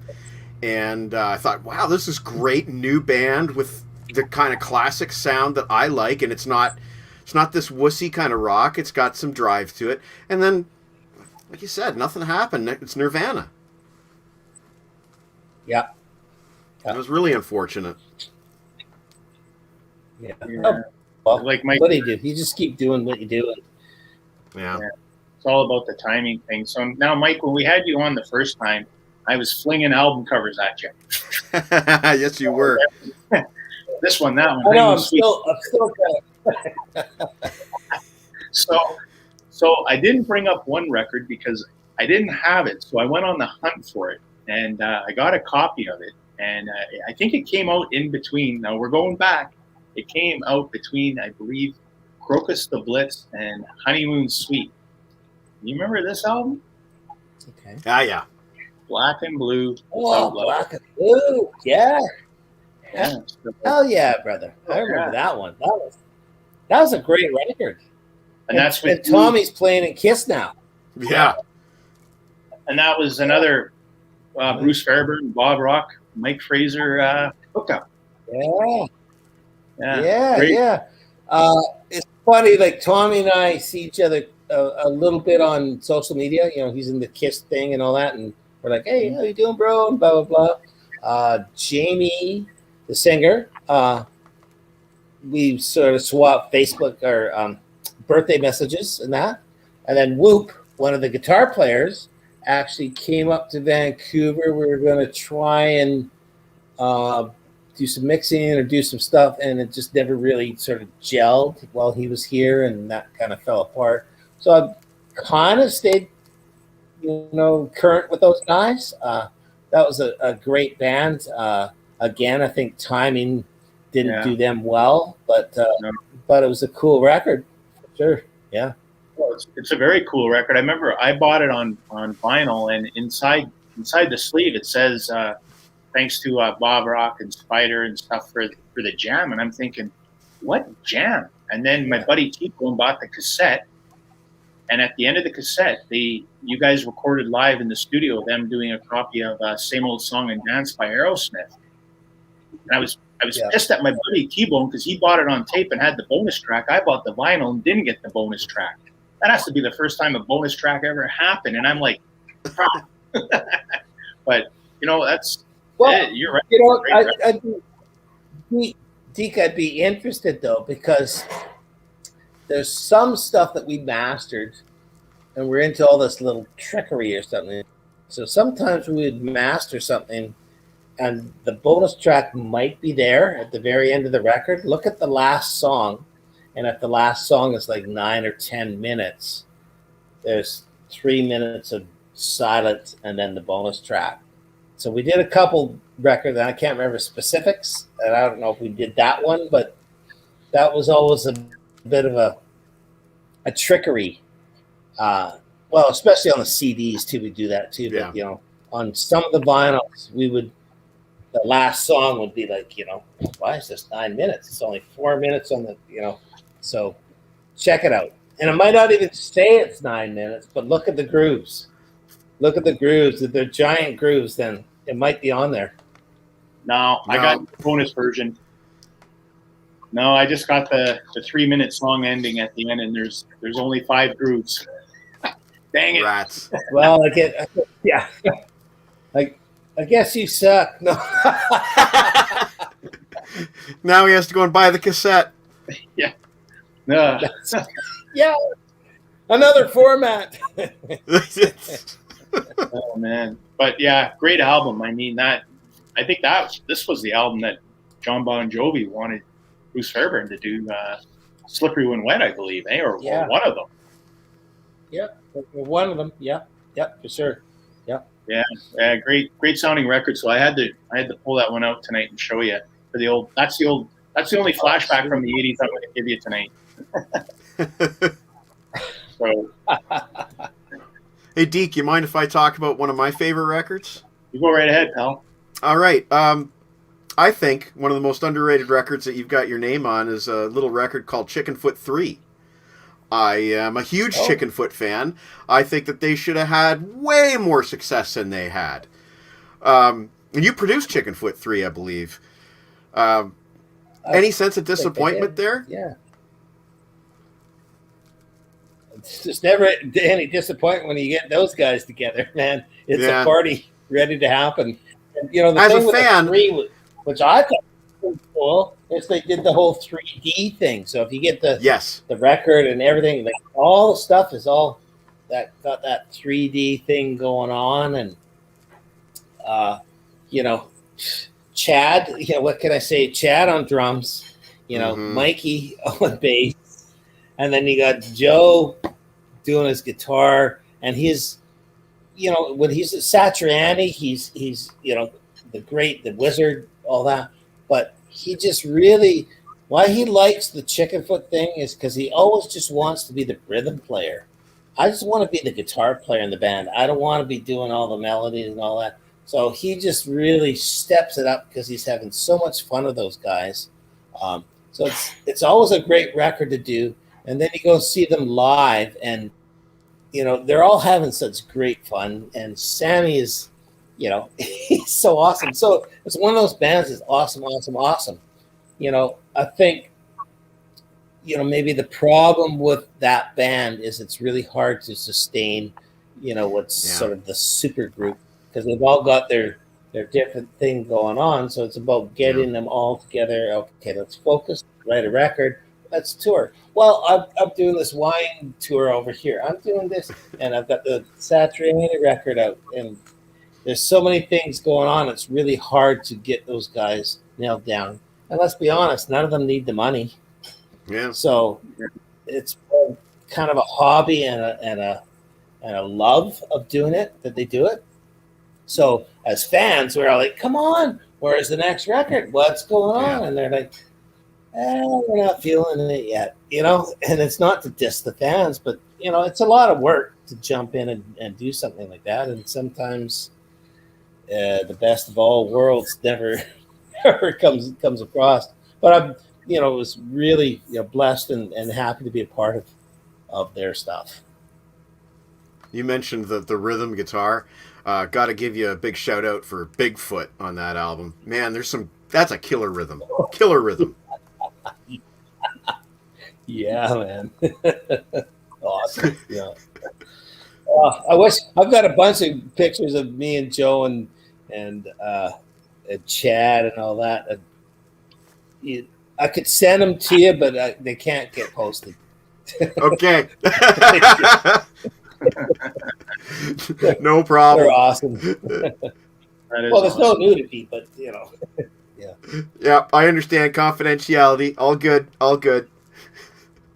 and I thought, wow, this is great new band with the kind of classic sound that I like, and it's not this wussy kind of rock. It's got some drive to it. And then, like you said, nothing happened. It's Nirvana. Yeah. It was really unfortunate. Yeah. Oh, well, like Mike, what do you do? You just keep doing what you do. Yeah. It's all about the timing thing. So now, Mike, when we had you on the first time, I was flinging album covers at you. Yes, you were. This one, that one. I know. I'm still So I didn't bring up one record because I didn't have it. So I went on the hunt for it, and I got a copy of it. And I think it came out in between. Now we're going back. It came out between, I believe, Crocus the Blitz and Honeymoon Suite. You remember this album? Okay. Yeah. Black and Blue. Oh, Black and Blue. Yeah. Yeah. Hell yeah, brother. I remember that one. That was a great record. And that's when Tommy's playing in Kiss now. Yeah. And that was another Bruce Fairbairn, Bob Rock, Mike Fraser hookup. Yeah. It's funny, like Tommy and I see each other a little bit on social media. He's in the Kiss thing and all that, and we're like, "Hey, how you doing, bro?" And blah blah blah. Jamie, the singer, we sort of swap Facebook or birthday messages and that, and then Whoop, one of the guitar players, actually came up to Vancouver. We were going to try and do some mixing or do some stuff, and it just never really sort of gelled while he was here, and that kind of fell apart. So I kind of stayed current with those guys. That was a great band. Again, I think timing didn't do them well, but it was a cool record, for sure. Yeah. Well, it's a very cool record. I remember I bought it on vinyl, and inside the sleeve it says thanks to Bob Rock and Spider and stuff for the jam. And I'm thinking, what jam? And then my buddy T-Bone bought the cassette, and at the end of the cassette, you guys recorded live in the studio them doing a copy of Same Old Song and Dance by Aerosmith. And I was pissed at my buddy T-Bone because he bought it on tape and had the bonus track. I bought the vinyl and didn't get the bonus track. That has to be the first time a bonus track ever happened. And I'm like, but that's you're right. I'd be interested though, because there's some stuff that we mastered and we're into all this little trickery or something. So sometimes we would master something and the bonus track might be there at the very end of the record. Look at the last song. And if the last song is like 9 or 10 minutes, there's 3 minutes of silence and then the bonus track. So we did a couple records, and I can't remember specifics, and I don't know if we did that one, but that was always a bit of a trickery. Well, especially on the CDs too, we do that too. Yeah. But on some of the vinyls, the last song would be like, why is this 9 minutes? It's only 4 minutes on the, So check it out. And it might not even say it's 9 minutes, but look at the grooves. Look at the grooves. If they're giant grooves, then it might be on there. No, I got the bonus version. No, I just got the 3 minute song ending at the end, and there's only 5 grooves. Dang it! Rats. Well, yeah. I guess you suck. No. Now he has to go and buy the cassette. Yeah. No. Yeah. Another format. Oh man, but yeah, great album. I mean I think this was the album that John Bon Jovi wanted Bruce Fairbairn to do "Slippery When Wet," I believe, or one of them. Yeah, one of them. Yeah, for sure. Yeah, great sounding record. So I had to pull that one out tonight and show you for the old. That's the only flashback from the '80s I'm going to give you tonight. So. Hey, Deke, you mind if I talk about one of my favorite records? You go right ahead, pal. All right. I think one of the most underrated records that you've got your name on is a little record called Chickenfoot 3. I am a huge Chickenfoot fan. I think that they should have had way more success than they had. And you produced Chickenfoot 3, I believe. Any sense of disappointment there? Yeah. It's just never any disappointment when you get those guys together, man. It's a party ready to happen. And, the as thing a with fan, the 3, which I thought was cool, is they did the whole 3D thing. So if you get the record and everything, like all the stuff is all that got that 3D thing going on, and Chad, what can I say? Chad on drums, Mikey on bass, and then you got Joe doing his guitar, and he's, when he's at Satriani, he's the wizard, all that, but he just really, why he likes the Chickenfoot thing is because he always just wants to be the rhythm player. I just want to be the guitar player in the band. I don't want to be doing all the melodies and all that. So he just really steps it up because he's having so much fun with those guys. So it's always a great record to do. And then you go see them live, and they're all having such great fun. And Sammy is, he's so awesome. So it's one of those bands that's awesome. I think, maybe the problem with that band is it's really hard to sustain, what's sort of the super group, because they've all got their different thing going on. So it's about getting them all together. Okay, let's focus, write a record. Let's tour. Well, I'm doing this wine tour over here. I'm doing this, and I've got the Satriani record out, and there's so many things going on. It's really hard to get those guys nailed down. And let's be honest, none of them need the money. Yeah. So it's kind of a hobby and and a love of doing it that they do it. So as fans, we're all like, come on, where's the next record? What's going on? Yeah. And they're like, we're not feeling it yet, you know? And it's not to diss the fans, but, you know, it's a lot of work to jump in and do something like that. And sometimes the best of all worlds never comes across. But I'm, you know, was really, you know, blessed and happy to be a part of their stuff. You mentioned the rhythm guitar. Got to give you a big shout out for Bigfoot on that album. Man, that's a killer rhythm. Killer rhythm. Yeah, man. Awesome. Yeah. I wish I've got a bunch of pictures of me and Joe and Chad and all that. I could send them to you, but they can't get posted. Okay. No problem. They're awesome. Well, there's no nudity, but you know. Yeah. Yeah, I understand confidentiality. All good. All good.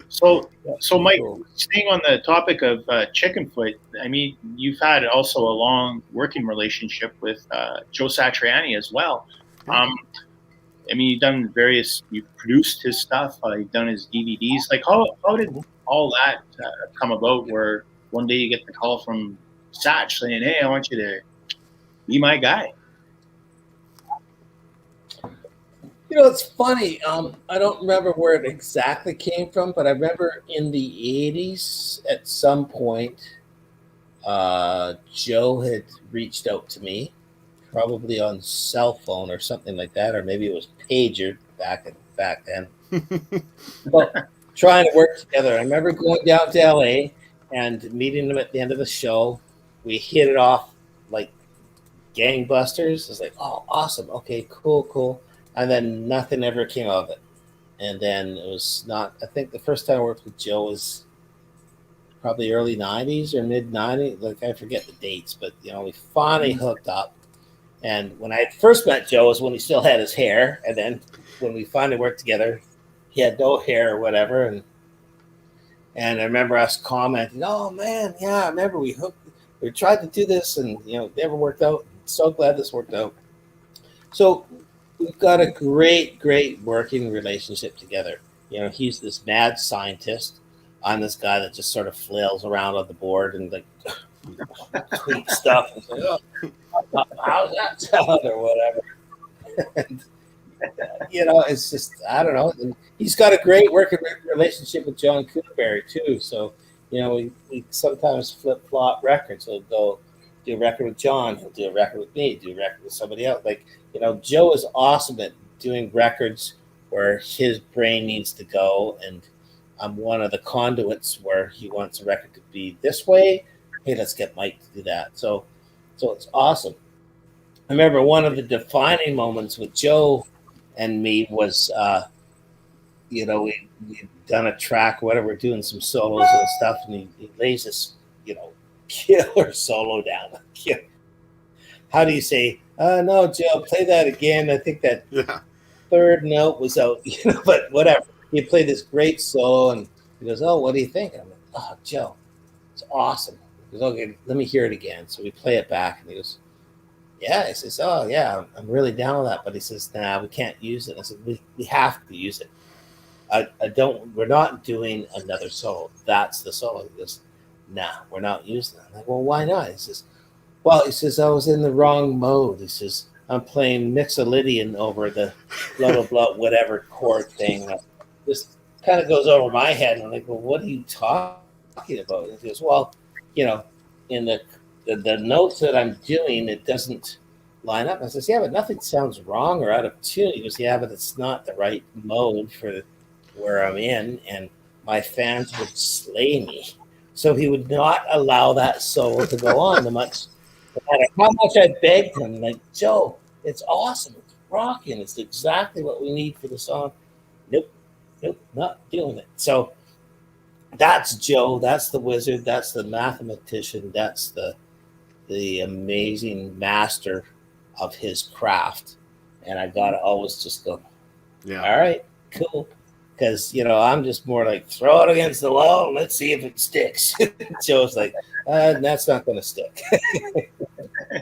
So Mike, Cool. staying on the topic of Chickenfoot, I mean, you've had also a long working relationship with Joe Satriani as well. I mean, you've produced his stuff, you've done his DVDs. Like, how did all that come about? Where one day you get the call from Satch saying, "Hey, I want you to be my guy." You know, it's funny. I don't remember where it exactly came from, but I remember in the 80s at some point, Joe had reached out to me, probably on cell phone or something like that, or maybe it was pager back then. But trying to work together. I remember going down to LA and meeting him at the end of the show. We hit it off like gangbusters. It's like, oh, awesome. Okay, cool. And then nothing ever came of it. And then it was not, I think the first time I worked with Joe was probably early 90s or mid 90s. Like, I forget the dates, but, you know, we finally hooked up. And when I first met Joe was when he still had his hair. And then when we finally worked together, he had no hair or whatever. And I remember us commenting, oh, man, yeah, I remember we tried to do this and, you know, it never worked out. So glad this worked out. So we've got a great working relationship together. You know, he's this mad scientist. I'm this guy that just sort of flails around on the board and like tweak stuff and say, oh, how's that sound or whatever. And, you know, it's just, I don't know. And he's got a great working relationship with John Coonberry too. So, you know, we sometimes flip-flop records. He'll go do a record with John. He'll do a record with me, do a record with somebody else. Like, you know, Joe is awesome at doing records where his brain needs to go. And I'm one of the conduits where he wants a record to be this way. Hey, let's get Mike to do that. So it's awesome. I remember one of the defining moments with Joe and me was, you know, we'd done a track, whatever, we're doing some solos and stuff, and he lays this, you know, killer solo down. How do you say, no, Joe, play that again? I think that third note was out, you know, but whatever. He played this great solo, and he goes, oh, what do you think? I'm like, oh, Joe, it's awesome. He goes, okay, let me hear it again. So we play it back, and he goes, yeah. He says, oh, yeah, I'm really down with that. But he says, nah, we can't use it. I said, we have to use it. We're not doing another solo. That's the solo. He goes, nah, we're not using it. I'm like, well, why not? He says, I was in the wrong mode. He says, I'm playing Mixolydian over the blah, blah, blah, whatever chord thing. This kind of goes over my head. And I'm like, well, what are you talking about? And he goes, well, you know, in the notes that I'm doing, it doesn't line up. I says, yeah, but nothing sounds wrong or out of tune. He goes, yeah, but it's not the right mode for where I'm in, and my fans would slay me. So he would not allow that solo to go on. No matter how much I begged him, like, Joe, it's awesome, it's rocking, it's exactly what we need for the song. Nope, not doing it. So that's Joe, that's the wizard, that's the mathematician, that's the amazing master of his craft. And I gotta always just go, all right, cool. because I'm just more like throw it against the wall and let's see if it sticks. Joe's like, that's not going to stick.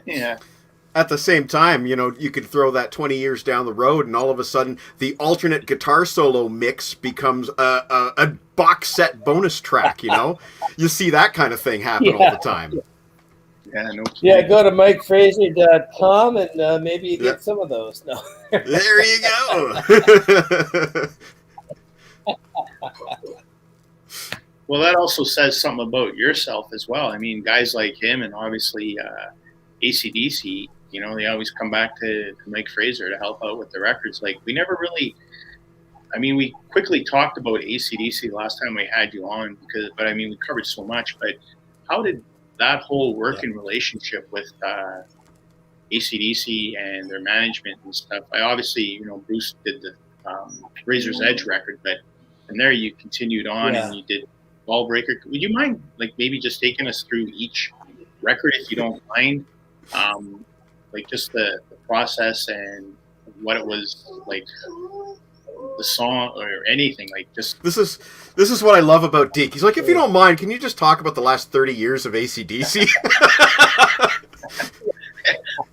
Yeah. At the same time, you could throw that 20 years down the road, and all of a sudden, the alternate guitar solo mix becomes a box set bonus track. You see that kind of thing happen all the time. Yeah, no. Yeah, go to MikeFraser.com and maybe you get some of those. No. There you go. Well, that also says something about yourself as well. I mean, guys like him and obviously AC/DC, they always come back to Mike Fraser to help out with the records. Like, we never really, we quickly talked about AC/DC last time we had you on, but we covered so much. But how did that whole working relationship with AC/DC and their management and stuff? Obviously, Bruce did the Razor's Edge record, but and there you continued on and you did Ballbreaker. Would you mind, maybe just taking us through each record, if you don't mind? Just the process and what it was like, the song or anything. This is what I love about Deke. He's like, if you don't mind, can you just talk about the last 30 years of AC/DC?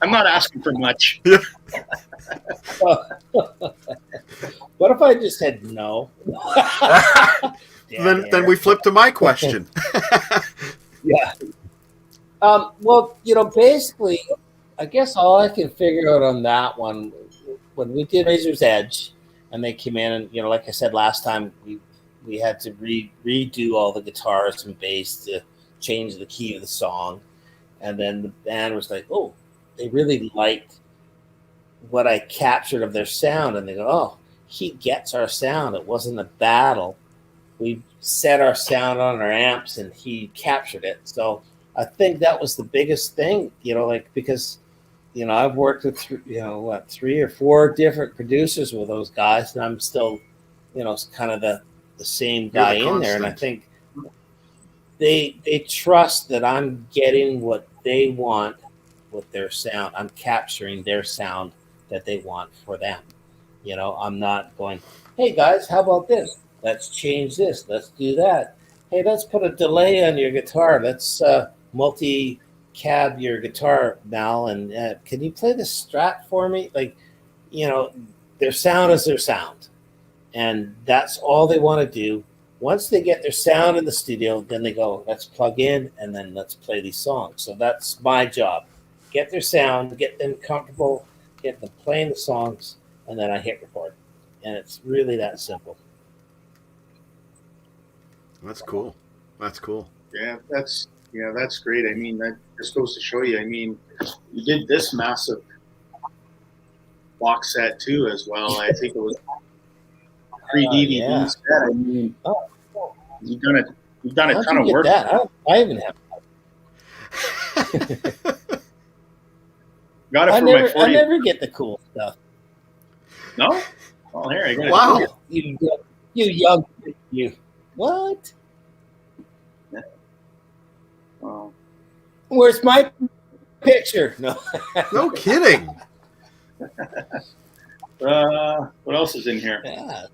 I'm not asking for much. What if I just said no? Then we flip to my question. Yeah. Well, basically, I guess all I can figure out on that one, when we did Razor's Edge, and they came in, and like I said last time, we had to redo all the guitars and bass to change the key of the song, and then the band was like, "Oh, they really liked what I captured of their sound," and they go, "Oh, he gets our sound. It wasn't a battle. We set our sound on our amps, and he captured it." So I think that was the biggest thing, because I've worked with 3 or 4 different producers with those guys, and I'm still kind of the same guy in there, and I think they trust that I'm getting what they want with their sound. I'm capturing their sound that they want for them. I'm not going, "Hey guys, how about this? Let's change this. Let's do that. Hey, let's put a delay on your guitar. Let's multi-cab your guitar, Mal, and can you play the Strat for me?" Their sound is their sound, and that's all they want to do. Once they get their sound in the studio, then they go, "Let's plug in, and then let's play these songs." So that's my job: get their sound, get them comfortable, get them playing the songs, and then I hit record. And it's really that simple. That's cool. Yeah, that's great. That just goes to show you. You did this massive box set too, as well. I think it was 3 DVD set. You've done a ton of work. That? I even have. Got it for my 40th. I never get the cool stuff. No? Well, here I go. Wow. You young. What? Oh. Where's my picture? No. No kidding. What else is in here? Yeah.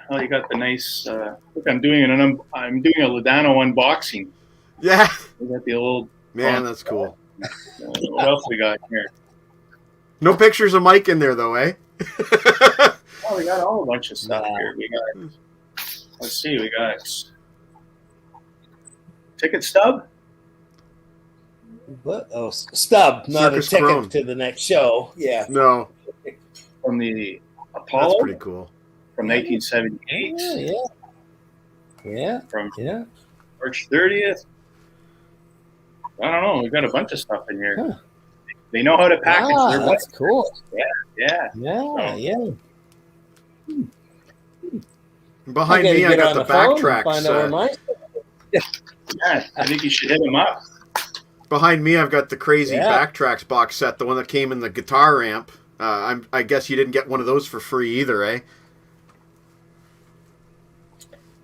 Oh, you got the nice. Look, I'm doing a Ladano unboxing. Yeah. We got the old. Man, that's cool. What else we got here? No pictures of Mike in there, though, eh? Oh, we got a whole bunch of stuff here. We got. Let's see. We got ticket stub. What? Oh, stub, not Circus a ticket Crone. to the next show. Yeah. No. From the Apollo. That's pretty cool. From 1978. Yeah. From Yeah. March 30th. I don't know. We've got a bunch of stuff in here. Huh. They know how to package their That's cool. Yeah. Yeah. Behind me, I got the backtracks. Find out where my Yeah, I think you should hit them up. Behind me, I've got the crazy backtracks box set, the one that came in the guitar amp. I guess you didn't get one of those for free either, eh?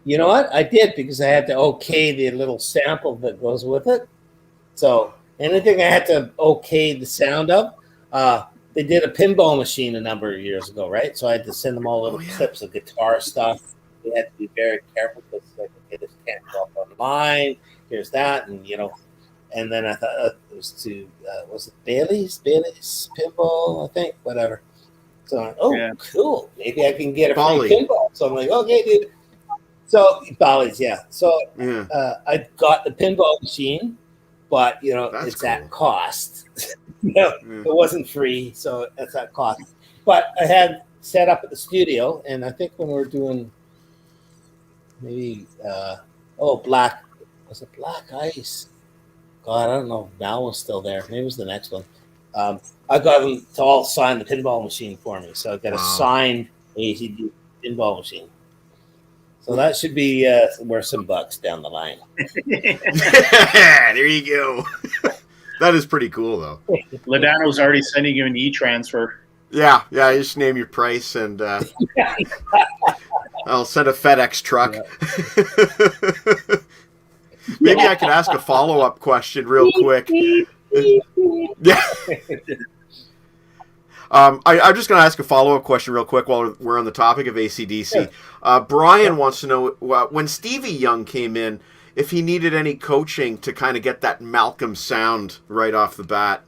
You know what? I did, because I had to okay the little sample that goes with it. So anything I had to okay the sound of, they did a pinball machine a number of years ago, right? So I had to send them all little yeah. clips of guitar stuff. We had to be very careful because, like, okay, this can't go up online. Here's that, and and then I thought it was to was it Bailey's pinball, I think, whatever. So I'm like, oh, cool, maybe I can get a free pinball. So I'm like, okay, dude. So Bally's, yeah. So I got the pinball machine, but That's it's cool. at cost. It wasn't free, so it's at cost. But I had set up at the studio, and I think when we were doing maybe Black Ice. God, I don't know if Mal was still there. Maybe it was the next one. I got them to all sign the pinball machine for me, so I got a signed ACD pinball machine. So that should be worth some bucks down the line. There you go. That is pretty cool, though. Ladano's already sending you an e-transfer. Yeah. You just name your price, and I'll send a FedEx truck. Yeah. Maybe I could ask a follow-up question real quick. Yeah. I'm just going to ask a follow-up question real quick while we're on the topic of AC/DC. Brian wants to know, when Stevie Young came in, if he needed any coaching to kind of get that Malcolm sound right off the bat.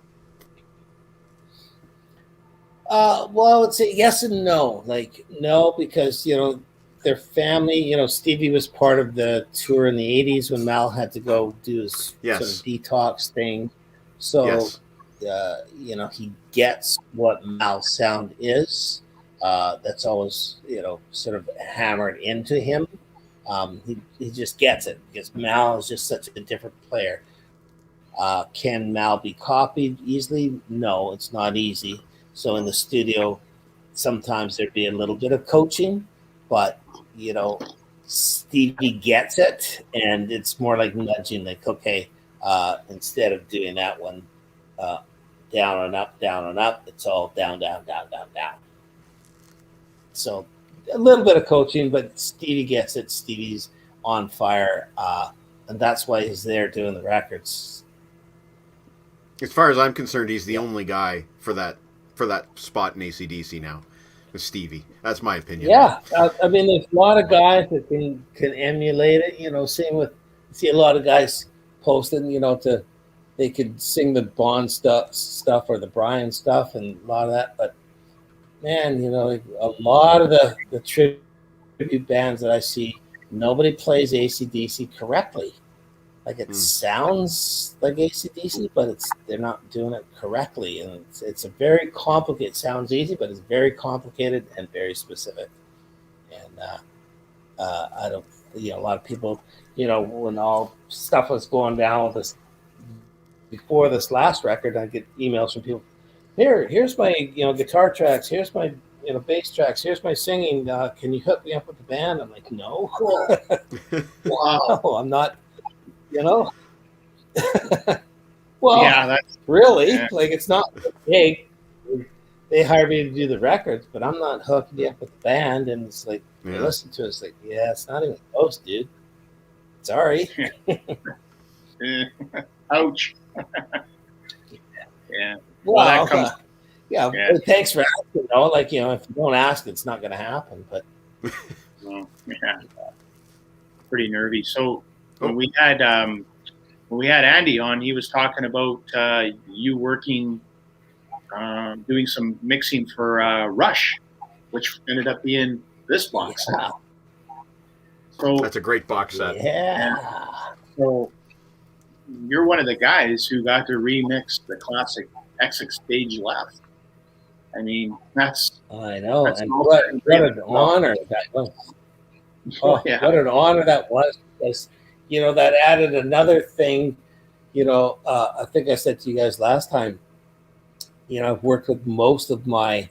Well, I would say yes and no. Like, no, because, their family, Stevie was part of the tour in the 80s when Mal had to go do his sort of detox thing. So, he gets what Mal's sound is. That's always, sort of hammered into him. He just gets it because Mal is just such a different player. Can Mal be copied easily? No, it's not easy. So in the studio, sometimes there'd be a little bit of coaching, but Stevie gets it, and it's more like nudging. Like, okay, instead of doing that one down and up, it's all down, down, down, down, down. So a little bit of coaching, but Stevie gets it. Stevie's on fire, and that's why he's there doing the records. As far as I'm concerned, he's the only guy for that spot in AC/DC now, with Stevie. That's my opinion. Yeah, I mean, there's a lot of guys that can emulate it. Same with, see a lot of guys posting, they could sing the Bond stuff or the Brian stuff and a lot of that, but man, a lot of the tribute bands that I see, nobody plays AC/DC correctly. Like, it sounds like AC/DC, but they're not doing it correctly, and it's a very complicated. It sounds easy, but it's very complicated and very specific. And I don't, a lot of people, when all stuff was going down with this before this last record, I get emails from people. Here's my guitar tracks. Here's my bass tracks. Here's my singing. Can you hook me up with the band? I'm like, no. Wow, no, I'm not. Well, yeah, that's really like, it's not big. They hired me to do the records, but I'm not hooking you up with the band. And it's like, they listen to it, it's like, it's not even close, dude. Sorry. Ouch. Yeah. Well, that comes. Yeah. Thanks for asking. Like, if you don't ask, it's not going to happen. But pretty nervy. So. When we had Andy on, he was talking about you working, doing some mixing for Rush, which ended up being this box set. So that's a great box set. Yeah. So you're one of the guys who got to remix the classic Exit Stage Left. I mean, that's. I know, and what an honor that was. What an honor that was. Because, that added another thing. I think I said to you guys last time, I've worked with most of my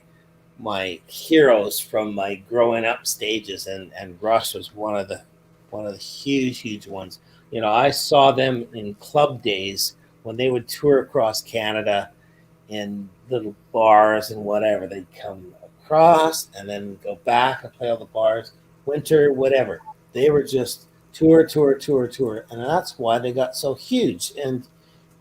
heroes from my growing up stages, and Rush was one of the huge ones. I saw them in club days when they would tour across Canada in little bars and whatever. They'd come across and then go back and play all the bars, winter, whatever. They were just tour, and that's why they got so huge. And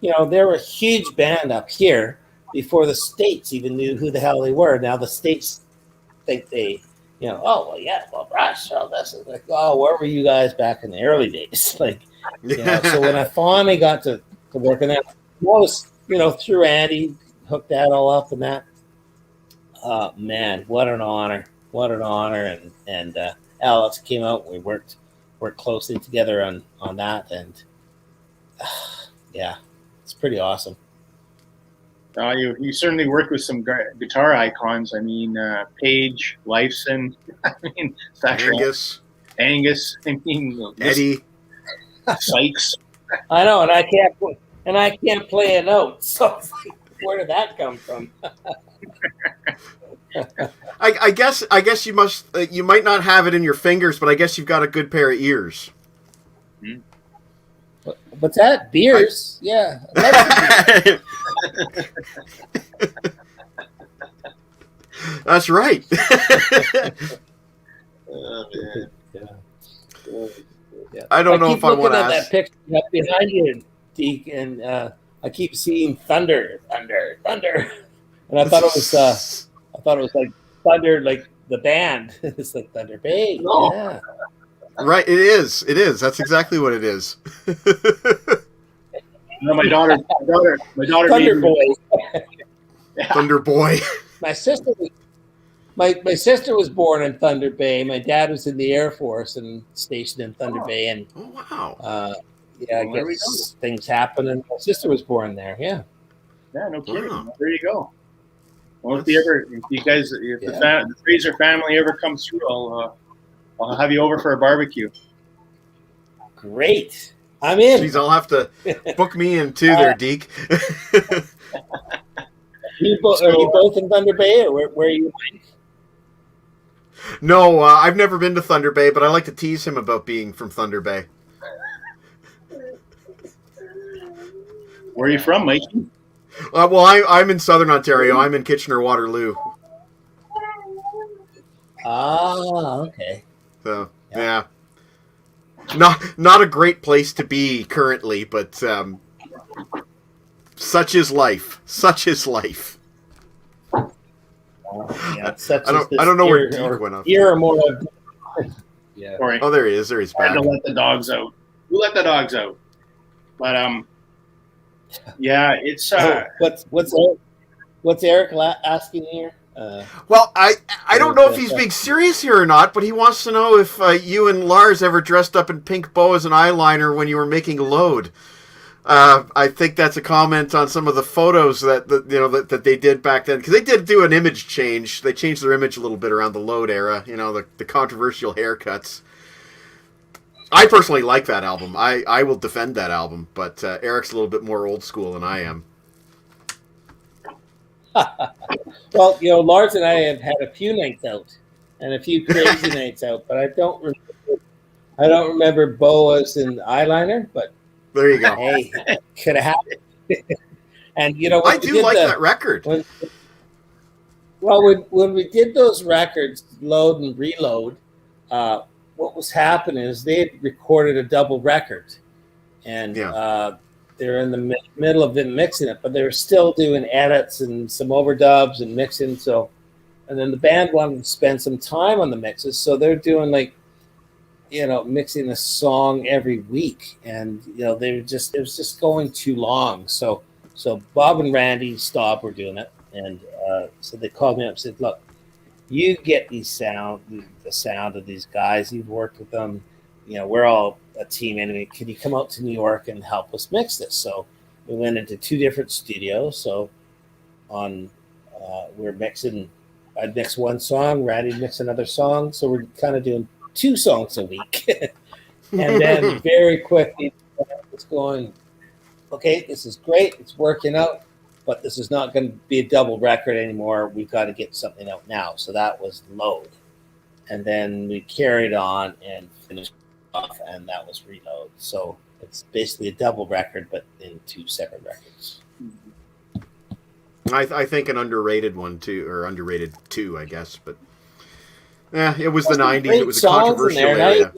they're a huge band up here, before the States even knew who the hell they were. Now the States think they, oh, well, yeah, well, Rush, all this is like, oh, where were you guys back in the early days? Like, so when I finally got to work on that, was, through Andy, hooked that all up and that. Man, what an honor. What an honor. And Alex came out. We worked closely together on that. And yeah, it's pretty awesome. You certainly worked with some guitar icons. I mean, Page, Lifeson, I mean, Angus. I mean, Eddie. Sykes. I know, and I can't play a note. So where did that come from? I guess you must. You might not have it in your fingers, but I guess you've got a good pair of ears. Hmm. What's that? Beers? Yeah. That's right. Oh, man. Yeah. I don't know if I want to ask. ask. That picture up behind you, Deke, and I keep seeing thunder, and I thought it was like thunder, like the band. It's like Thunder Bay. No. Yeah. Right, it is. It is. That's exactly what it is. No, my daughter. Thunder Boy. Yeah. Thunder Boy. My sister was my sister was born in Thunder Bay. My dad was in the Air Force and stationed in Thunder Bay, and Oh wow. I Well, there we guess things happen, and my sister was born there. Yeah. Yeah, no kidding. Wow. There you go. Well, if the Fraser family ever comes through, I'll have you over for a barbecue. Great. I'm in. Jeez, I'll have to book me in too, there, Deke. Are you both in Thunder Bay, or where are you? No, I've never been to Thunder Bay, but I like to tease him about being from Thunder Bay. Where are you from, Mikey? Well, I'm in Southern Ontario. I'm in Kitchener-Waterloo. Ah, okay. So yeah, not a great place to be currently, but such is life. Such is life. Yeah, I don't know where Deke went off. Year or more. Yeah. Sorry. Oh, there he is. There he's I had back. to let the dogs out. Who let the dogs out? But yeah, it's What's Eric asking here? Well, I don't know if he's being serious here or not, but he wants to know if you and Lars ever dressed up in pink boas and eyeliner when you were making Load. I think that's a comment on some of the photos that they did back then, because they did do an image change. They changed their image a little bit around the Load era. The controversial haircuts. I personally like that album. I will defend that album, but Eric's a little bit more old school than I am. Well, Lars and I have had a few nights out and a few crazy nights out, but I don't remember boas and eyeliner. But There you go. hey, could have happened. And I do like that record. When we did those records, Load and Reload, what was happening is they had recorded a double record, and they're in the middle of them mixing it, but they were still doing edits and some overdubs and mixing. So, and then the band wanted to spend some time on the mixes, so they're doing mixing a song every week, and it was just going too long. So Bob and Randy Staub were doing it, and so they called me up and said, "Look, you get the sound of these guys. You've worked with them. We're all a team anyway. Can you come out to New York and help us mix this?" So we went into 2 different studios. So we're mixing. I'd mix one song, Randy'd mix another song. So we're kind of doing 2 songs a week. And then very quickly it's going, okay, this is great. It's working out, but this is not going to be a double record anymore. We've got to get something out now. So that was Load. And then we carried on and finished off, and that was Reload. So it's basically a double record, but in 2 separate records. I think an underrated one too, or underrated 2, I guess. But it was the 90s. It was a controversial area.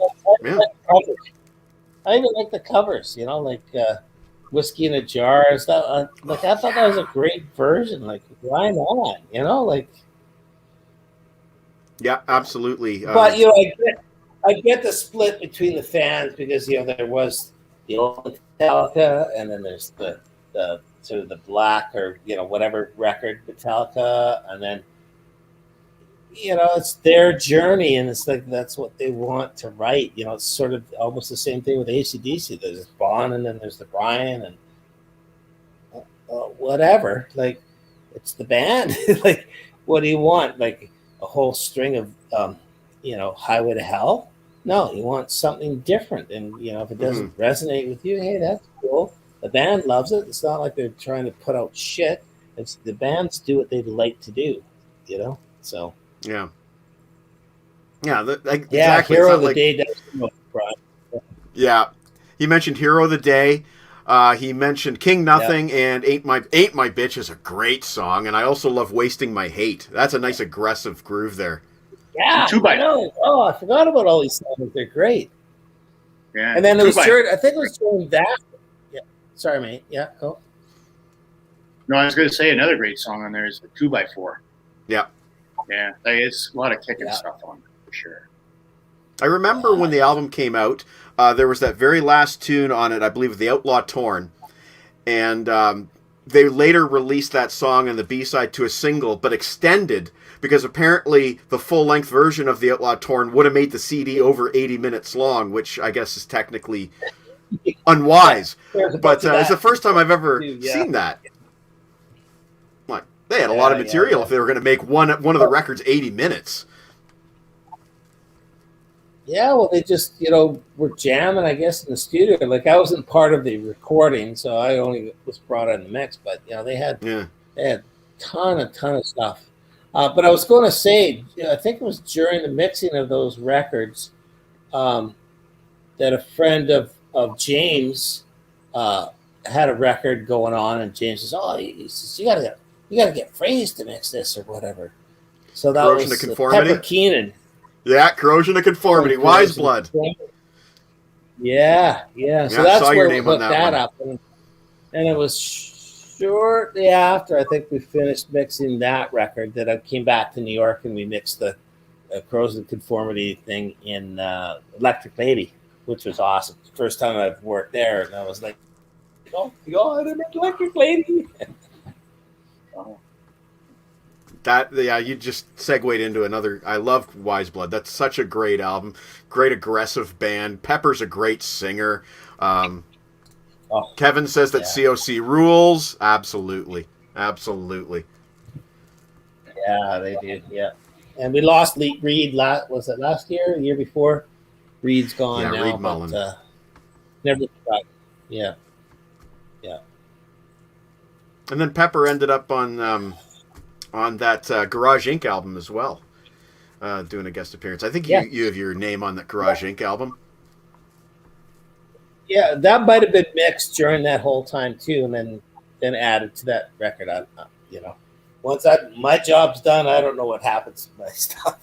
I even like the covers. Whiskey in a Jar and stuff. Like I thought that was a great version. Like why not? You know, like. Yeah, absolutely. But I get the split between the fans because there was the old Metallica, and then there's the sort of the black or whatever record Metallica, and then it's their journey, and it's like that's what they want to write. It's sort of almost the same thing with AC/DC. There's Bon, and then there's the Brian, and whatever. Like it's the band. Like what do you want? Like a whole string of Highway to Hell? No, you want something different. And if it doesn't resonate with you, hey, that's cool. The band loves it. It's not like they're trying to put out shit. It's the bands do what they like to do, So yeah, exactly. Hero of the Day. Does yeah, he mentioned Hero of the Day. He mentioned King Nothing and Ain't My Bitch is a great song, and I also love Wasting My Hate. That's a nice aggressive groove there. Yeah, I know. Oh, I forgot about all these songs. They're great. Yeah, and then it was I think it was during that. Yeah, sorry, mate. Yeah, go. No, I was going to say another great song on there is the 2x4. Yeah, yeah, it's a lot of kicking stuff on there for sure. I remember when the album came out, there was that very last tune on it, I believe, The Outlaw Torn. And they later released that song and the B-side to a single, but extended, because apparently the full-length version of The Outlaw Torn would have made the CD over 80 minutes long, which I guess is technically unwise. But it's the first time I've ever seen that. Like, they had a lot of material if they were going to make one of the records 80 minutes. Yeah, well, they just, were jamming, I guess, in the studio. Like, I wasn't part of the recording, so I only was brought in the mix. But, they had a ton of stuff. But I was going to say, I think it was during the mixing of those records that a friend of James had a record going on, and James says, "Oh, he says, you gotta get Fraser to mix this or whatever." So that Corrosion was of Conformity. Pepper Keenan. Yeah, Corrosion of Conformity, Wise Blood. Yeah. So that's saw where your we name hooked on that one. up, and it was shortly after I think we finished mixing that record that I came back to New York and we mixed the Corrosion of Conformity thing in Electric Lady, which was awesome. First time I've worked there, and I was like, "Oh God, I'm an Electric Lady." You just segued into another. I love Wise Blood. That's such a great album. Great aggressive band. Pepper's a great singer. Kevin says that COC rules. Absolutely. Yeah, they do. Yeah, and we lost Reed. Was it last year? The year before? Reed's gone now. Reed Mullen. Never tried. Yeah. And then Pepper ended up on that Garage Inc. album as well, doing a guest appearance. I think you have your name on that Garage Inc. album. Yeah, that might have been mixed during that whole time too, and then added to that record. Once my job's done, I don't know what happens to my stuff.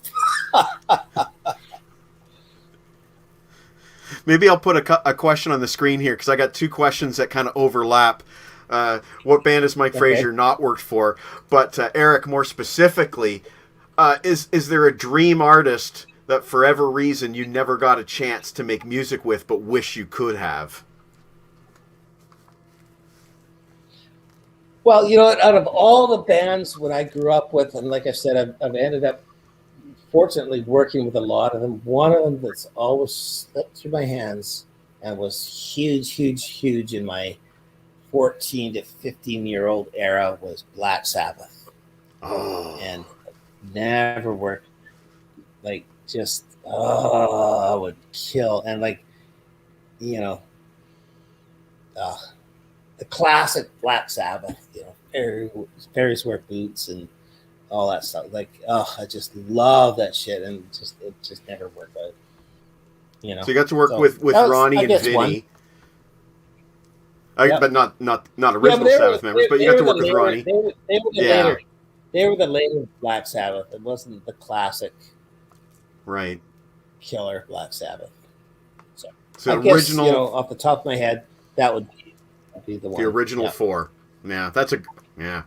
Maybe I'll put a question on the screen here because I got two questions that kind of overlap. What band has Mike Fraser not worked for? But Eric, more specifically, is there a dream artist that for whatever reason you never got a chance to make music with but wish you could have? Well, out of all the bands when I grew up with, and like I said, I've ended up fortunately working with a lot of them. One of them that's always slipped through my hands and was huge in my 14 to 15-year-old era was Black Sabbath. And never worked. Like, just, I would kill. And, like, the classic Black Sabbath, Fairies Wear Boots and all that stuff. Like, I just love that shit. And it just never worked out. So you got to work with Ronnie and Vinny. But not original Sabbath members, but you got to work with Ronnie. They were the later Black Sabbath. It wasn't the classic, right? Killer Black Sabbath. So I original, guess, off the top of my head, that would be be the one. The original Yeah. 4. Yeah,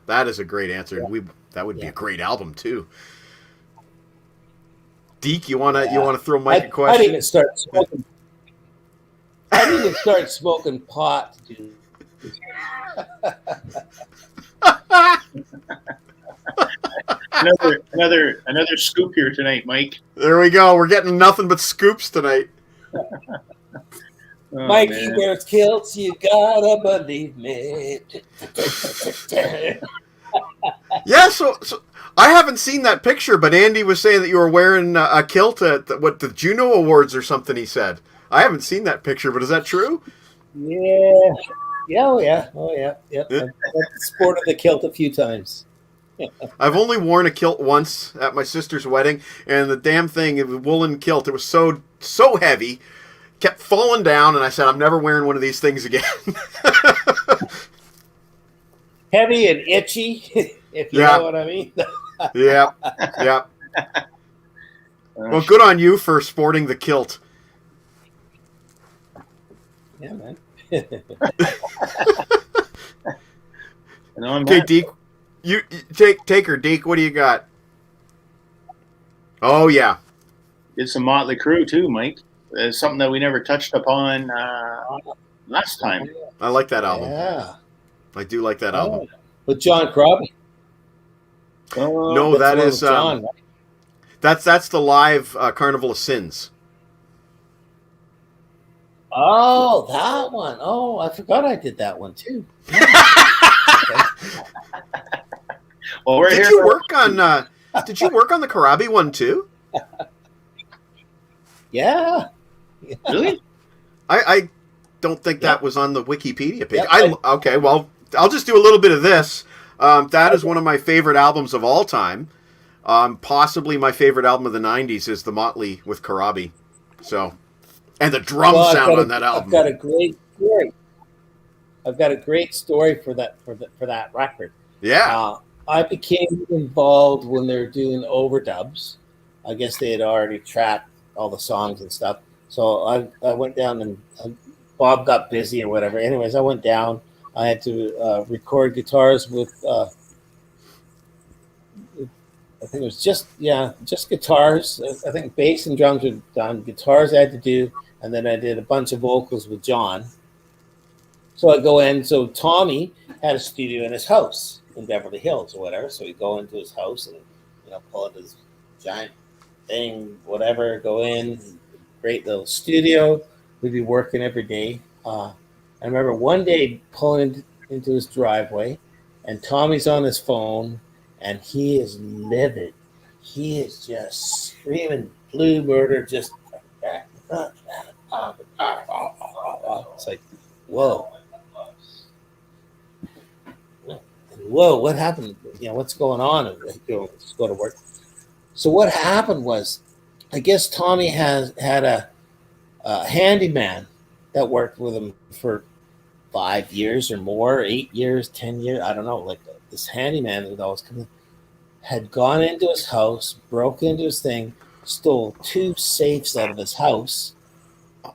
that is a great answer. That would be a great album too. Deke, you wanna throw Mike a question? I didn't even start smoking. I didn't even start smoking pot, dude. Another scoop here tonight, Mike. There we go. We're getting nothing but scoops tonight. Oh, Mikey man. wears kilts, you gotta believe me. Yeah, so I haven't seen that picture, but Andy was saying that you were wearing a kilt at the Juno Awards or something. He said I haven't seen that picture, but is that true? Yeah. Oh yeah. Yep. I've sported the kilt a few times. I've only worn a kilt once at my sister's wedding, and the damn thing, it was a woolen kilt. It was so heavy, kept falling down, and I said, I'm never wearing one of these things again. Heavy and itchy, if you know what I mean. Yeah. Well, good on you for sporting the kilt. Yeah, man. Okay, Deke, you take her, Deke. What do you got? Oh yeah, Did some Motley Crue too, Mike. It's something that we never touched upon last time. I like that album. Yeah. I do like that album. With John Crosby. No, that is John. that's the live Carnival of Sins. Oh, that one. Oh, I forgot I did that one too. Well, we're Did here. you work on the Karabi one too? Yeah. Really? I don't think that was on the Wikipedia page. Yep. Okay, well, I'll just do a little bit of this. That is one of my favorite albums of all time. Possibly my favorite album of the 90s is the Motley with Karabi. So, and the drum sound on that album. I've got a great story. I've got a great story for that record. Yeah. I became involved when they were doing overdubs. I guess they had already tracked all the songs and stuff. So I went down and Bob got busy or whatever. Anyways, I went down. I had to record guitars with, I think it was just guitars. I think bass and drums were done. Guitars I had to do, and then I did a bunch of vocals with John. So I go in. So Tommy had a studio in his house in Beverly Hills or whatever. So we go into his house and pull out his giant thing, whatever. Go in, great little studio. We'd be working every day. I remember one day pulling into his driveway, and Tommy's on his phone, and he is livid. He is just screaming blue murder, just it's like, whoa, what happened? What's going on? Let's go to work. So what happened was, I guess Tommy had a handyman that worked with him for 5 years or more, 8 years, 10 years. I don't know. Like this handyman that always come in, had gone into his house, broke into his thing, stole 2 safes out of his house,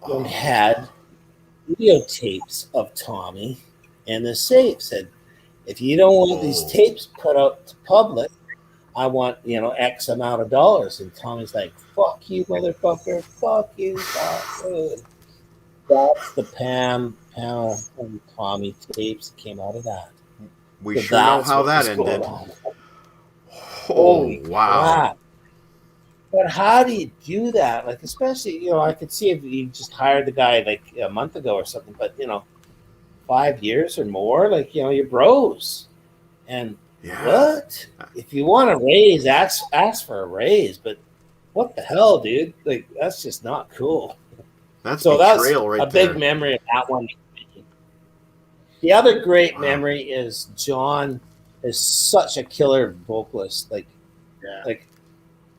and had videotapes of Tommy in the safe. Said, if you don't want these tapes put out to public, I want, X amount of dollars. And Tommy's like, fuck you, motherfucker. Fuck you. That's the Pam and Tommy tapes that came out of that. We sure know how that ended. Oh, wow. Crap. But how do you do that? Like, especially, I could see if you just hired the guy like a month ago or something, but, 5 years or more, like, you're bros. And what? If you want a raise, ask for a raise. But what the hell, dude? Like, that's just not cool. That's betrayal right there. A big memory of that one. The other great memory is John is such a killer vocalist. Like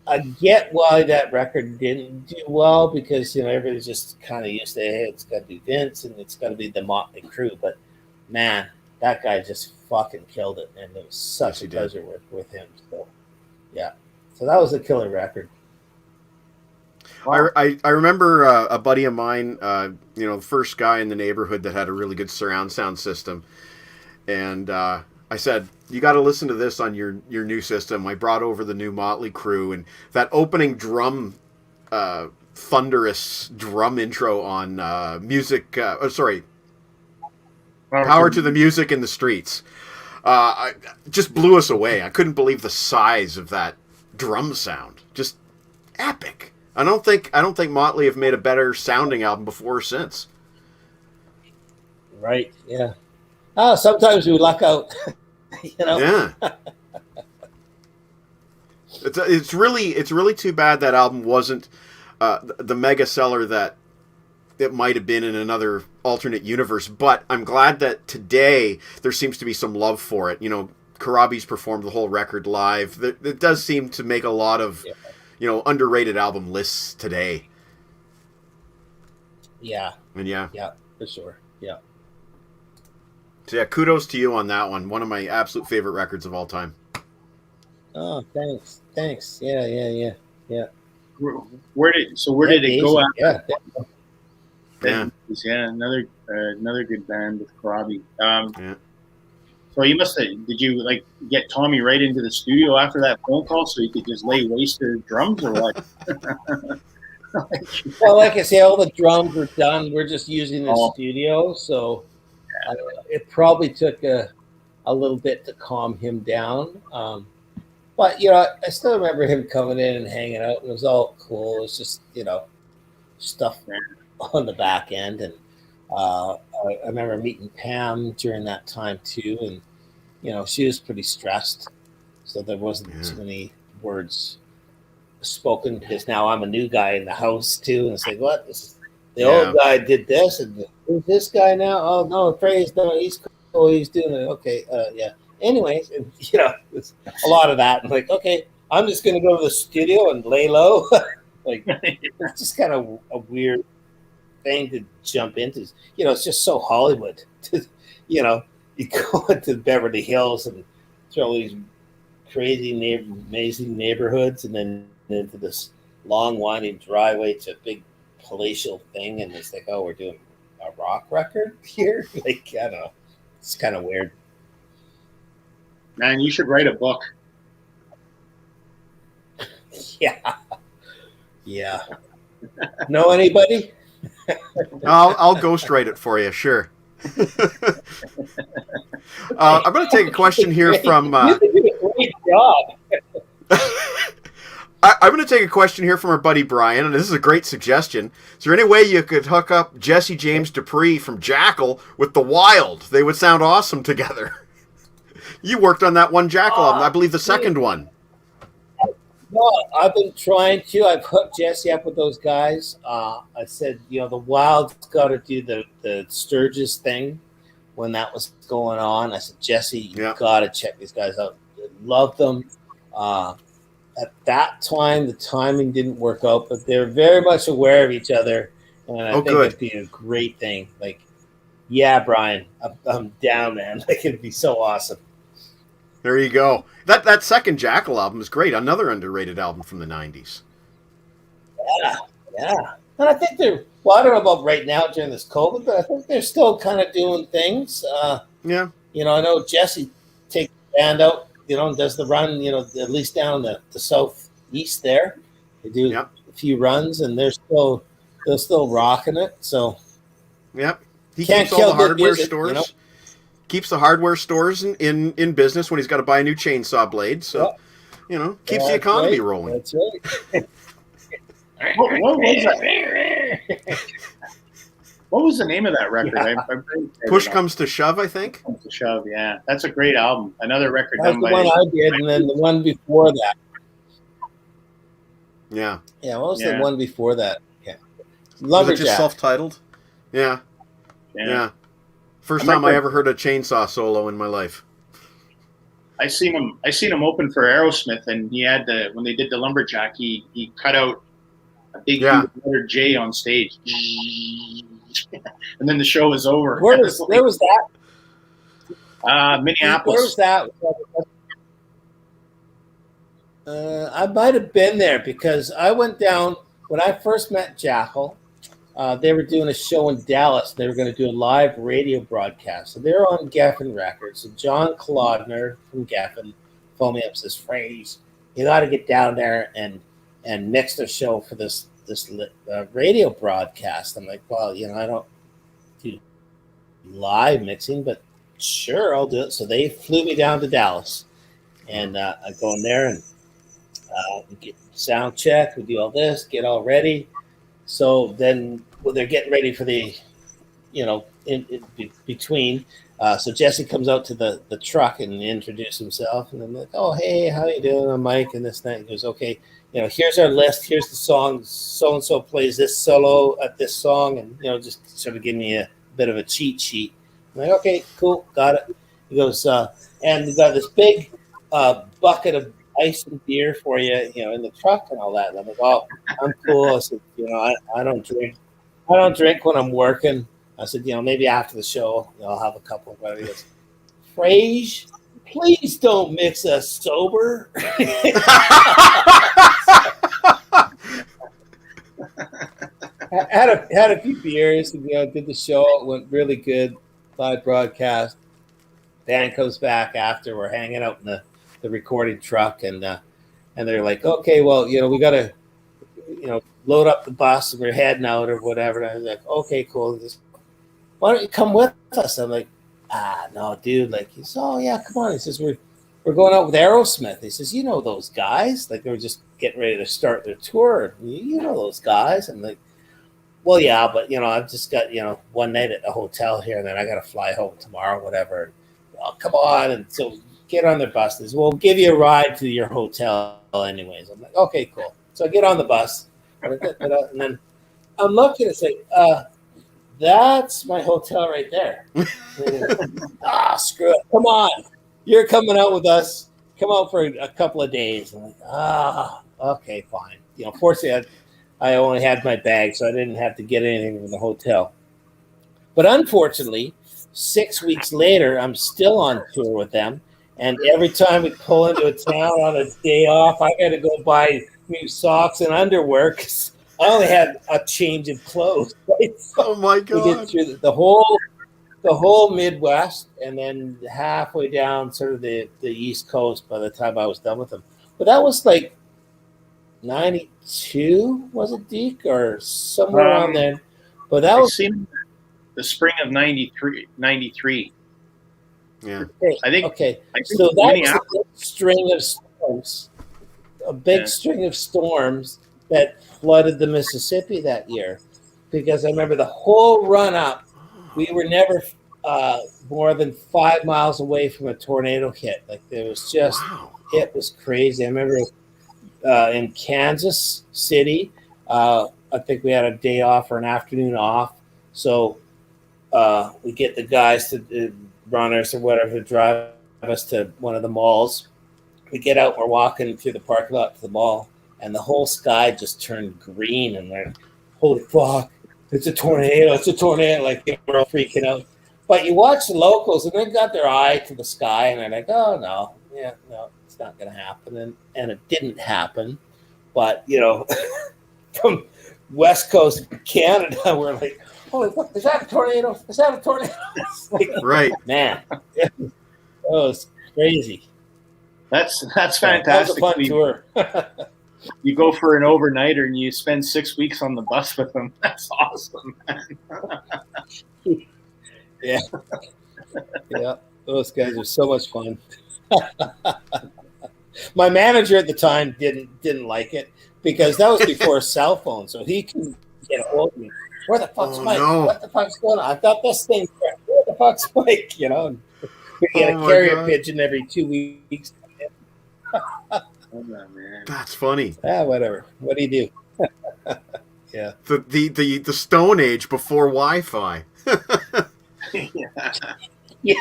I get why that record didn't do well because everybody's just kind of used to it's got to be Vince and it's got to be the Motley Crue. But man, that guy just fucking killed it, and it was such a pleasure to work with him. So yeah, so that was a killer record. I remember a buddy of mine the first guy in the neighborhood that had a really good surround sound system. And I said, you got to listen to this on your new system. I brought over the new Motley Crue, and that opening drum, thunderous drum intro on Power to the Music in the Streets. Just blew us away. I couldn't believe the size of that drum sound. Just epic. I don't think Motley have made a better sounding album before or since. Right. Yeah. Oh, sometimes we luck out. Yeah. It's really too bad that album wasn't the mega seller that it might have been in another alternate universe. But I'm glad that today there seems to be some love for it. Karabi's performed the whole record live. It does seem to make a lot of underrated album lists today. Yeah. And yeah, for sure. Yeah. So yeah, kudos to you on that one. One of my absolute favorite records of all time. Oh, thanks. Yeah. Where did it go after? Yeah. Another good band with Karabi. Yeah. So you must have, did you get Tommy right into the studio after that phone call so you could just lay waste to drums or what? Well, like I say, all the drums were done. We're just using the studio, so it probably took a little bit to calm him down. But I still remember him coming in and hanging out, and it was all cool. It was just stuff on the back end, and I remember meeting Pam during that time too, and she was pretty stressed, so there wasn't too many words spoken because now I'm a new guy in the house too, and it's like, what? The old guy did this, and who's this guy now? Oh no, Fraser, no, he's cool, he's doing it. Okay, yeah. Anyways, and it's a lot of that. And like, okay, I'm just gonna go to the studio and lay low. It's just kind of a weird thing to jump into. It's just so Hollywood. You go into Beverly Hills and through all these crazy, amazing neighborhoods, and then into this long, winding driveway to a big palatial thing, and it's like, oh, we're doing a rock record here. I don't know. It's kind of weird. Man, you should write a book. Yeah. Know anybody? I'll ghostwrite it for you, sure. I'm going to take a question here from. You did a great job. I'm going to take a question here from our buddy Brian, and this is a great suggestion. Is there any way you could hook up Jesse James Dupree from Jackal with The Wild? They would sound awesome together. You worked on that one Jackal album, I believe the second one. No, I've been trying to. I've hooked Jesse up with those guys. I said, The Wild's got to do the Sturgis thing when that was going on. I said, Jesse, you got to check these guys out. Love them. At that time, the timing didn't work out, but they're very much aware of each other, and I think it'd be a great thing. Yeah, Brian, I'm down, man. It'd be so awesome. There you go. That second Jackal album is great. Another underrated album from the 90s. Yeah. And I think I don't know about right now during this COVID, but I think they're still kind of doing things. Yeah. I know Jesse takes the band out, and does the run, at least down the southeast there. They do a few runs, and they're still rocking it. So, yep. He keeps all the hardware stores. Keeps the hardware stores in business when he's got to buy a new chainsaw blade. So, keeps the economy rolling. That's right. What was that? What was the name of that record? Push Comes to Shove, I think. Comes to Shove, yeah. That's a great album. Another record That's done the by... one I did, and then the one before that. Yeah. Yeah, what was the one before that? Yeah. Was it just self-titled? Yeah. First time I ever heard a chainsaw solo in my life. I seen him open for Aerosmith, and he had when they did the Lumberjack, he cut out a big letter J on stage, and then the show was over. Where was that? Minneapolis. Where was that? I might have been there because I went down when I first met Jackal. they were doing a show in Dallas. They were going to do a live radio broadcast. So they're on Geffen Records. So John Klodner from Geffen phoned me up and says, Fraser, you got to get down there and mix the show for this radio broadcast. I'm like, well, I don't do live mixing, but sure, I'll do it. So they flew me down to Dallas, and I go in there and we get sound check. We do all this, get all ready. So then they're getting ready for the, between. So Jesse comes out to the truck and introduces himself. And I'm like, oh, hey, how you doing? I'm Mike and this and that. He goes, okay, here's our list. Here's the song. So-and-so plays this solo at this song. And, just sort of give me a bit of a cheat sheet. I'm like, okay, cool, got it. He goes, and we got this big bucket of ice and beer for you, in the truck and all that. And I'm like, oh, I'm cool. I said, I don't drink. I don't drink when I'm working. I said, maybe after the show, I'll have a couple of whatever. He goes, Fraser, please don't mix us sober. Had a few beers and, did the show. It went really good. Live broadcast. Dan comes back after. We're hanging out in the recording truck, and they're like, okay, well, we got to, load up the bus and we're heading out or whatever. And I was like, okay, cool. Why don't you come with us? I'm like, no, dude. Like, he says, oh yeah, come on. He says, we're going out with Aerosmith. He says, those guys? Like, they were just getting ready to start their tour. You know those guys? I'm like, well, yeah, but I've just got one night at the hotel here, and then I got to fly home tomorrow, whatever. Well, come on, and so get on the bus. They say, we'll give you a ride to your hotel, anyways. I'm like, okay, cool. So I get on the bus, and then I'm looking and say, that's my hotel right there. Screw it. Come on. You're coming out with us. Come out for a couple of days. I'm like, okay, fine. Fortunately, I only had my bag, so I didn't have to get anything from the hotel. But unfortunately, 6 weeks later, I'm still on tour with them. And every time we pull into a town on a day off, I got to go buy new socks and underwear because I only had a change of clothes. Right? So oh my God! We did through the whole Midwest, and then halfway down sort of the East Coast by the time I was done with them. But that was like 92, was it, Deke, or somewhere around there? But that was the spring of 93. Yeah, I think. Okay, so that was a big string of storms. A big string of storms that flooded the Mississippi that year, because I remember the whole run up, we were never more than 5 miles away from a tornado hit. Like, there was just, it was crazy. I remember in Kansas City, I think we had a day off or an afternoon off. So we get the guys to runners or whatever to drive us to one of the malls. We get out, we're walking through the parking lot to the mall, and the whole sky just turned green, and we're, holy fuck, it's a tornado, it's a tornado. Like, we're all freaking out. But you watch the locals, and they've got their eye to the sky, and they're like, oh, no, it's not going to happen. And it didn't happen. But, from West Coast Canada, we're like, holy fuck, is that a tornado? Is that a tornado? Like, right. Man, it was crazy. That's fantastic. That was a fun tour. You go for an overnighter and you spend 6 weeks on the bus with them. That's awesome, man. Yeah. Yeah. Those guys are so much fun. My manager at the time didn't like it because that was before a cell phone, so he couldn't get a hold of me. Where the fuck's Mike? No. What the fuck's going on? I thought this thing. Where the fuck's Mike? We get a carrier pigeon every 2 weeks. Oh, man. That's funny. Whatever. What do you do? Yeah. The Stone Age before Wi-Fi. Yeah.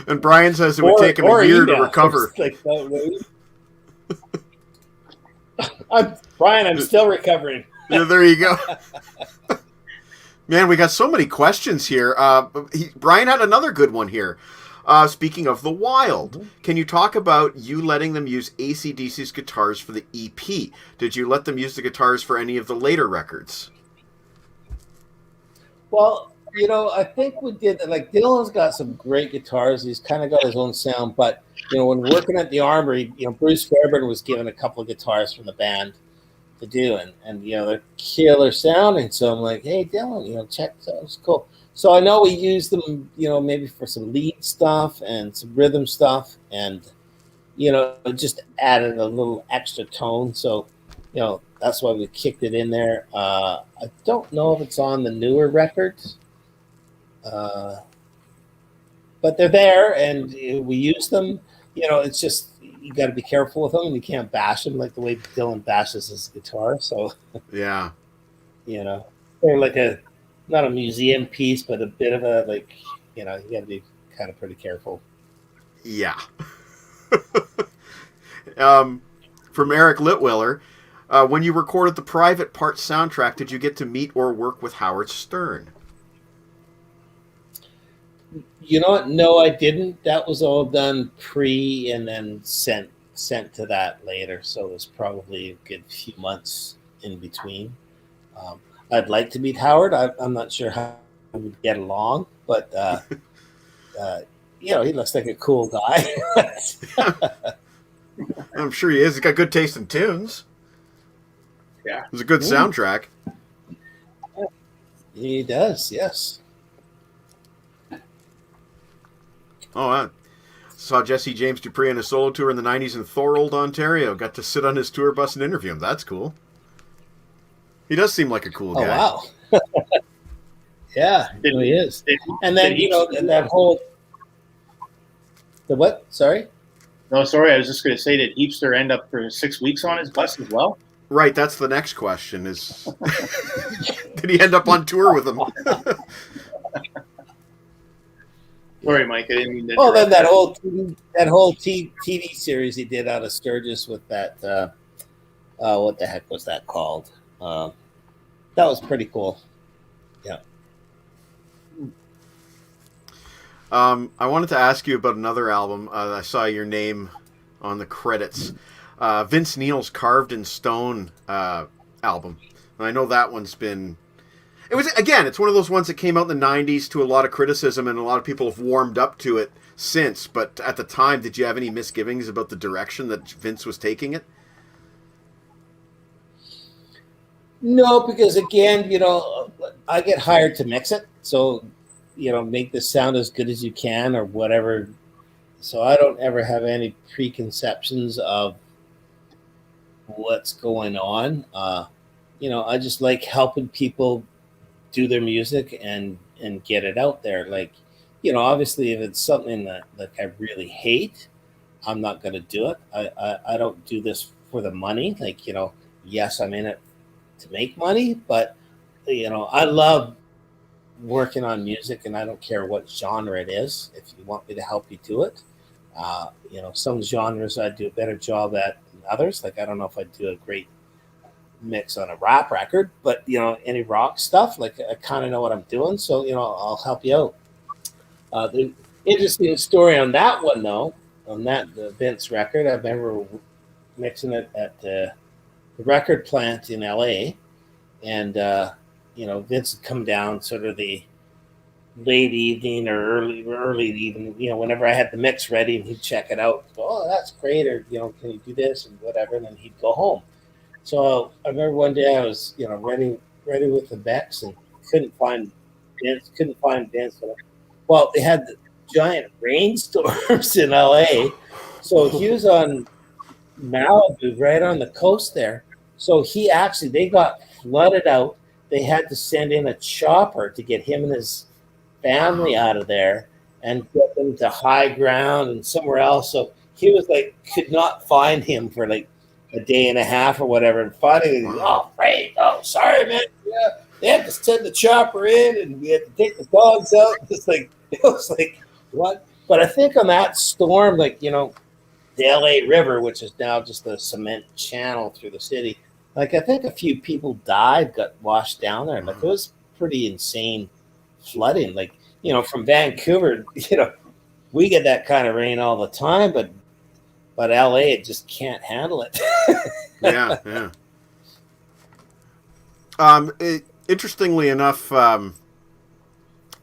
And Brian says it would take him a year to recover. Like, Brian, I'm still recovering. Yeah, there you go. Man, we got so many questions here. Brian had another good one here. Speaking of the Wild, can you talk about you letting them use AC/DC's guitars for the EP? Did you let them use the guitars for any of the later records? Well, I think we did. Like Dylan's got some great guitars. He's kind of got his own sound. But when working at the Armory, Bruce Fairbairn was given a couple of guitars from the band to do, and they're killer sounding. So I'm like, hey Dylan, check this out. It's cool. So I know we used them, maybe for some lead stuff and some rhythm stuff, and it just added a little extra tone. So that's why we kicked it in there. I don't know if it's on the newer records, but they're there, and we use them. It's just you got to be careful with them, and you can't bash them like the way Dylan bashes his guitar. So Yeah. they're like not a museum piece, but a bit of a you got to be kind of pretty careful. Yeah. From Eric Litwiller, when you recorded the Private Parts soundtrack, did you get to meet or work with Howard Stern? You know what? No, I didn't. That was all done pre and then sent to that later. So it was probably a good few months in between. I'd like to meet Howard. I'm not sure how we would get along, but he looks like a cool guy. I'm sure he is. He's got good taste in tunes. Yeah. It was a good soundtrack. He does, yes. Oh, I saw Jesse James Dupree on a solo tour in the 90s in Thorold, Ontario. Got to sit on his tour bus and interview him. That's cool. He does seem like a cool guy. Oh, wow. Yeah, he is. And then, that whole... The what? Sorry? No, sorry. I was just going to say, did Heapster end up for 6 weeks on his bus as well? Right, that's the next question is... did he end up on tour with him? Sorry, Mike. I didn't mean to then interrupt. that whole TV series he did out of Sturgis with that... what the heck was that called? That was pretty cool. Yeah. I wanted to ask you about another album. I saw your name on the credits. Vince Neil's Carved in Stone album. And I know that one's been... It's one of those ones that came out in the 90s to a lot of criticism, and a lot of people have warmed up to it since. But at the time, did you have any misgivings about the direction that Vince was taking it? No, because again, I get hired to mix it. So, make this sound as good as you can or whatever. So I don't ever have any preconceptions of what's going on. I just like helping people do their music and get it out there. Like, obviously if it's something that I really hate, I'm not going to do it. I don't do this for the money. Like, yes, I'm in it to make money, but I love working on music, and I don't care what genre it is. If you want me to help you do it, some genres I do a better job at than others. Like, I don't know if I do a great mix on a rap record, but any rock stuff, like I kind of know what I'm doing, so I'll help you out. The interesting story on that one, though, on the Vince record, I remember mixing it at the record plant in LA, and Vince would come down sort of the late evening or early evening, whenever I had the mix ready, and he'd check it out. Go, oh, that's great, or can you do this and whatever, and then he'd go home. So I remember one day I was ready with the mix and couldn't find Vince. Well, they had the giant rainstorms in LA, so he was on Malibu, right on the coast there. So they got flooded out. They had to send in a chopper to get him and his family out of there and get them to high ground and somewhere else. So he was could not find him for a day and a half or whatever. And finally, Frank, sorry, man. Yeah, they had to send the chopper in, and we had to take the dogs out. It was like what? But I think on that storm, the LA River, which is now just a cement channel through the city, I think a few people died, got washed down there. It was pretty insane flooding. From Vancouver, we get that kind of rain all the time, but LA it just can't handle it. Yeah. Interestingly enough,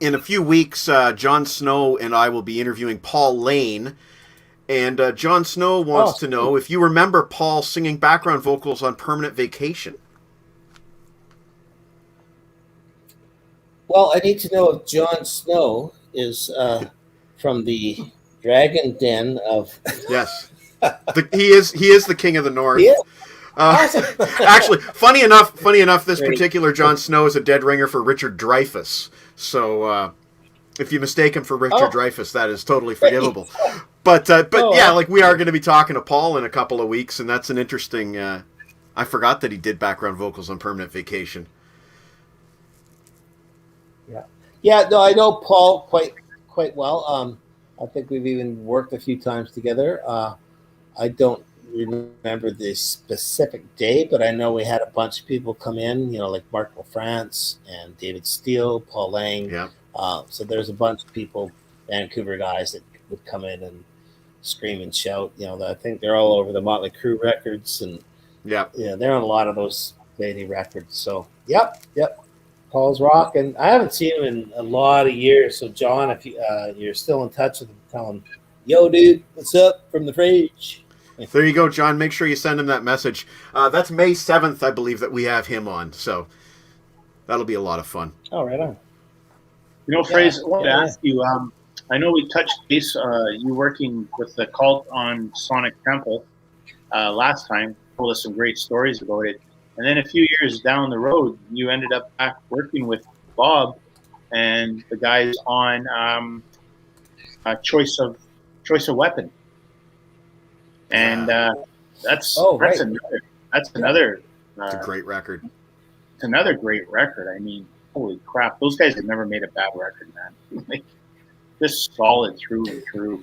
in a few weeks, Jon Snow and I will be interviewing Paul Lane. And Jon Snow wants to know if you remember Paul singing background vocals on Permanent Vacation. Well, I need to know if Jon Snow is from the Dragon Den of. Yes, he is the King of the North. Yeah. Awesome. Actually, funny enough, this particular Jon Snow is a dead ringer for Richard Dreyfuss. So if you mistake him for Richard Dreyfuss, that is totally forgivable. But yeah, like we are going to be talking to Paul in a couple of weeks, and that's an interesting. I forgot that he did background vocals on Permanent Vacation. Yeah. No, I know Paul quite well. I think we've even worked a few times together. I don't remember the specific day, but I know we had a bunch of people come in. Like Mark LaFrance and David Steele, Paul Lang. Yeah. So there's a bunch of people, Vancouver guys, that would come in and scream and shout. I think they're all over the Motley Crue records, and they're on a lot of those lady records. So yep. Paul's rocking. I haven't seen him in a lot of years. So John, if you're still in touch with him, tell him, "Yo, dude, what's up from the fridge?" There you go, John. Make sure you send him that message. That's May 7th, I believe, that we have him on. So that'll be a lot of fun. Oh, right on. Fraser, I wanted to ask you, I know we touched base, you working with the Cult on Sonic Temple last time, told us some great stories about it. And then a few years down the road, you ended up back working with Bob and the guys on Choice of Weapon. And that's another. It's a great record. It's another great record. I mean, holy crap! Those guys have never made a bad record, man. Like, just solid through and through.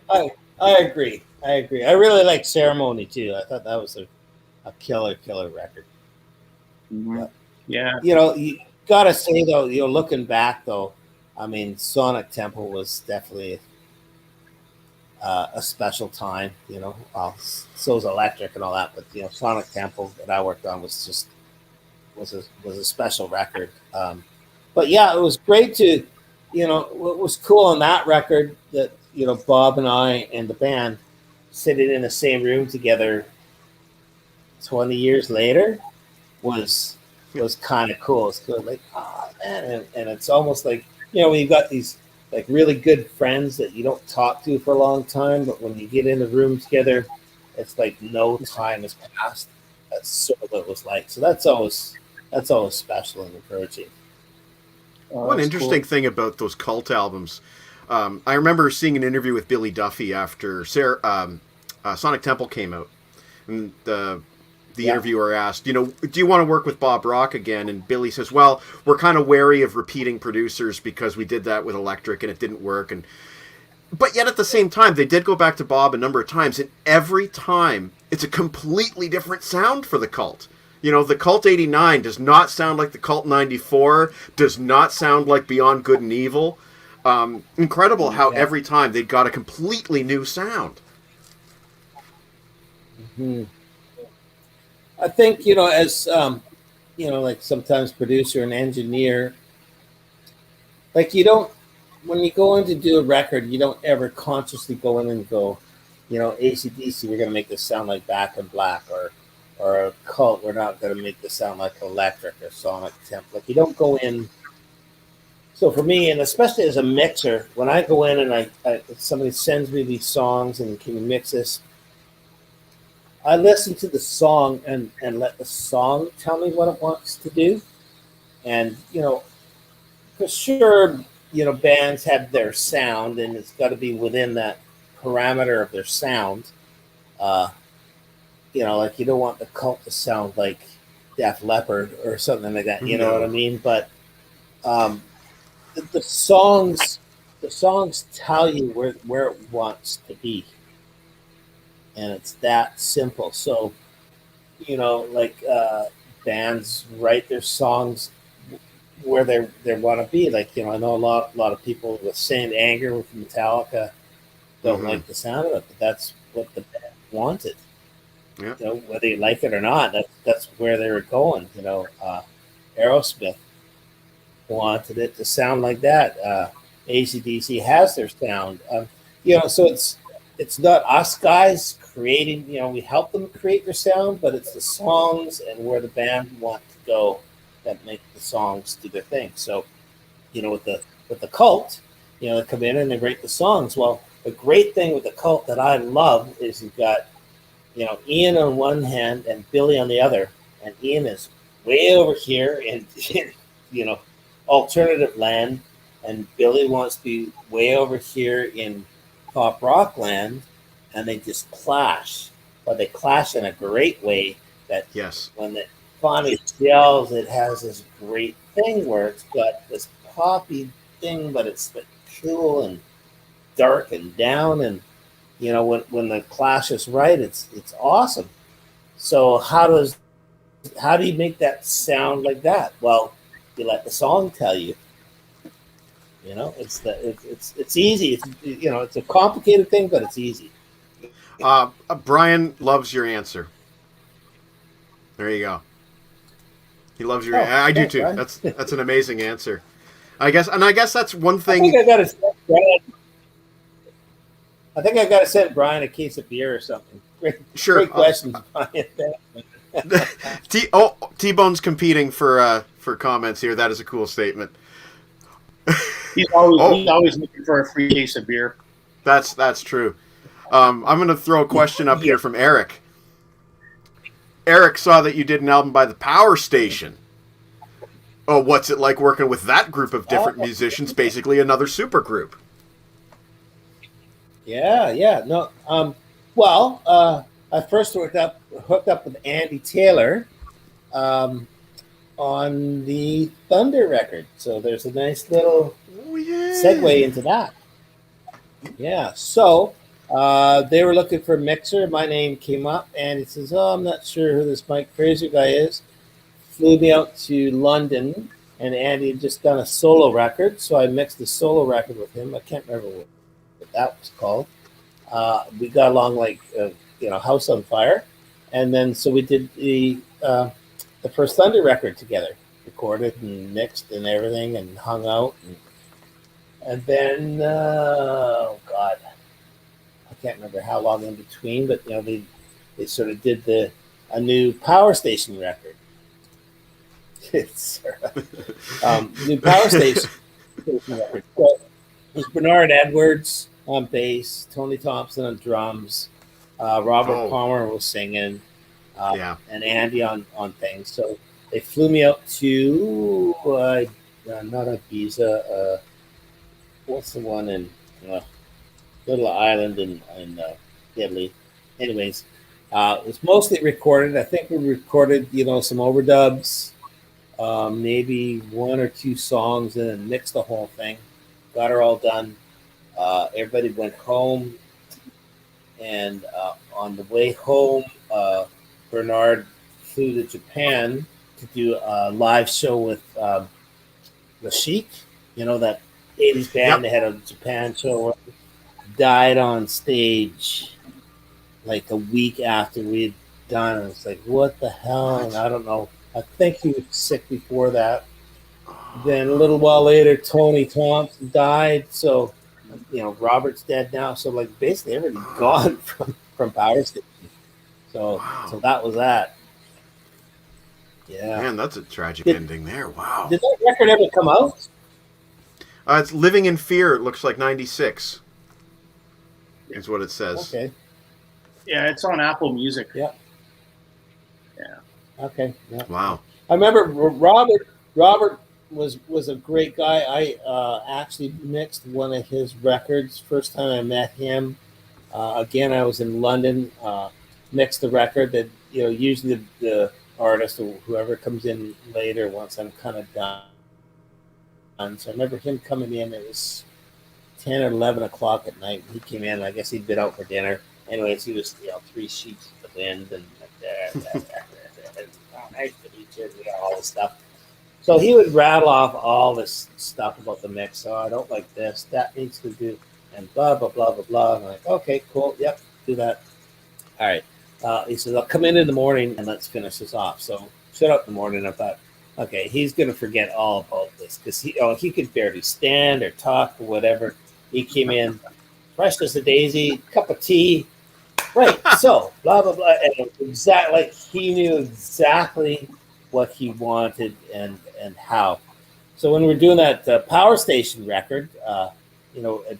I agree. I really like Ceremony too. I thought that was a killer record. Mm-hmm. Yeah. You gotta say though, looking back though, I mean, Sonic Temple was definitely a special time. Well, so was Electric and all that, but Sonic Temple that I worked on was a special record. But yeah, it was great to, what was cool on that record that Bob and I and the band sitting in the same room together 20 years later was kind of cool. It's good, like, oh man, and it's almost like when you've got these like really good friends that you don't talk to for a long time, but when you get in the room together, it's like no time has passed. That's sort of what it was like. So that's always special and encouraging. One interesting thing about those Cult albums, I remember seeing an interview with Billy Duffy after Sonic Temple came out, and the interviewer asked, do you want to work with Bob Rock again? And Billy says, well, we're kind of wary of repeating producers because we did that with Electric and it didn't work. But yet at the same time, they did go back to Bob a number of times, and every time it's a completely different sound for the Cult. The Cult 89 does not sound like the Cult 94, does not sound like Beyond Good and Evil. Incredible how every time they've got a completely new sound. Mm-hmm. I think, as, like sometimes producer and engineer, like when you go in to do a record, you don't ever consciously go in and go, AC/DC, we're going to make this sound like Back in Black, or a Cult, we're not going to make this sound like Electric or Sonic Temple. Like, you don't go in. So for me, and especially as a mixer, when I go in and somebody sends me these songs and can you mix this, I listen to the song and let the song tell me what it wants to do. And, for sure, bands have their sound and it's got to be within that parameter of their sound. Like you don't want the Cult to sound like Def Leppard or something like that. You know what I mean? But the songs tell you where it wants to be. And it's that simple. So, bands write their songs where they want to be. Like, I know a lot of people with Saint Anger with Metallica don't like the sound of it, but that's what the band wanted. Yeah. Whether you like it or not, that's where they were going. Aerosmith wanted it to sound like that. AC/DC has their sound. So it's not us guys creating. We help them create their sound, but it's the songs and where the band want to go that make the songs do their thing. So, with the Cult, they come in and they write the songs. Well, the great thing with the Cult that I love is you've got, Ian on one hand and Billy on the other, and Ian is way over here in alternative land, and Billy wants to be way over here in pop rock land, and they just clash, but they clash in a great way. That when the finally gels, it has this great thing where it's got this poppy thing, but it's like cool and dark and down, and when the clash is right, it's awesome. So how do you make that sound like that? Well, you let the song tell you. It's easy. It's a complicated thing, but it's easy. Brian loves your answer. There you go. He loves your. I do too. Brian. That's an amazing answer. I guess that's one thing. I think I got to send Brian a case of beer or something. Great questions, Brian. T-Bone's competing for comments here. That is a cool statement. He's always looking for a free case of beer. That's true. I'm going to throw a question up here from Eric. Eric saw that you did an album by the Power Station. Oh, what's it like working with that group of different musicians? Basically, another super group. Yeah. No. Well, I first hooked up with Andy Taylor on the Thunder record. So there's a nice little segue into that. Yeah. So they were looking for a mixer. My name came up, and he says, "Oh, I'm not sure who this Mike Fraser guy is." Flew me out to London, and Andy had just done a solo record, so I mixed the solo record with him. I can't remember what that was called. We got along like house on fire, and then so we did the first Thunder record together, recorded and mixed and everything, and hung out, and then oh god, I can't remember how long in between, but they sort of did a new Power Station record. It's new Power Station record. So it was Bernard Edwards on bass, Tony Thompson on drums, Robert Palmer was singing, and Andy on things. So they flew me out to not Ibiza. What's the one in little island in Italy? Anyways, it was mostly recorded. I think we recorded some overdubs, maybe one or two songs, and then mixed the whole thing. Got her all done. Everybody went home, and on the way home, Bernard flew to Japan to do a live show with the Chic, that 80s band. They had a Japan show. Died on stage like a week after we'd done. And it's like, what the hell? And I don't know. I think he was sick before that. Then a little while later, Tony Thompson died. So, Robert's dead now. So, like, basically everybody's gone from Power Station. So that was that. Yeah. Man, that's a tragic ending there. Wow. Did that record ever come out? It's Living in Fear. It looks like 96. Is what it says. Okay. Yeah, it's on Apple Music. Yeah. Yeah. Okay. Yeah. Wow. I remember Robert was a great guy. I actually mixed one of his records first time I met him. Again, I was in London. Mixed the record that usually the artist or whoever comes in later once I'm kind of done. So I remember him coming in. It was 10 or 11 o'clock at night. He came in. I guess he'd been out for dinner. Anyways, he was 3 sheets to the wind and nice to meet you. All this stuff. So he would rattle off all this stuff about the mix. Oh, I don't like this. That needs to do, and blah blah blah blah blah. I'm like, okay, cool, yep, do that. All right. He says, I'll come in the morning and let's finish this off. So shut up in the morning. I thought, okay, he's gonna forget all about this because he could barely stand or talk or whatever. He came in fresh as a daisy, cup of tea. Right. So blah blah blah. And exactly, like he knew exactly what he wanted and how. So when we were doing that Power Station record, at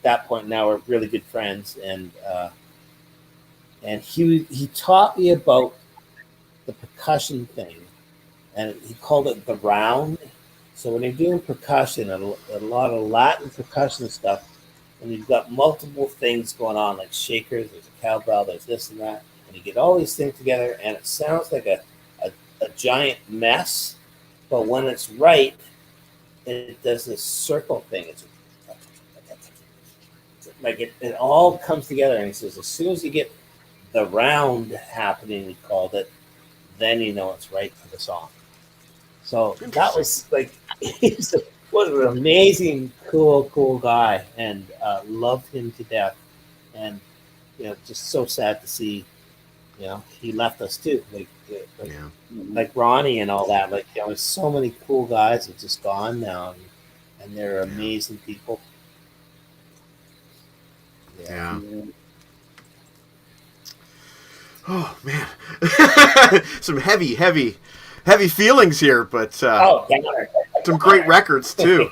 that point now we're really good friends, and he taught me about the percussion thing, and he called it the round. So when you're doing percussion, a lot of Latin percussion stuff, and you've got multiple things going on, like shakers, there's a cowbell, there's this and that, and you get all these things together, and it sounds like a giant mess, but when it's right, it does this circle thing. It's like it all comes together, and he says, as soon as you get the round happening, he called it, then you know it's right for the song. So that was like, was an amazing, cool guy, and loved him to death. And just so sad to see, he left us too. Like Ronnie and all that. Like there's so many cool guys that just gone now, and they're amazing people. Yeah. Oh man, some heavy feelings here, but some great records too.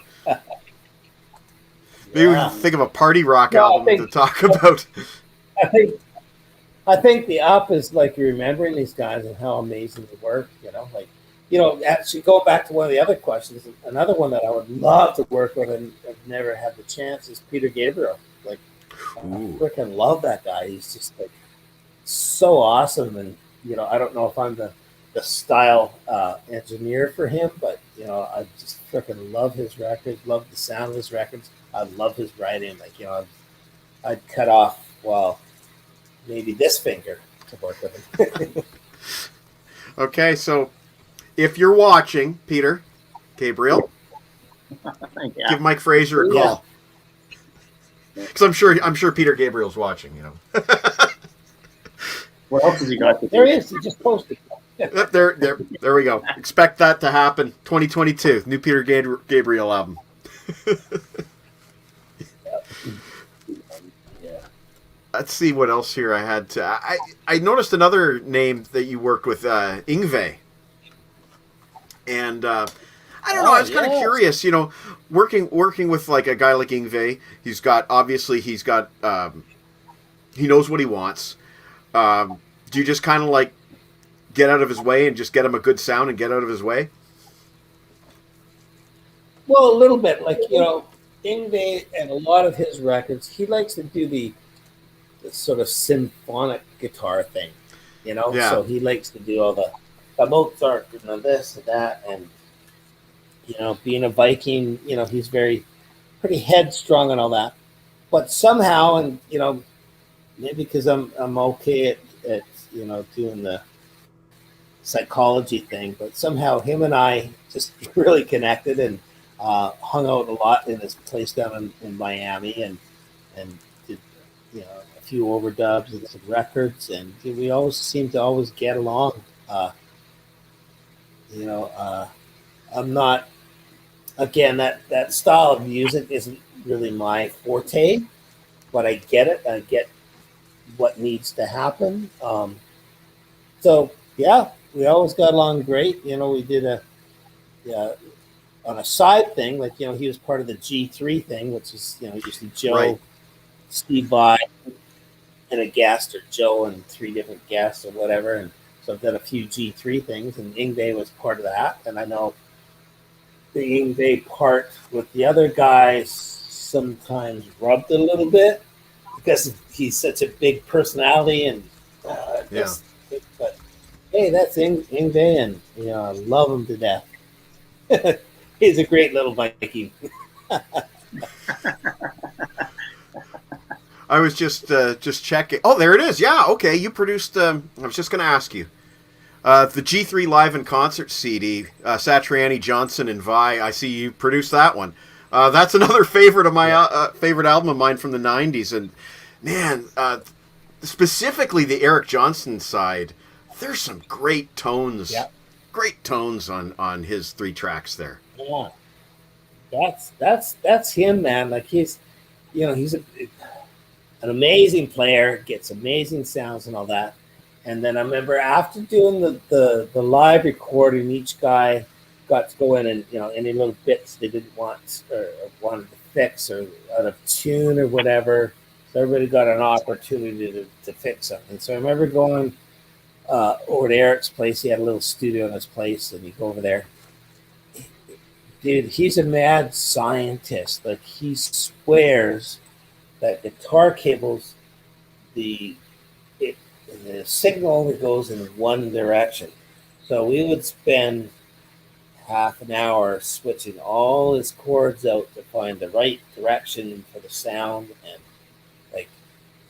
Maybe we can think of a party rock album to talk about. I think the up is like remembering these guys and how amazing they work. Actually go back to one of the other questions. Another one that I would love to work with and I've never had the chance is Peter Gabriel. Like, I freaking love that guy. He's just like so awesome, and I don't know if I'm the style engineer for him, but I just freaking love his records, love the sound of his records. I love his writing. Like I'd cut off maybe this finger to work with him. Okay, so if you're watching, Peter Gabriel, give Mike Fraser a call, because I'm sure Peter Gabriel's watching. What else has he got to do? There he is. He just posted. There we go. Expect that to happen. 2022, new Peter Gabriel album. Let's see what else here I had to. I noticed another name that you worked with, Yngwie. And I don't know. I was kind of curious. Working with like a guy like Yngwie. He's got he knows what he wants. Do you just kind of like get out of his way and just get him a good sound and get out of his way? Well, a little bit. Like, Yngwie and a lot of his records, he likes to do the sort of symphonic guitar thing, Yeah. So he likes to do all the Mozart and the this and that, and being a Viking, he's pretty headstrong and all that. But somehow, and maybe because I'm okay at doing the psychology thing, but somehow him and I just really connected and hung out a lot in this place down in Miami, and did a few overdubs and some records, and we always seem to always get along. I'm not, again, that style of music isn't really my forte, but I get it. I get what needs to happen. So yeah, we always got along great. We did on a side thing, like he was part of the G3 thing, which is usually Joe, right, Steve Vai, and a guest, or Joe and three different guests or whatever. And so I've done a few G3 things, and Yngwie was part of that. And I know the Yngwie part with the other guys sometimes rubbed a little bit because he's such a big personality, and but hey, that's Yngwie, and I love him to death. He's a great little Viking. I was just checking. Oh, there it is. Yeah, okay. You produced. I was just going to ask you. The G3 Live in Concert CD, Satriani, Johnson, and Vi. I see you produced that one. That's another favorite of my favorite album of mine from the '90s. And man, specifically the Eric Johnson side, there's some great tones. Yeah. Great tones on his 3 tracks there. Yeah, that's him, man. Like he's an amazing player, gets amazing sounds and all that. And then I remember after doing the live recording, each guy got to go in and any little bits they didn't want or wanted to fix or out of tune or whatever. So everybody got an opportunity to fix something. So I remember going over to Eric's place. He had a little studio in his place, and you go over there. Dude, he's a mad scientist. Like, he swears that guitar cables, the signal only goes in one direction. So we would spend half an hour switching all his chords out to find the right direction for the sound and like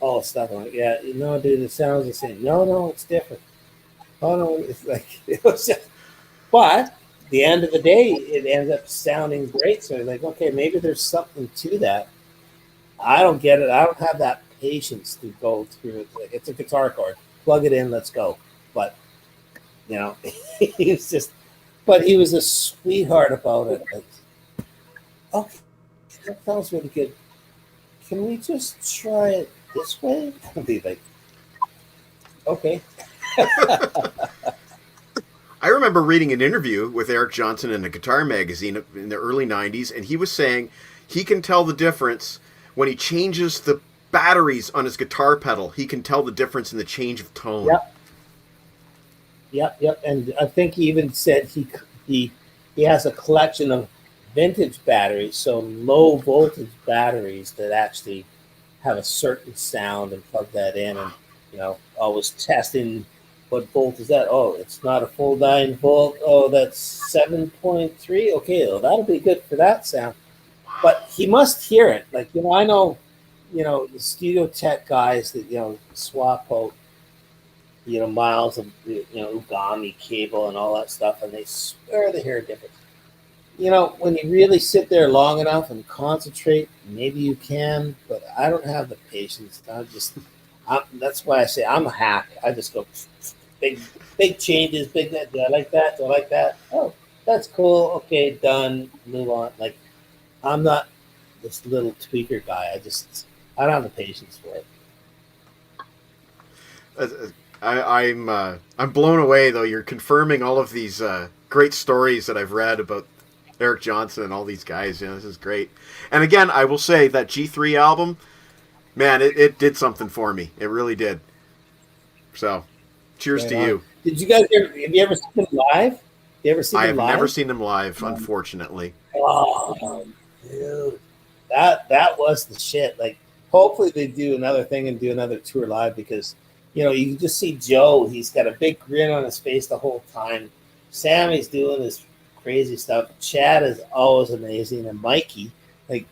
all the stuff. I'm like, yeah, dude, the sound's the same. No, it's different. Oh no, it's like it was just. But at the end of the day, it ends up sounding great. So like, okay, maybe there's something to that. I don't get it. I don't have that patience to go through it. Like, it's a guitar chord. Plug it in. Let's go. But he was a sweetheart about it. Like, okay, that sounds really good. Can we just try it this way? I'll be like, okay. I remember reading an interview with Eric Johnson in a guitar magazine in the early 90s, and he was saying he can tell the difference when he changes the batteries on his guitar pedal. He can tell the difference in the change of tone. Yep. And I think he even said he has a collection of vintage batteries, so low voltage batteries that actually have a certain sound, and plug that in, and always testing what volt is that. Oh, it's not a full 9 volt. Oh, that's 7.3. Okay, well, that'll be good for that sound. But he must hear it. Like, I know, the studio tech guys that, swap out, miles of, Ugami cable and all that stuff, and they swear they hear a difference. When you really sit there long enough and concentrate, maybe you can, but I don't have the patience. That's why I say I'm a hack. I just go big changes, big that. Do I like that? Do I like that? Oh, that's cool. Okay, done. Move on. Like, I'm not this little tweaker guy. I don't have the patience for it. I'm blown away though. You're confirming all of these great stories that I've read about Eric Johnson and all these guys. This is great. And again, I will say that G3 album, man, it did something for me. It really did. So, cheers to you. Did you guys have you ever seen them live? I've never seen them live, unfortunately. Oh, dude, that was the shit. Like, hopefully they do another thing and do another tour live, because you can just see Joe. He's got a big grin on his face the whole time. Sammy's doing this crazy stuff. Chad is always amazing, and Mikey, like,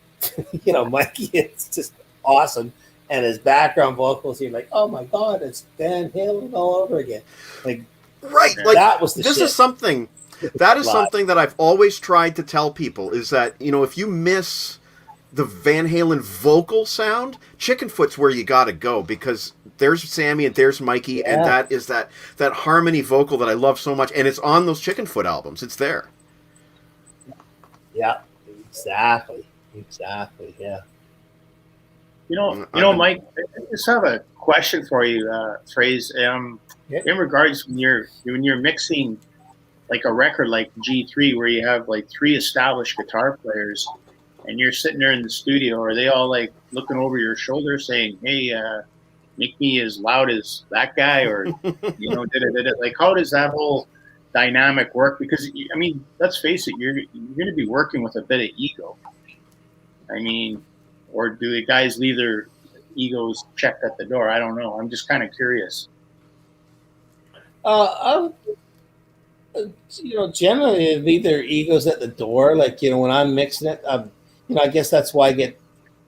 Mikey is just awesome. And his background vocals, you're like, oh my God, it's Van Halen all over again. Like, right, like that was the this shit. Is something. That is something that I've always tried to tell people, is that, if you miss the Van Halen vocal sound, Chickenfoot's where you gotta go, because there's Sammy and there's Mikey, and that is that harmony vocal that I love so much, and it's on those Chickenfoot albums. It's there. Yeah, exactly, yeah. Mike, I just have a question for you, Fraser. In regards when you're mixing like a record like G3, where you have like 3 established guitar players, and you're sitting there in the studio, are they all like looking over your shoulder saying, "Hey, make me as loud as that guy," or did it? Like, how does that whole dynamic work? Because let's face it, you're going to be working with a bit of ego. Or do the guys leave their egos checked at the door? I don't know. I'm just kind of curious. Generally they leave their egos at the door. Like, when I'm mixing it, I guess that's why I get,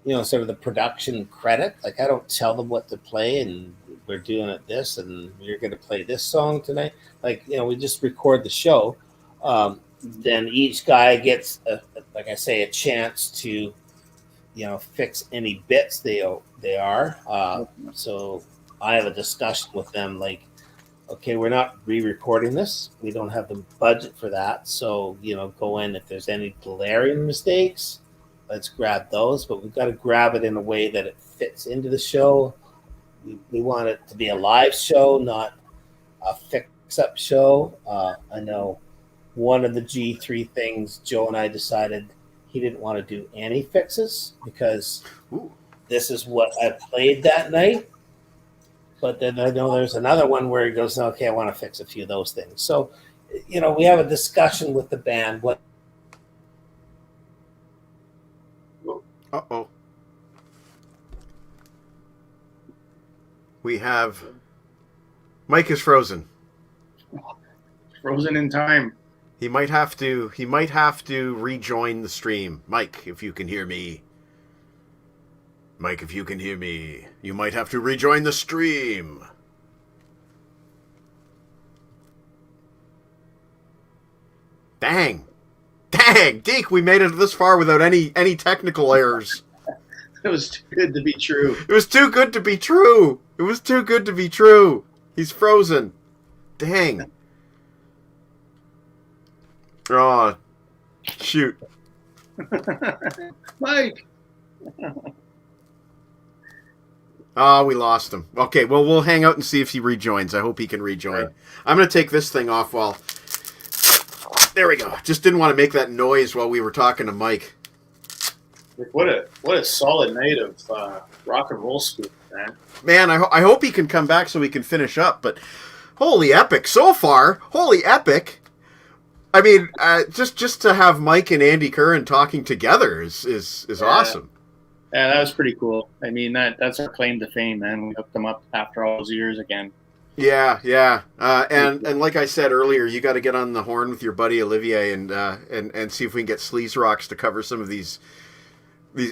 sort of the production credit. Like, I don't tell them what to play, and we're doing it this, and you're going to play this song tonight. Like, we just record the show. Then each guy gets, like I say, a chance to, fix any bits they are. So I have a discussion with them, like, okay, we're not re-recording this. We don't have the budget for that. So, go in. If there's any glaring mistakes, let's grab those. But we've got to grab it in a way that it fits into the show. We want it to be a live show, not a fix-up show. I know one of the G3 things, Joe and I decided he didn't want to do any fixes because this is what I played that night. But then I know there's another one where he goes, okay, I want to fix a few of those things. So, we have a discussion with the band. Uh-oh. We have... Mike is frozen. Frozen in time. He might have to rejoin the stream. Mike, if you can hear me. Mike, if you can hear me, you might have to rejoin the stream. Dang, Deke, we made it this far without any technical errors. It was too good to be true. It was too good to be true. It was too good to be true. He's frozen. Dang. Oh, shoot. Mike. Oh, we lost him. Okay, well, we'll hang out and see if he rejoins. I hope he can rejoin. Sure. I'm going to take this thing off while... There we go. Just didn't want to make that noise while we were talking to Mike. What a solid night of rock and roll school, man. Man, I hope he can come back so we can finish up, but holy epic. So far, holy epic. I mean, just to have Mike and Andy Curran talking together is awesome. Yeah, that was pretty cool. I mean, that's our claim to fame, man. We hooked them up after all those years again. Yeah. And like I said earlier, you got to get on the horn with your buddy Olivier and see if we can get Sleaze Rocks to cover some of these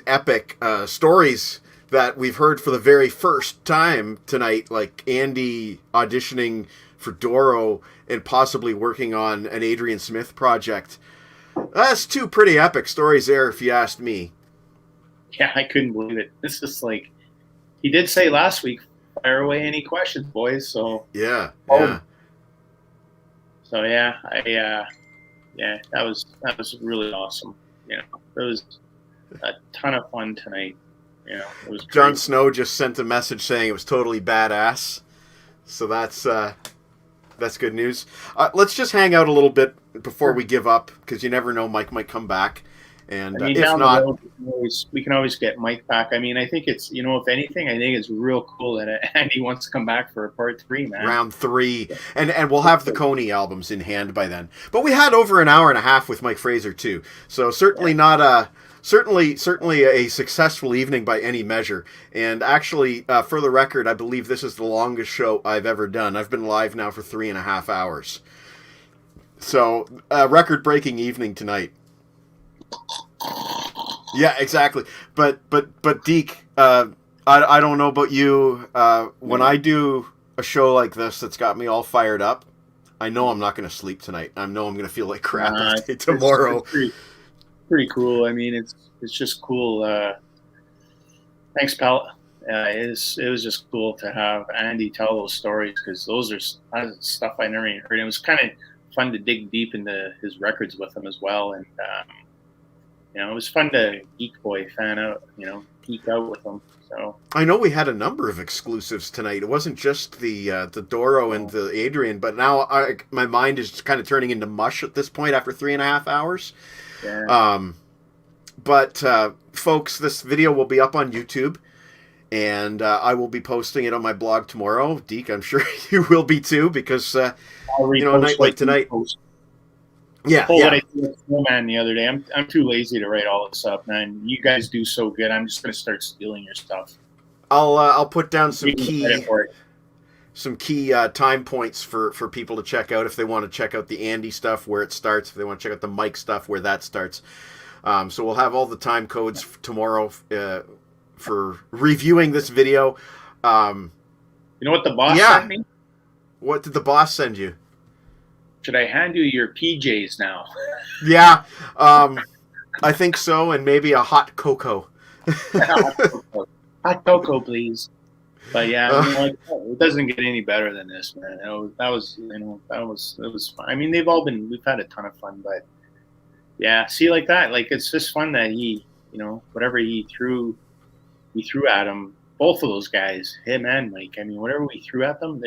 epic stories that we've heard for the very first time tonight, like Andy auditioning for Doro and possibly working on an Adrian Smith project. That's two pretty epic stories there, if you asked me. Yeah, I couldn't believe it. It's just like, he did say last week, fire away any questions, boys. So yeah. So yeah, that was really awesome. It was a ton of fun tonight. It was great. Jon Snow just sent a message saying it was totally badass. So that's good news. Let's just hang out a little bit before we give up, because you never know, Mike might come back. And if not, we can always get Mike back. I mean, I think it's, if anything, I think it's real cool that Andy wants to come back for a part 3, man. Round 3. And we'll have the Coney albums in hand by then. But we had over an hour and a half with Mike Fraser, too. So certainly not a... Certainly a successful evening by any measure. And actually, for the record, I believe this is the longest show I've ever done. I've been live now for 3.5 hours. So, record-breaking evening tonight. Yeah, exactly. But Deke, I don't know about you. When I do a show like this that's got me all fired up, I know I'm not going to sleep tonight. I know I'm going to feel like crap tomorrow. It's pretty cool. I mean, it's just cool. Thanks, pal. It was just cool to have Andy tell those stories, because those are stuff I never even heard. It was kind of fun to dig deep into his records with him as well, and it was fun to geek out with him. So I know we had a number of exclusives tonight. It wasn't just the Doro and the Adrian, but now my mind is kind of turning into mush at this point after 3.5 hours. Yeah. But folks, this video will be up on YouTube, and I will be posting it on my blog tomorrow. Deke, I'm sure you will be too, because a night like tonight. Yeah. What I did with Snowman the other day. I'm too lazy to write all this up, man. You guys do so good. I'm just gonna start stealing your stuff. I'll put down some key time points for people to check out if they want to check out the Andy stuff, where it starts, if they want to check out the Mike stuff, where that starts. So we'll have all the time codes tomorrow for reviewing this video. You know what the boss Yeah. sent me? What did the boss send you? Should I hand you your PJs now? Yeah, I think so, and maybe a hot cocoa. Hot cocoa, please. But yeah, Uh, it doesn't get any better than this, man. It was fun. I mean, we've had a ton of fun, but yeah, see, like that, like it's just fun that whatever he threw at him, both of those guys, him and Mike. I mean, whatever we threw at them,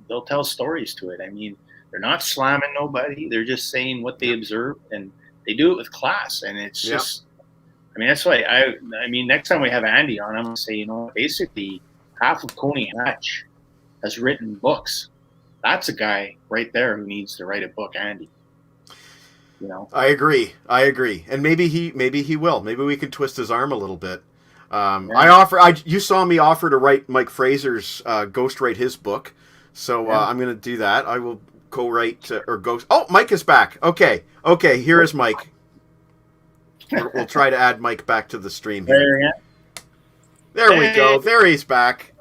they'll tell stories to it. I mean, they're not slamming nobody; they're just saying what they observed, and they do it with class. And it's just, I mean, that's why I mean, next time we have Andy on, I'm gonna say, basically half of Coney Hatch has written books. That's a guy right there who needs to write a book, Andy. I agree, and maybe he will. Maybe we can twist his arm a little bit. You saw me offer to write Mike Fraser's ghostwrite his book, so I'm going to do that. I will co-write or ghost. Oh, Mike is back. Okay. Here is Mike. We'll try to add Mike back to the stream here. There we go. There he's back.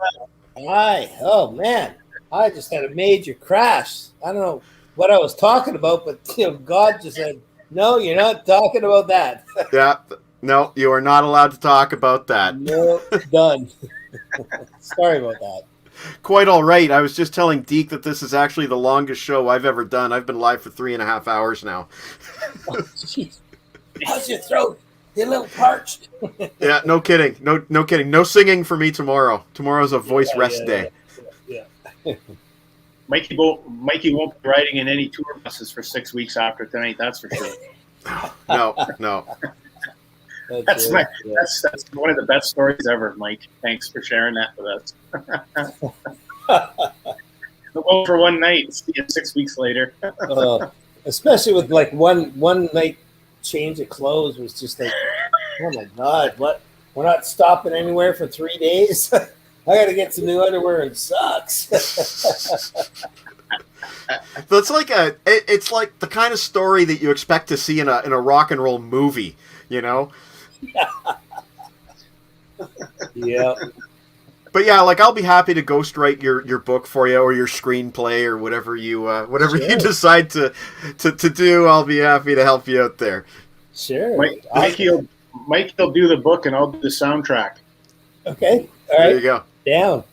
Hi. Oh man, I just had a major crash. I don't know what I was talking about, but God just said, "No, you're not talking about that." Yeah. No, you are not allowed to talk about that. No, done. Sorry about that. Quite all right. I was just telling Deke that this is actually the longest show I've ever done. I've been live for 3.5 hours now. Oh, jeez. How's your throat? You're a little parched. Yeah, no kidding. No kidding. No singing for me tomorrow. Tomorrow's a voice rest day. Yeah. Mikey won't be riding in any tour buses for 6 weeks after tonight. That's for sure. No. That's one of the best stories ever, Mike. Thanks for sharing that with us. Go for one night, see you 6 weeks later. Especially with like one night change of clothes was just like, oh my God, what? We're not stopping anywhere for 3 days. I got to get some new underwear. It sucks. So it's like the kind of story that you expect to see in a rock and roll movie, Yeah. But yeah, like I'll be happy to ghostwrite your book for you or your screenplay or whatever you you decide to do. I'll be happy to help you out there. Sure. Mikey'll do the book and I'll do the soundtrack. Okay. All right. There you go. Down.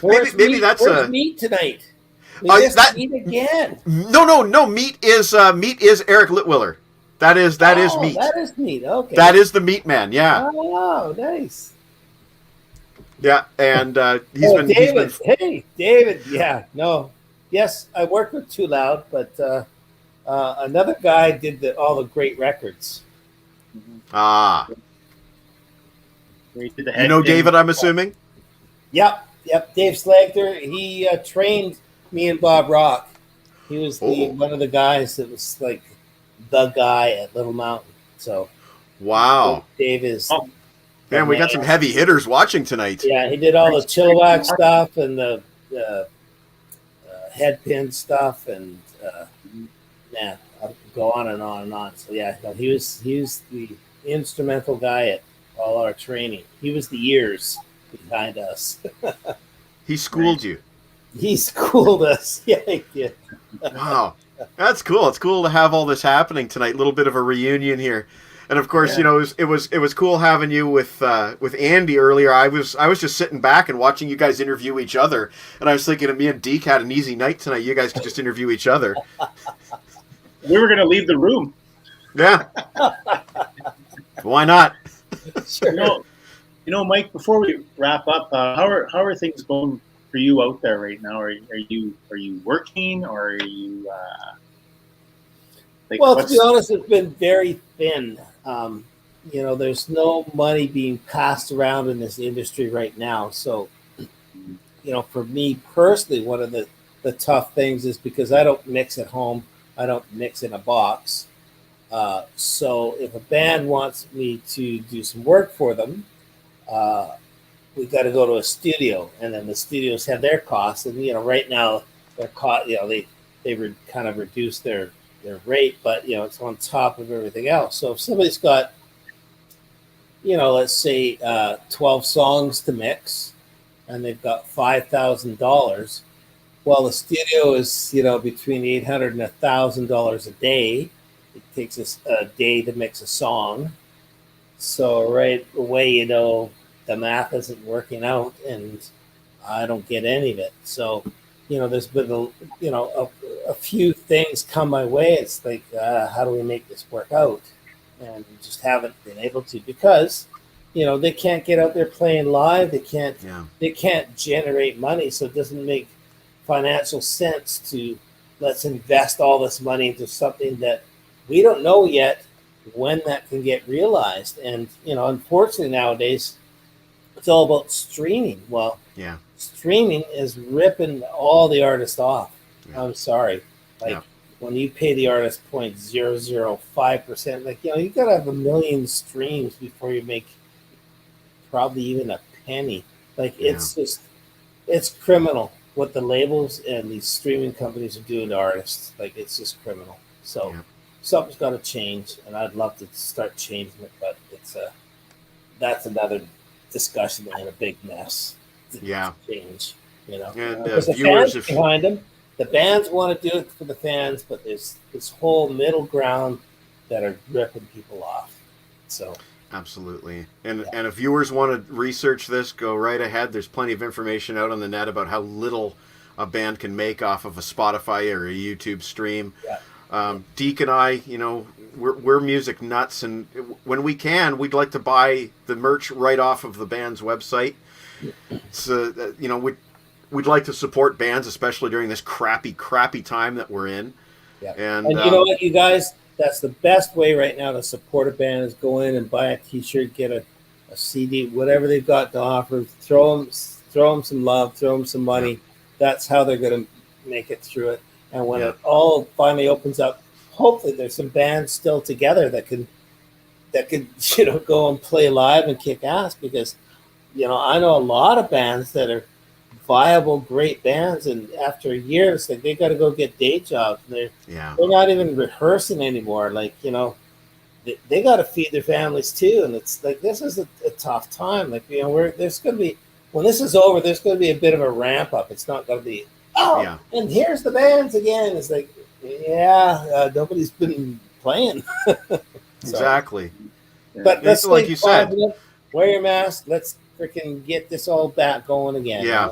Maybe that's where's meat tonight. Meat again. No. Meat is Eric Litwiller. That is meat. That is meat. Okay. That is the Meat Man. Yeah. Oh, nice. Yeah, and David. Hey, David. Yeah. No. Yes, I work with Too Loud, but another guy did all the great records. Ah. You know David, I'm assuming? Yep. Dave Slagter. He trained me and Bob Rock. He was one of the guys that was like the guy at Little Mountain. So, wow. Dave is. Man, we got some heavy hitters watching tonight. Yeah, he did all the Chilliwack stuff and the headpin stuff, and I'll go on and on and on. So yeah, he was the instrumental guy at all our training. He was the ears behind us. He schooled you. He schooled us. Yeah, he did. Wow, that's cool. It's cool to have all this happening tonight. A little bit of a reunion here. And of course, it was cool having you with Andy earlier. I was just sitting back and watching you guys interview each other, and I was thinking, of me and Deke had an easy night tonight. You guys could just interview each other. We were going to leave the room. Yeah. Why not? Sure. Mike. Before we wrap up, how are things going for you out there right now? Are you working, or are you? To be honest, it's been very thin. There's no money being passed around in this industry right now. So, for me personally, one of the tough things is because I don't mix at home. I don't mix in a box. So if a band wants me to do some work for them, we got to go to a studio, and then the studios have their costs. And, right now their cost, they've kind of reduced their rate, but it's on top of everything else. So if somebody's got, let's say 12 songs to mix, and they've got $5,000. Well, the studio is, between $800 and $1,000 a day. It takes us a day to mix a song. So right away, the math isn't working out, and I don't get any of it. So, there's been a few things come my way. It's like, how do we make this work out? And we just haven't been able to, because, they can't get out there playing live. They can't generate money. So it doesn't make financial sense to let's invest all this money into something that we don't know yet when that can get realized. And, unfortunately nowadays, it's all about streaming. Well, streaming is ripping all the artists off. Yeah. I'm sorry. When you pay the artist 0.005%, you got to have 1 million streams before you make probably even a penny. It's criminal what the labels and these streaming companies are doing to artists. It's just criminal. So something's got to change, and I'd love to start changing it, but that's another discussion and a big mess. Change, And the viewers fans behind them. The bands want to do it for the fans, but there's this whole middle ground that are ripping people off. So absolutely. And if viewers want to research this, go right ahead. There's plenty of information out on the net about how little a band can make off of a Spotify or a YouTube stream. Deke and I, we're music nuts, and when we can, we'd like to buy the merch right off of the band's website. So, we'd like to support bands, especially during this crappy time that we're in. And you know what, you guys? That's the best way right now to support a band is go in and buy a T-shirt, get a CD, whatever they've got to offer. Throw them some love, throw them some money. That's how they're going to make it through it. And when it all finally opens up, hopefully there's some bands still together that can go and play live and kick ass, because I know a lot of bands that are viable, great bands, and after a year, it's like they got to go get day jobs. They're not even rehearsing anymore. They got to feed their families too, and it's like this is a tough time. There's going to be, when this is over, there's going to be a bit of a ramp up. It's not going to be and here's the bands again. It's like nobody's been playing. Exactly. But let's, like you said, wear your mask. Let's freaking get this all back going again.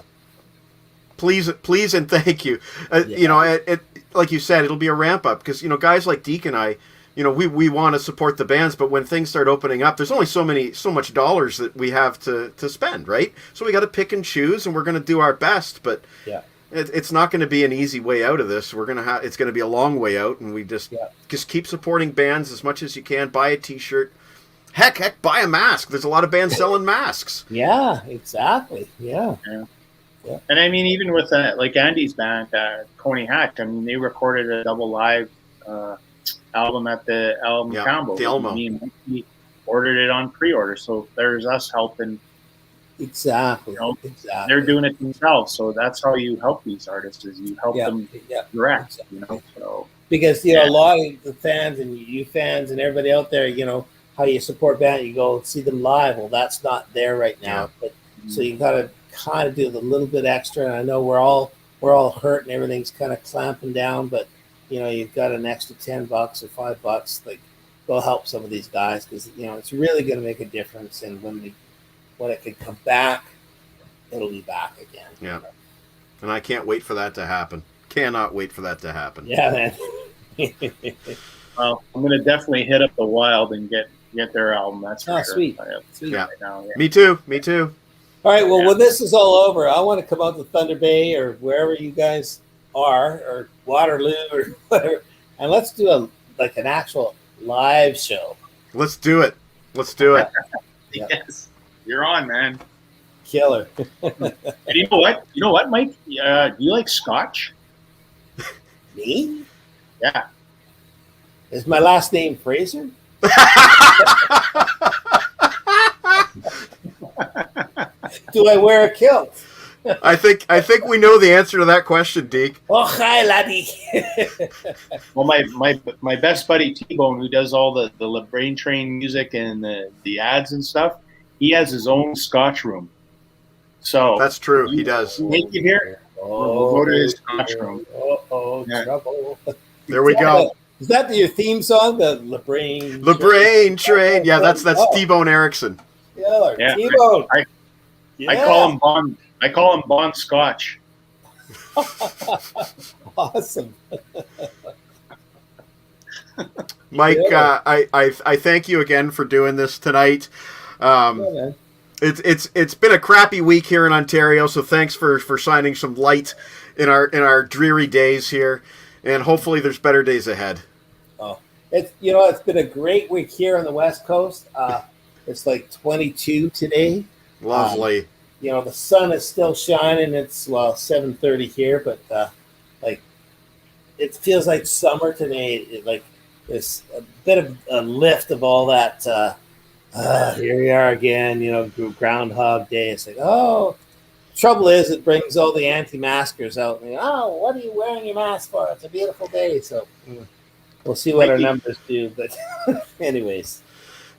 Please, and thank you. Like you said, it'll be a ramp up, because guys like Deke and I, we want to support the bands, but when things start opening up, there's only so much dollars that we have to spend, right? So we got to pick and choose, and we're going to do our best. But it's not going to be an easy way out of this. It's going to be a long way out, and we just keep supporting bands as much as you can. Buy a T-shirt. Heck, buy a mask. There's a lot of bands selling masks. Yeah, exactly. Yeah. And I mean, even with like Andy's band, Coney Hatch, I mean, they recorded a double live album at the Album Combo. The Elmo. We ordered it on pre-order, so there's us helping. Exactly. They're doing it themselves, so that's how you help these artists, is you help them direct. Exactly. So because a lot of the fans and you fans and everybody out there, how you support band, you go see them live. Well, that's not there right now, but so you got to kind of do the little bit extra. And I know we're all hurt and everything's kind of clamping down, but you've got an extra $10 or $5. Go help some of these guys, because it's really going to make a difference. And when it can come back, it'll be back again. Yeah, and I can't wait for that to happen. Cannot wait for that to happen. Yeah, man. Well, I'm going to definitely hit up the Wild and get their album. That's for sure. Sweet. Right now, Me too. All right. Well, when this is all over, I want to come out to Thunder Bay or wherever you guys are, or Waterloo or whatever, and let's do an actual live show. Let's do it. Yes, you're on, man. Killer. And you know what, Mike? Do you like Scotch? Me? Yeah. Is my last name Fraser? Do I wear a kilt? I think we know the answer to that question, Deke. Oh, hi, laddie. Well, my best buddy T-Bone, who does all the LeBrain train music and the ads and stuff, he has his own Scotch room. So That's true. He does. Make it here. We'll go to his Scotch room. Yeah. Trouble. There we go. Is that your theme song, the LeBrain? LeBrain train. Yeah, that's T-Bone Erickson. Yeah, Yeah. T-Bone. I call him Bond. I call him Bond Scotch. Awesome. Mike, Yeah. I thank you again for doing this tonight. Yeah, man. It's been a crappy week here in Ontario, so thanks for shining some light in our dreary days here, and hopefully there's better days ahead. Oh, it's been a great week here on the West Coast. It's like 22 today. Lovely. The sun is still shining. It's 7:30 here, but like it feels like summer today. There's a bit of a lift of all that. Here we are again. Groundhog Day. It's like, oh, trouble is it brings all the anti-maskers out. And, oh, what are you wearing your mask for? It's a beautiful day. So we'll see what our numbers do. But anyways,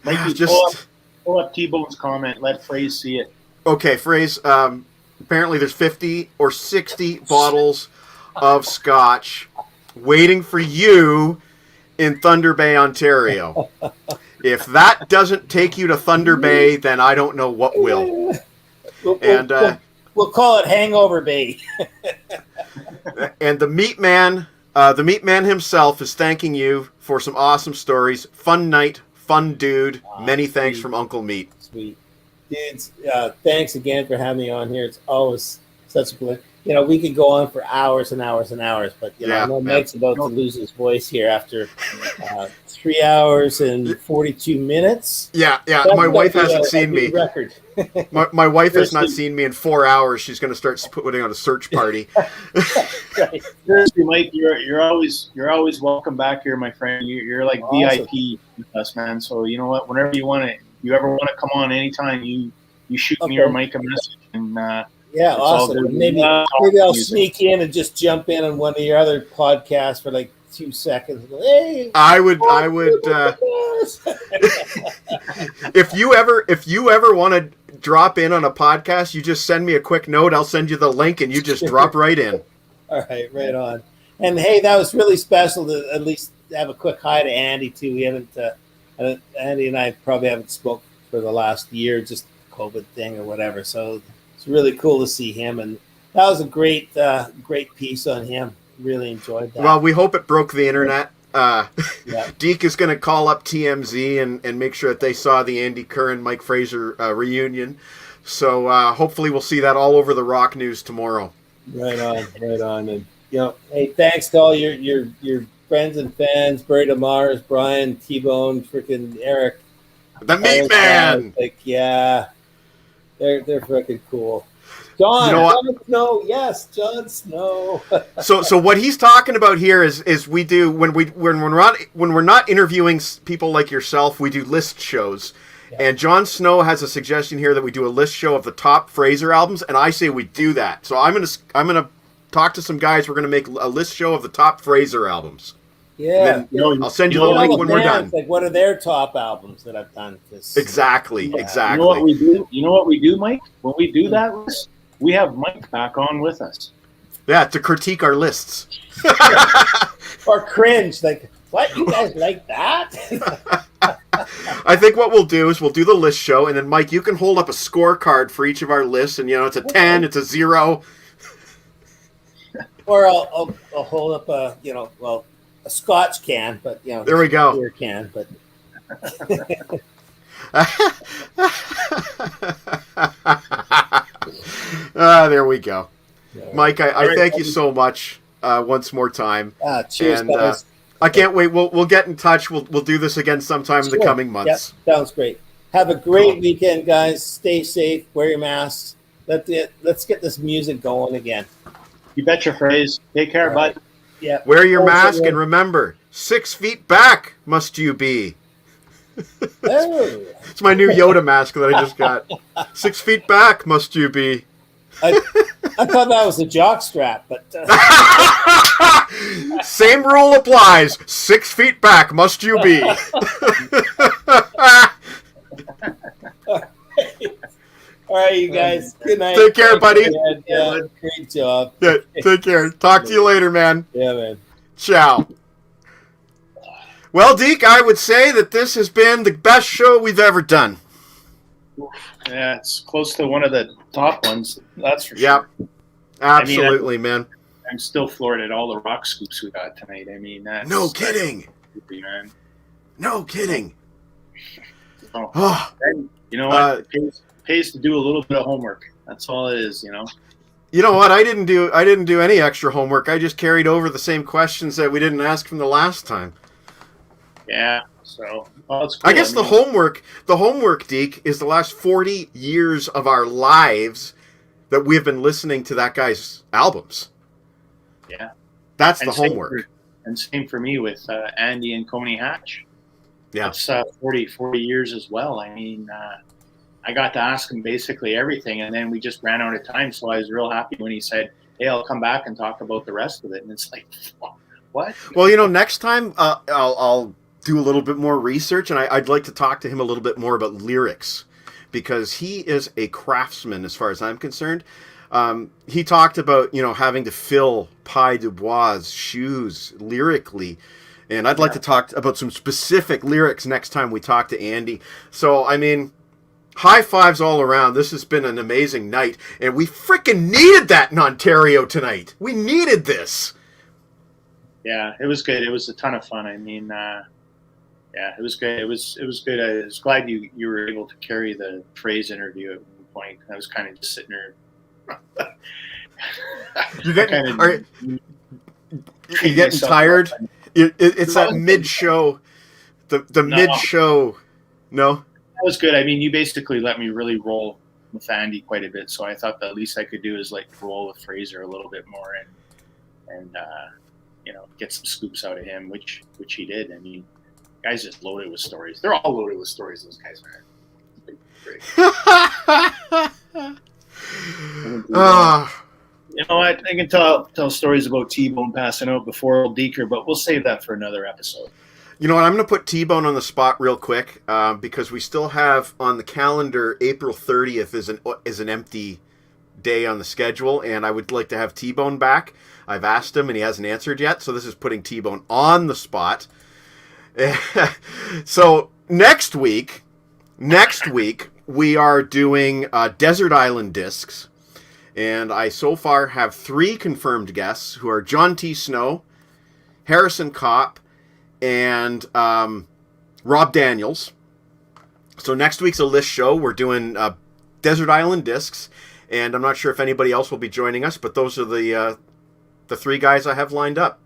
Mikey, Just pull up T-Bone's comment. Let Fraser see it. okay, phrase. Apparently, there's 50 or 60 bottles of scotch waiting for you in Thunder Bay, Ontario. If that doesn't take you to Thunder Bay, then I don't know what will. We'll call it Hangover Bay. And the meat man himself is thanking you for some awesome stories. Fun night, fun dude. Many thanks from Uncle Meat. Sweet. Dudes, thanks again for having me on here. It's always such a pleasure. We could go on for hours and hours and hours, but I know Mike's about to lose his voice here after 3 hours and 42 minutes. Yeah. My wife hasn't seen me. Record. My wife has not seen me in 4 hours. She's going to start putting on a search party. Right. Seriously, Mike, you're always welcome back here, my friend. You're like Awesome. VIP with us, man. So you know what? Whenever you ever want to come on anytime, you shoot me or Mike a message, and Yeah, it's all awesome. good. Maybe I'll sneak in and just jump in on one of your other podcasts for like 2 seconds. Hey, I would. If you ever want to drop in on a podcast, you just send me a quick note. I'll send you the link, and you just drop right in. All right on. And hey, that was really special to at least have a quick hi to Andy too. We haven't. Andy and I probably haven't spoke for the last year, just COVID thing or whatever. So it's really cool to see him, and that was a great piece on him. Really enjoyed that. Well, we hope it broke the internet. Yeah. Deke is going to call up TMZ and make sure that they saw the Andy Curran, Mike Fraser reunion. So hopefully we'll see that all over the Rock News tomorrow. Right on. And hey, thanks to all your friends and fans, Barry DeMars, Brian, T-Bone, freaking Eric. The Meat Man! Yeah. They're freaking cool. John, You know what? Jon Snow, yes, Jon Snow. So what he's talking about here is we do when we're not interviewing people like yourself, we do list shows. Yeah. And Jon Snow has a suggestion here that we do a list show of the top Fraser albums, and I say we do that. So I'm gonna talk to some guys. We're gonna make a list show of the top Fraser albums. Yeah. I'll send you the link when we're done. Like, what are their top albums that I've done? Exactly. You know what we do? You know what we do, Mike? When we do that list, we have Mike back on with us. Yeah, to critique our lists. Or cringe, like, what, you guys like that? I think what we'll do is we'll do the list show, and then Mike, you can hold up a scorecard for each of our lists, and it's a 10, it's a 0. Or I'll hold up a Scotch can, but There we go. Beer can, but there we go. Mike, I thank you so much once more time. Cheers, and guys. I can't wait. We'll get in touch. We'll do this again sometime in the coming months. Yep, sounds great. Have a great weekend, guys. Stay safe. Wear your masks. Let's get this music going again. You betcha, Fraser. Take care, bud. Yeah. Wear your mask and remember, 6 feet back must you be. Oh. It's my new Yoda mask that I just got. 6 feet back must you be. I thought that was a jock strap, but same rule applies. 6 feet back must you be. all right. right, you guys. Good night. Take care, buddy. Yeah, great job. Yeah, take care. Talk to you later, man. Yeah, man. Ciao. Well, Deke, I would say that this has been the best show we've ever done. Yeah, it's close to one of the top ones. That's for Yep. sure. Absolutely, man. I'm still floored at all the rock scoops we got tonight. I mean, that's No kidding. man. No kidding. Oh, Oh, you know what? It pays to do a little bit of homework. That's all it is, you know. you know what? I didn't do any extra homework. I just carried over the same questions that we didn't ask from the last time. Yeah. So, well, it's cool. I guess the homework, Deke, is the last 40 years of our lives that we've been listening to that guy's albums. Yeah. That's And the homework. same for me with Andy and Coney Hatch. Yeah. That's 40 years as well. I mean, I got to ask him basically everything, and then we just ran out of time. So I was real happy when he said, "Hey, I'll come back and talk about the rest of it." And it's like, what? Well, you know, next time I'll do a little bit more research, and I'd like to talk to him a little bit more about lyrics, because he is a craftsman as far as I'm concerned. He talked about, having to fill Pi Dubois' shoes lyrically, and I'd like to talk about some specific lyrics next time we talk to Andy. So, I mean, high fives all around. This has been an amazing night, and we freaking needed that in Ontario tonight. We needed this. Yeah, it was good. It was a ton of fun. I mean, yeah, it was good. It was good. I was glad you were able to carry the Fraser interview at one point. I was kind of just sitting there. Are you getting tired? It's that mid-show. The mid-show. No? That was good. I mean, you basically let me really roll with Andy quite a bit, so I thought the least I could do is like roll with Fraser a little bit more and get some scoops out of him, which he did. I mean, guys just loaded with stories. They're all loaded with stories. Those guys are. You know what? I can tell stories about T-Bone passing out before old Deeker, but we'll save that for another episode. You know what? I'm going to put T-Bone on the spot real quick because we still have on the calendar April 30th is an empty day on the schedule, and I would like to have T-Bone back. I've asked him, and he hasn't answered yet, so this is putting T-Bone on the spot. So next week we are doing Desert Island Discs, and I so far have 3 confirmed guests who are John T. Snow, Harrison Kopp, and Rob Daniels. So next week's a list show. We're doing Desert Island Discs, and I'm not sure if anybody else will be joining us, but those are the 3 guys I have lined up.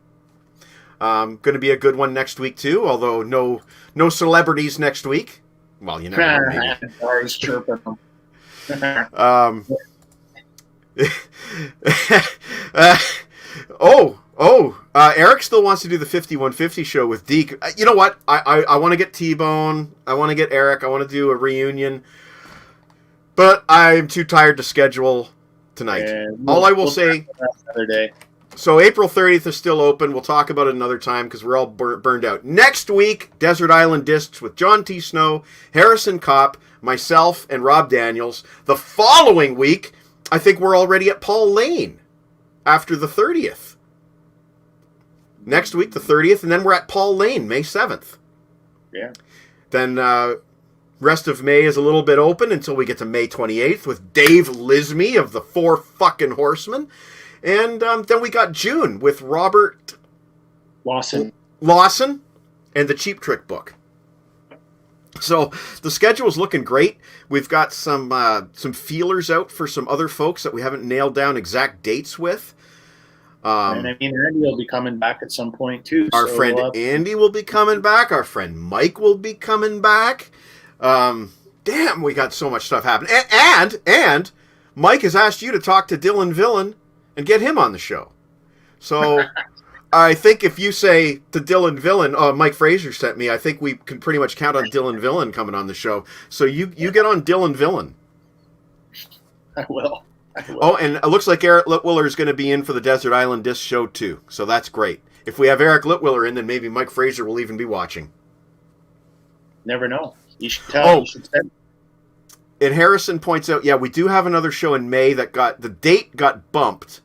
Going to be a good one next week too, although no celebrities next week. Well, you never know. Maybe. Always chirping them. Eric still wants to do the 5150 show with Deke. You know what? I want to get T-Bone. I want to get Eric. I want to do a reunion. But I'm too tired to schedule tonight. All I will say... Another day. So April 30th is still open. We'll talk about it another time because we're all burned out. Next week, Desert Island Discs with John T. Snow, Harrison Kopp, myself, and Rob Daniels. The following week, I think we're already at Paul Lane after the 30th. Next week, the 30th, and then we're at Paul Lane, May 7th. Yeah. Then rest of May is a little bit open until we get to May 28th with Dave Lismy of the 4 fucking Horsemen. And then we got June with Robert Lawson and the Cheap Trick book. So the schedule's looking great. We've got some feelers out for some other folks that we haven't nailed down exact dates with. And I mean, Andy will be coming back at some point too. Our friend Andy will be coming back. Our friend Mike will be coming back. Damn, we got so much stuff happening. And Mike has asked you to talk to Dylan Villain and get him on the show. So I think if you say to Dylan Villain, Mike Fraser sent me, I think we can pretty much count on Dylan Villain coming on the show. So you get on Dylan Villain. I will. Oh, and it looks like Eric Litwiller is going to be in for the Desert Island Disc show too. So that's great. If we have Eric Litwiller in, then maybe Mike Fraser will even be watching. Never know. You should tell. You should send. and Harrison points out, yeah, we do have another show in May that the date got bumped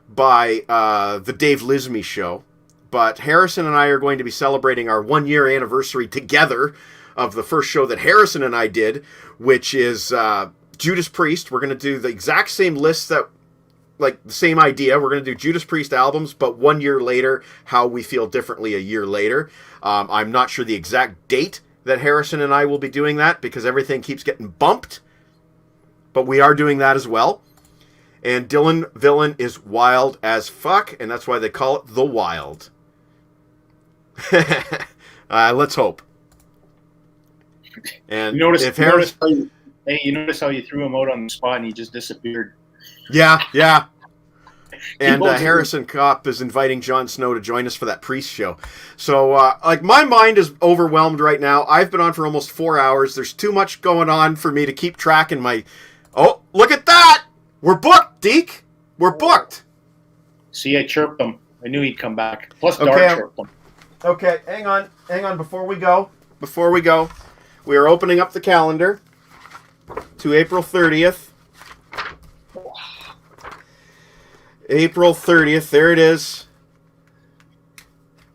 by the Dave Lismy show. But Harrison and I are going to be celebrating our 1-year anniversary together of the first show that Harrison and I did, which is Judas Priest. We're going to do the exact same list the same idea. We're going to do Judas Priest albums, but 1 year later, how we feel differently a year later. I'm not sure the exact date that Harrison and I will be doing that because everything keeps getting bumped, but we are doing that as well. And Dylan Villain is wild as fuck, and that's why they call it The Wild. Let's hope. And you notice, if Harris, you notice how you threw him out on the spot and he just disappeared. Yeah. And Harrison Kopp is inviting Jon Snow to join us for that Priest show. So, my mind is overwhelmed right now. I've been on for almost 4 hours. There's too much going on for me to keep track in my... Oh, look at that! We're booked, Deke! We're booked! See, I chirped him. I knew he'd come back. Plus, Dar chirped him. Okay, hang on, before we go, we are opening up the calendar to April 30th. April 30th, there it is.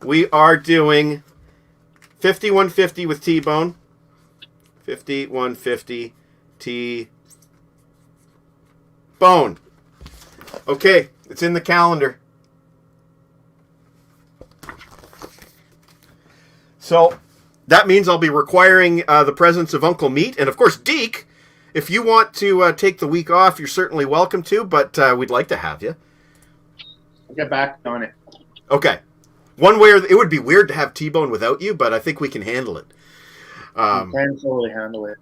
We are doing 5150 with T-Bone. 5150 T-Bone. Okay, it's in the calendar. So that means I'll be requiring the presence of Uncle Meat. And, of course, Deke, if you want to take the week off, you're certainly welcome to, but we'd like to have you. I'll get back on it. Okay. One way it would be weird to have T-Bone without you, but I think we can handle it. We can totally handle it.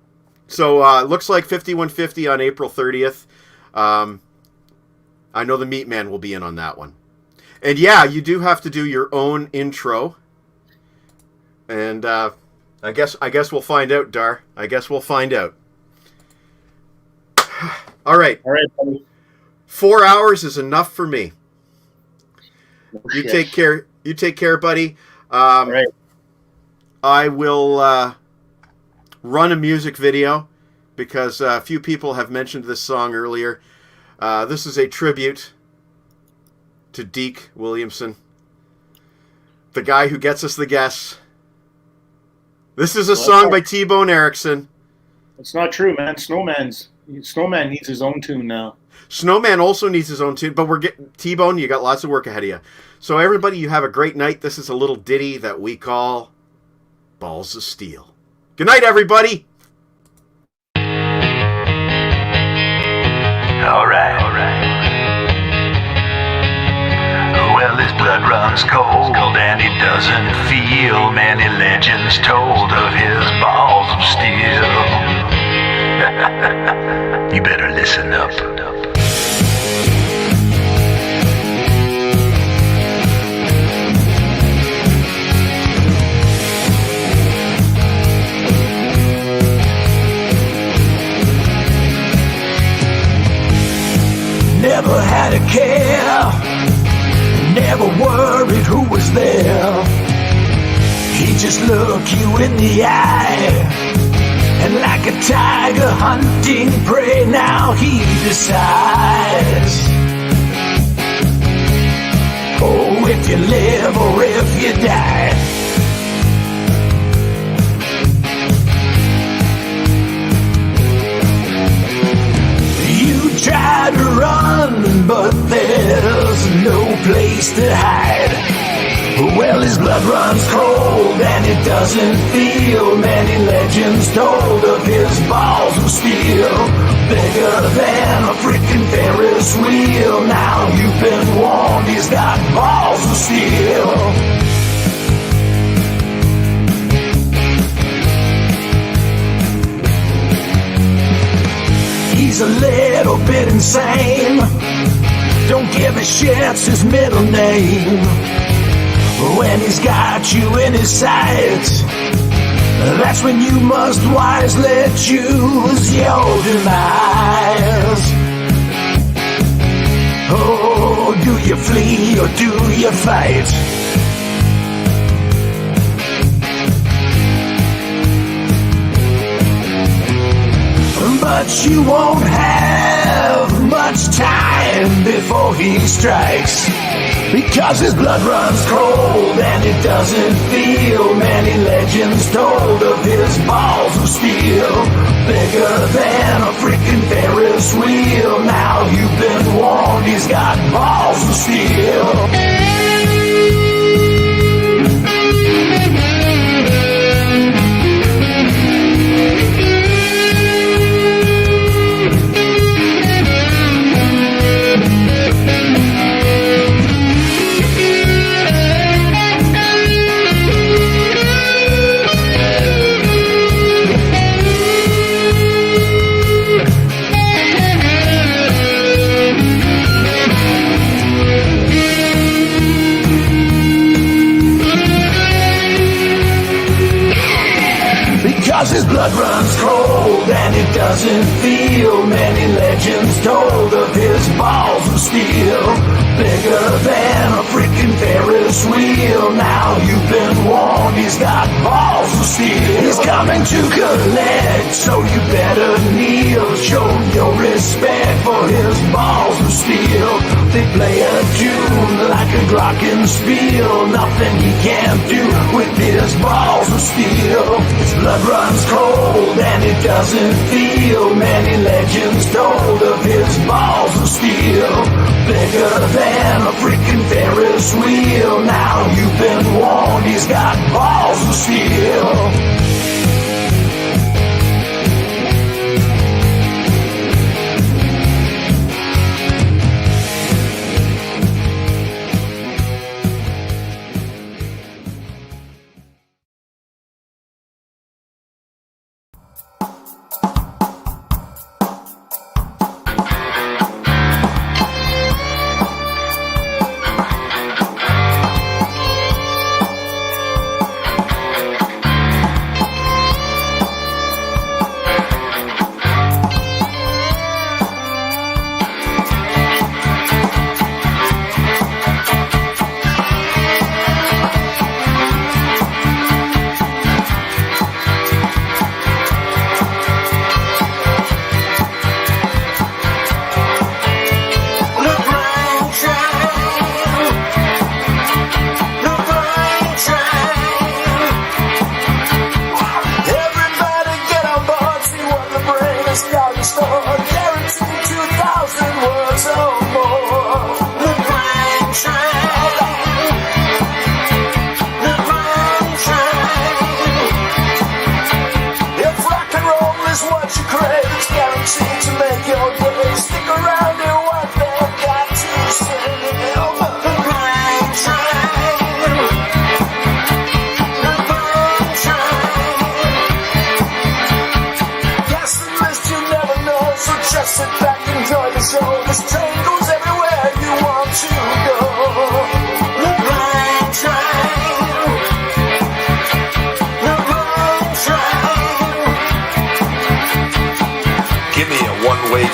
So looks like 5150 on April 30th. I know the Meat Man will be in on that one. And, yeah, you do have to do your own intro. And I guess we'll find out, Dar. I guess we'll find out. All right, buddy. 4 hours is enough for me. No you shit. take care. You take care, buddy. All right. I will run a music video because a few people have mentioned this song earlier. This is a tribute to Deke Williamson, the guy who gets us the guests. This is a song by T-Bone Erickson. It's not true, man. Snowman needs his own tune now. Snowman also needs his own tune, but we're getting T-Bone. You got lots of work ahead of you. So everybody, you have a great night. This is a little ditty that we call Balls of Steel. Good night, everybody. All right. Well, his blood runs cold, and he doesn't feel many legends told of his balls of steel. You better listen up. Never had a care, never worried who was there. He just looked you in the eye, and like a tiger hunting prey, now he decides, oh, if you live or if you die. You try to run, but there's no place to hide. Well, his blood runs cold, and it doesn't feel many legends told of his balls of steel. Bigger than a freaking Ferris wheel. Now you've been warned, he's got balls of steel. He's a little bit insane. Don't give a shit's his middle name. When he's got you in his sights, that's when you must wisely choose your demise. Oh, do you flee or do you fight? But but you won't have much time before he strikes. Because his blood runs cold and it doesn't feel. Many legends told of his balls of steel, bigger than a freaking Ferris wheel. Now you've been warned, he's got balls of steel. Because his blood runs cold and it doesn't feel. Many legends told of his balls of steel, bigger than a freaking Ferris wheel. Now you've been warned, he's got balls of steel. He's coming to collect, so you better kneel. Show your respect for his balls of steel. They play a tune like a glockenspiel. Nothing he can't do with his balls of steel. His blood runs cold and it doesn't feel. Many legends told of his balls of steel, bigger than a freaking Ferris wheel. Now you've been warned, he's got balls of steel.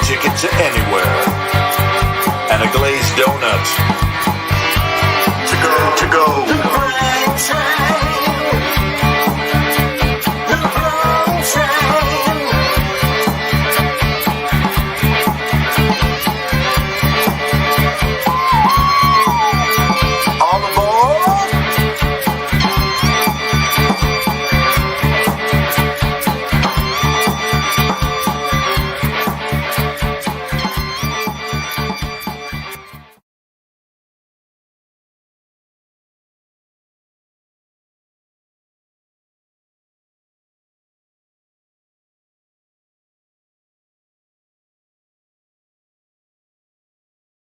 Ticket to anywhere and a glazed donut. To go.